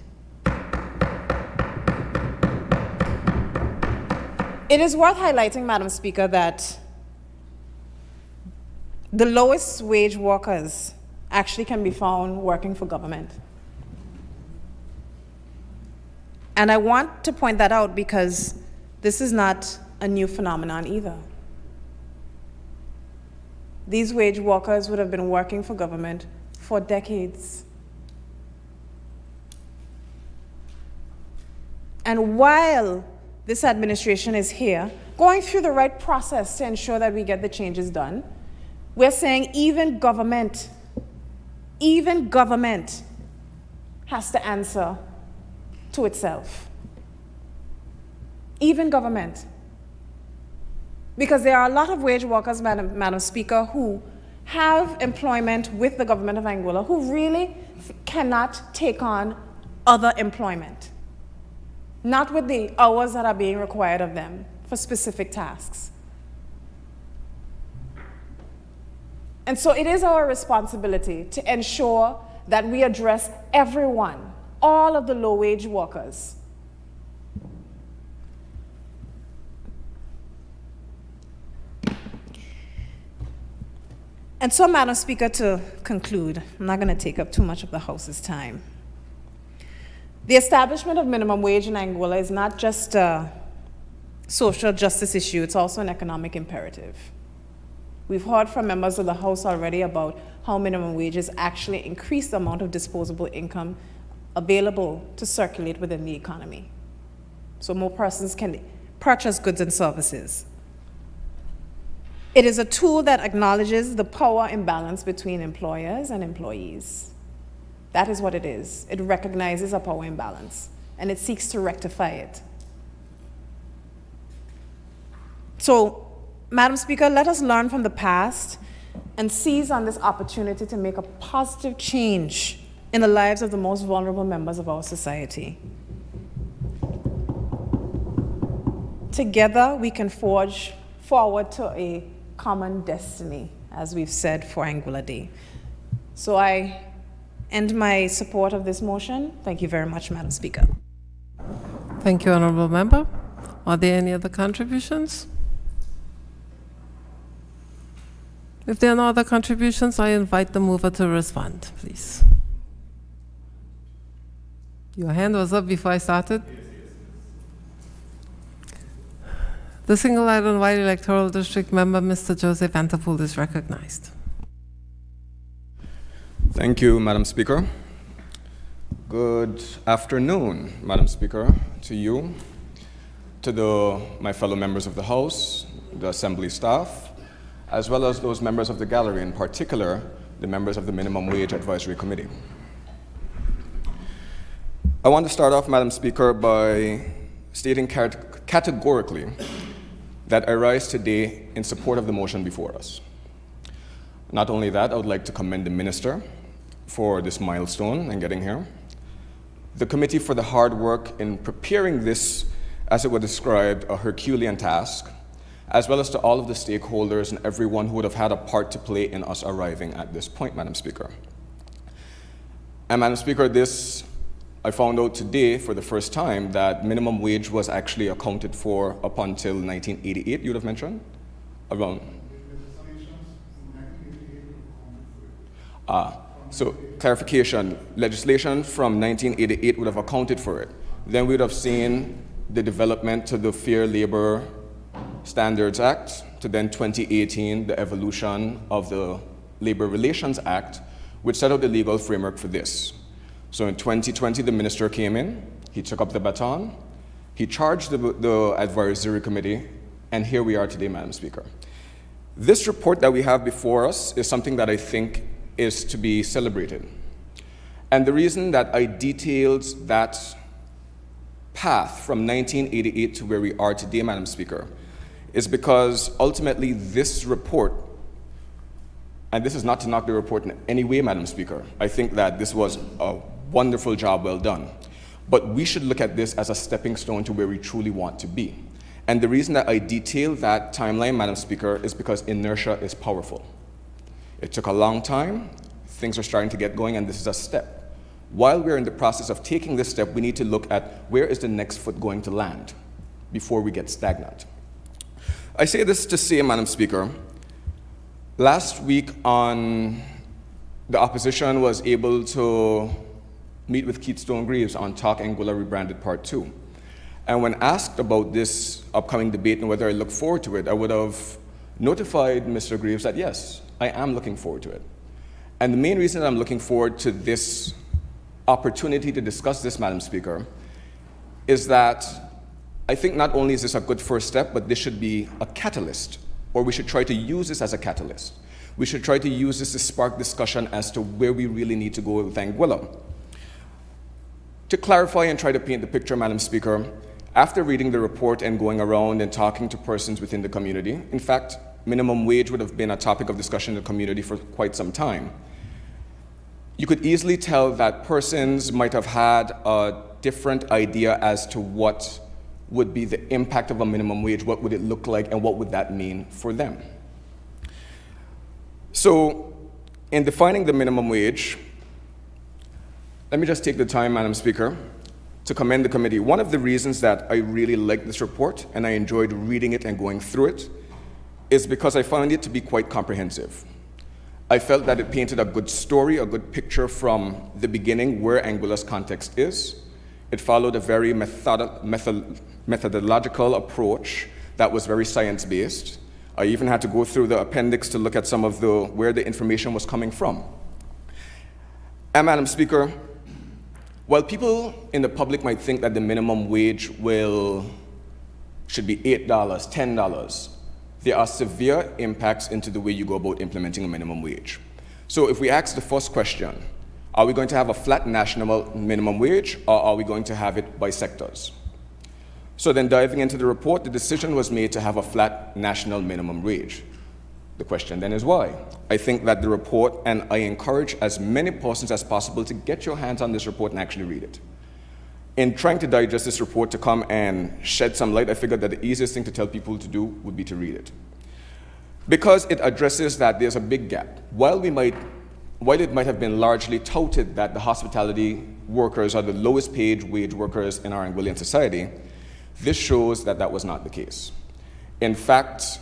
It is worth highlighting, Madam Speaker, that the lowest wage workers actually can be found working for government. And I want to point that out because this is not a new phenomenon either. These wage workers would have been working for government for decades. And while this administration is here, going through the right process to ensure that we get the changes done, we're saying even government has to answer to itself. Even government. Because there are a lot of wage workers, Madam Speaker, who have employment with the government of Anguilla who really cannot take on other employment. Not with the hours that are being required of them for specific tasks. And so it is our responsibility to ensure that we address everyone, all of the low-wage workers. And so, Madam Speaker, to conclude, I'm not going to take up too much of the House's time. The establishment of minimum wage in Anguilla is not just a social justice issue, it's also an economic imperative. We've heard from members of the House already about how minimum wages actually increase the amount of disposable income available to circulate within the economy. So more persons can purchase goods and services. It is a tool that acknowledges the power imbalance between employers and employees. That is what it is. It recognizes a power imbalance, and it seeks to rectify it. So, Madam Speaker, let us learn from the past and seize on this opportunity to make a positive change in the lives of the most vulnerable members of our society. Together, we can forge forward to a common destiny, as we've said for Anguilla Day. So I end my support of this motion. Thank you very much, Madam Speaker. Thank you, Honourable Member. Are there any other contributions? If there are no other contributions, I invite the mover to respond, please. Your hand was up before I started. The Single Island White Electoral District member, Mr. Joseph Vanterpool, is recognized. Thank you, Madam Speaker. Good afternoon, Madam Speaker, to you, to my fellow members of the House, the Assembly staff, as well as those members of the gallery, in particular, the members of the Minimum Wage Advisory Committee. I want to start off, Madam Speaker, by stating categorically that I rise today in support of the motion before us. Not only that, I would like to commend the Minister for this milestone and getting here, the committee for the hard work in preparing this, as it was described, a Herculean task, as well as to all of the stakeholders and everyone who would have had a part to play in us arriving at this point, Madam Speaker. And Madam Speaker, I found out today for the first time that minimum wage was actually accounted for up until 1988, you'd have mentioned? Around. So clarification, legislation from 1988 would have accounted for it. Then we would have seen the development to the Fair Labor Standards Act, to then 2018, the evolution of the Labor Relations Act, which set out the legal framework for this. So in 2020, the minister came in, he took up the baton, he charged the advisory committee, and here we are today, Madam Speaker. This report that we have before us is something that I think is to be celebrated. And the reason that I detailed that path from 1988 to where we are today, Madam Speaker, is because ultimately this report, and this is not to knock the report in any way, Madam Speaker, I think that this was a wonderful job well done, but we should look at this as a stepping stone to where we truly want to be. And the reason that I detail that timeline, Madam Speaker, is because inertia is powerful. It took a long time, things are starting to get going, and this is a step. While we're in the process of taking this step, we need to look at where is the next foot going to land before we get stagnant. I say this to say, Madam Speaker, last week the opposition was able to meet with Keith Stone-Greaves on Talk Anguilla Rebranded Part 2. And when asked about this upcoming debate and whether I look forward to it, I would have notified Mr. Greaves that yes, I am looking forward to it. And the main reason that I'm looking forward to this opportunity to discuss this, Madam Speaker, is that I think not only is this a good first step, but this should be a catalyst, or we should try to use this as a catalyst. We should try to use this to spark discussion as to where we really need to go with Anguilla. To clarify and try to paint the picture, Madam Speaker, after reading the report and going around and talking to persons within the community, in fact, minimum wage would have been a topic of discussion in the community for quite some time. You could easily tell that persons might have had a different idea as to what would be the impact of a minimum wage, what would it look like, and what would that mean for them. So, in defining the minimum wage, let me just take the time, Madam Speaker, to commend the committee. One of the reasons that I really liked this report, and I enjoyed reading it and going through it, is because I found it to be quite comprehensive. I felt that it painted a good story, a good picture from the beginning where Anguilla's context is. It followed a very methodological approach that was very science-based. I even had to go through the appendix to look at some of where the information was coming from. And Madam Speaker, while people in the public might think that the minimum wage should be $8, $10, there are severe impacts into the way you go about implementing a minimum wage. So if we ask the first question, are we going to have a flat national minimum wage, or are we going to have it by sectors? So then diving into the report, the decision was made to have a flat national minimum wage. The question then is why? I think that the report, and I encourage as many persons as possible to get your hands on this report and actually read it. In trying to digest this report to come and shed some light, I figured that the easiest thing to tell people to do would be to read it. Because it addresses that there's a big gap. While it might have been largely touted that the hospitality workers are the lowest paid wage workers in our Anguillian society, this shows that that was not the case. In fact,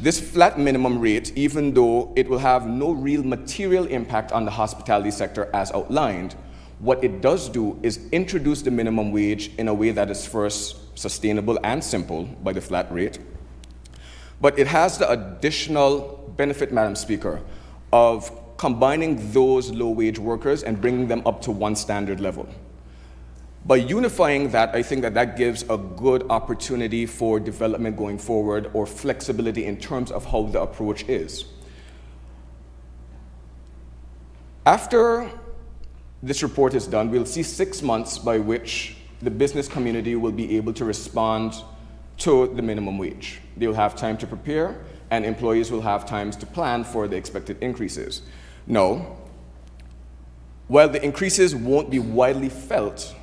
this flat minimum rate, even though it will have no real material impact on the hospitality sector as outlined, what it does do is introduce the minimum wage in a way that is first sustainable and simple by the flat rate. But it has the additional benefit, Madam Speaker, of combining those low-wage workers and bringing them up to one standard level. By unifying that, I think that that gives a good opportunity for development going forward, or flexibility in terms of how the approach is. After this report is done, we'll see 6 months by which the business community will be able to respond to the minimum wage. They'll have time to prepare, and employees will have time to plan for the expected increases. Now, while the increases won't be widely felt,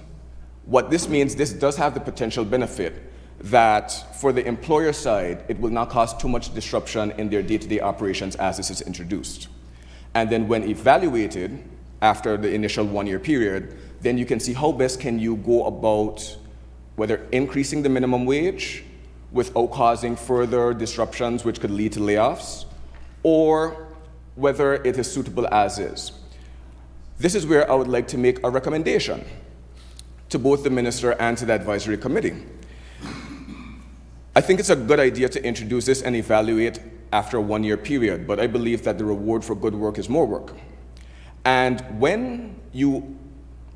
what this means, this does have the potential benefit that for the employer side, it will not cause too much disruption in their day-to-day operations as this is introduced. And then when evaluated after the initial 1-year period, then you can see how best can you go about whether increasing the minimum wage without causing further disruptions which could lead to layoffs, or whether it is suitable as is. This is where I would like to make a recommendation to both the minister and to the advisory committee. I think it's a good idea to introduce this and evaluate after a 1-year period, but I believe that the reward for good work is more work. And when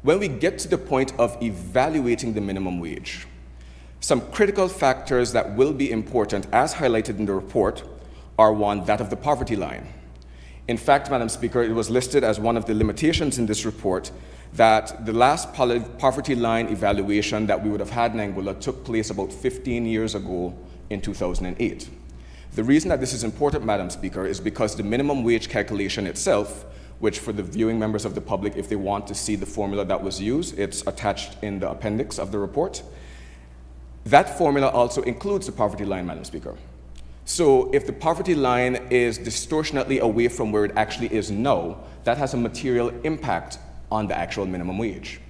we get to the point of evaluating the minimum wage, some critical factors that will be important, as highlighted in the report, are one, that of the poverty line. In fact, Madam Speaker, it was listed as one of the limitations in this report that the last poverty line evaluation that we would have had in Anguilla took place about 15 years ago in 2008. The reason that this is important, Madam Speaker, is because the minimum wage calculation itself, which for the viewing members of the public, if they want to see the formula that was used, it's attached in the appendix of the report. That formula also includes the poverty line, Madam Speaker. So if the poverty line is distortionately away from where it actually is now, that has a material impact on the actual minimum wage,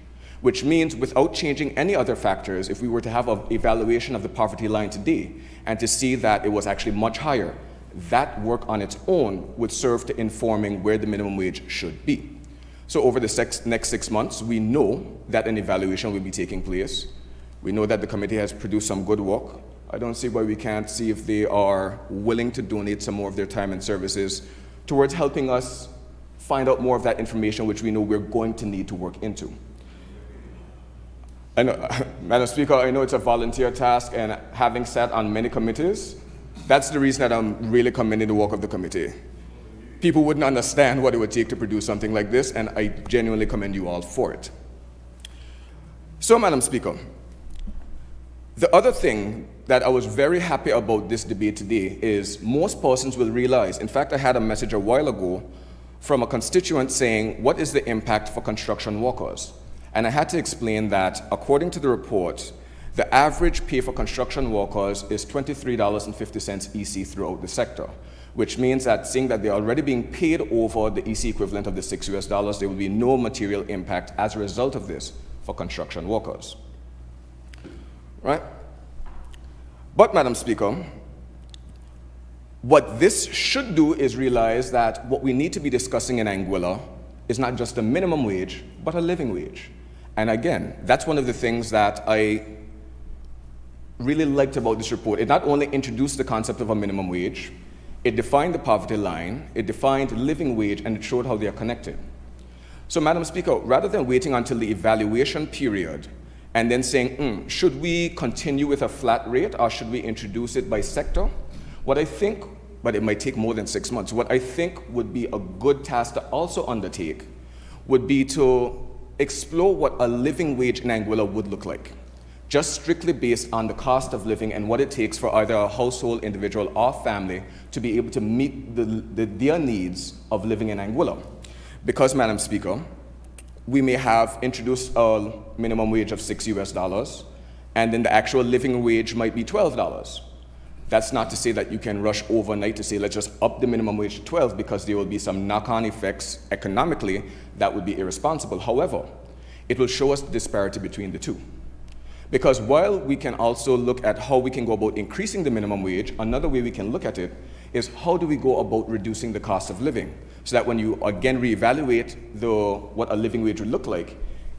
which means without changing any other factors, if we were to have an evaluation of the poverty line today and to see that it was actually much higher, that work on its own would serve to informing where the minimum wage should be. So over the next 6 months, we know that an evaluation will be taking place. We know that the committee has produced some good work. I don't see why we can't see if they are willing to donate some more of their time and services towards helping us find out more of that information which we know we're going to need to work into. I know, Madam Speaker, I know it's a volunteer task, and having sat on many committees, that's the reason that I'm really commending the work of the committee. People wouldn't understand what it would take to produce something like this, and I genuinely commend you all for it. So, Madam Speaker, the other thing that I was very happy about this debate today is most persons will realize, in fact, I had a message a while ago from a constituent saying, what is the impact for construction workers? And I had to explain that according to the report, the average pay for construction workers is $23.50 EC throughout the sector, which means that seeing that they're already being paid over the EC equivalent of the $6, there will be no material impact as a result of this for construction workers. Right? But, Madam Speaker, what this should do is realize that what we need to be discussing in Anguilla is not just a minimum wage, but a living wage. And again, that's one of the things that I really liked about this report. It not only introduced the concept of a minimum wage, it defined the poverty line, it defined living wage, and it showed how they are connected. So, Madam Speaker, rather than waiting until the evaluation period and then saying, should we continue with a flat rate or should we introduce it by sector? What I think, but it might take more than 6 months, what I think would be a good task to also undertake would be to explore what a living wage in Anguilla would look like, just strictly based on the cost of living and what it takes for either a household, individual, or family to be able to meet their needs of living in Anguilla. Because, Madam Speaker, we may have introduced a minimum wage of $6, and then the actual living wage might be $12. That's not to say that you can rush overnight to say, let's just up the minimum wage to 12, because there will be some knock-on effects economically that would be irresponsible. However, it will show us the disparity between the two. Because while we can also look at how we can go about increasing the minimum wage, another way we can look at it is how do we go about reducing the cost of living, so that when you again reevaluate what a living wage would look like,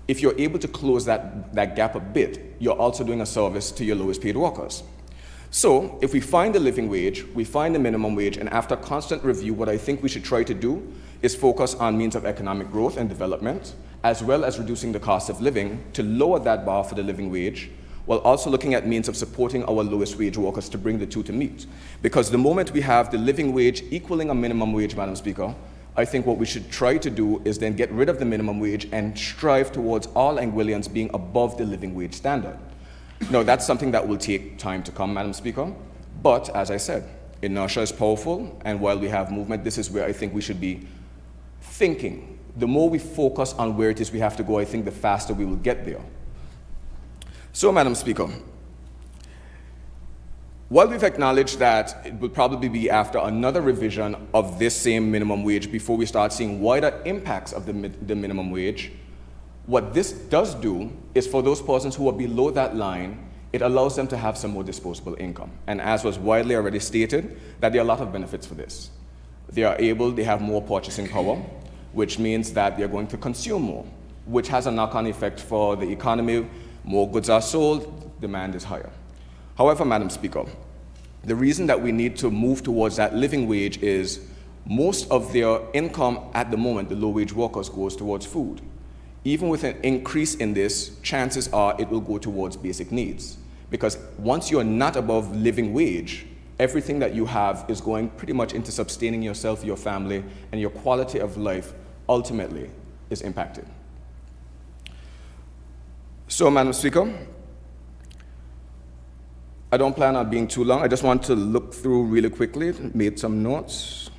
if you're able to close that gap a bit, you're also doing a service to your lowest paid workers. So if we find the living wage, we find the minimum wage, and after constant review, what I think we should try to do is focus on means of economic growth and development, as well as reducing the cost of living to lower that bar for the living wage, while also looking at means of supporting our lowest wage workers to bring the two to meet. Because the moment we have the living wage equaling a minimum wage, Madam Speaker, I think what we should try to do is then get rid of the minimum wage and strive towards all Anguillians being above the living wage standard. Now, that's something that will take time to come, Madam Speaker, but as I said, inertia is powerful, and while we have movement, this is where I think we should be thinking. The more we focus on where it is we have to go, I think the faster we will get there. So, Madam Speaker, while we've acknowledged that it will probably be after another revision of this same minimum wage before we start seeing wider impacts of the minimum wage, what this does do is for those persons who are below that line, it allows them to have some more disposable income. And as was widely already stated, that there are a lot of benefits for this. They have more purchasing power, which means that they're going to consume more, which has a knock-on effect for the economy. More goods are sold, demand is higher. However, Madam Speaker, the reason that we need to move towards that living wage is most of their income at the moment, the low-wage workers, goes towards food. Even with an increase in this, chances are it will go towards basic needs. Because once you're not above living wage, everything that you have is going pretty much into sustaining yourself, your family, and your quality of life ultimately is impacted. So, Madam Speaker, I don't plan on being too long. I just want to look through really quickly, made some notes.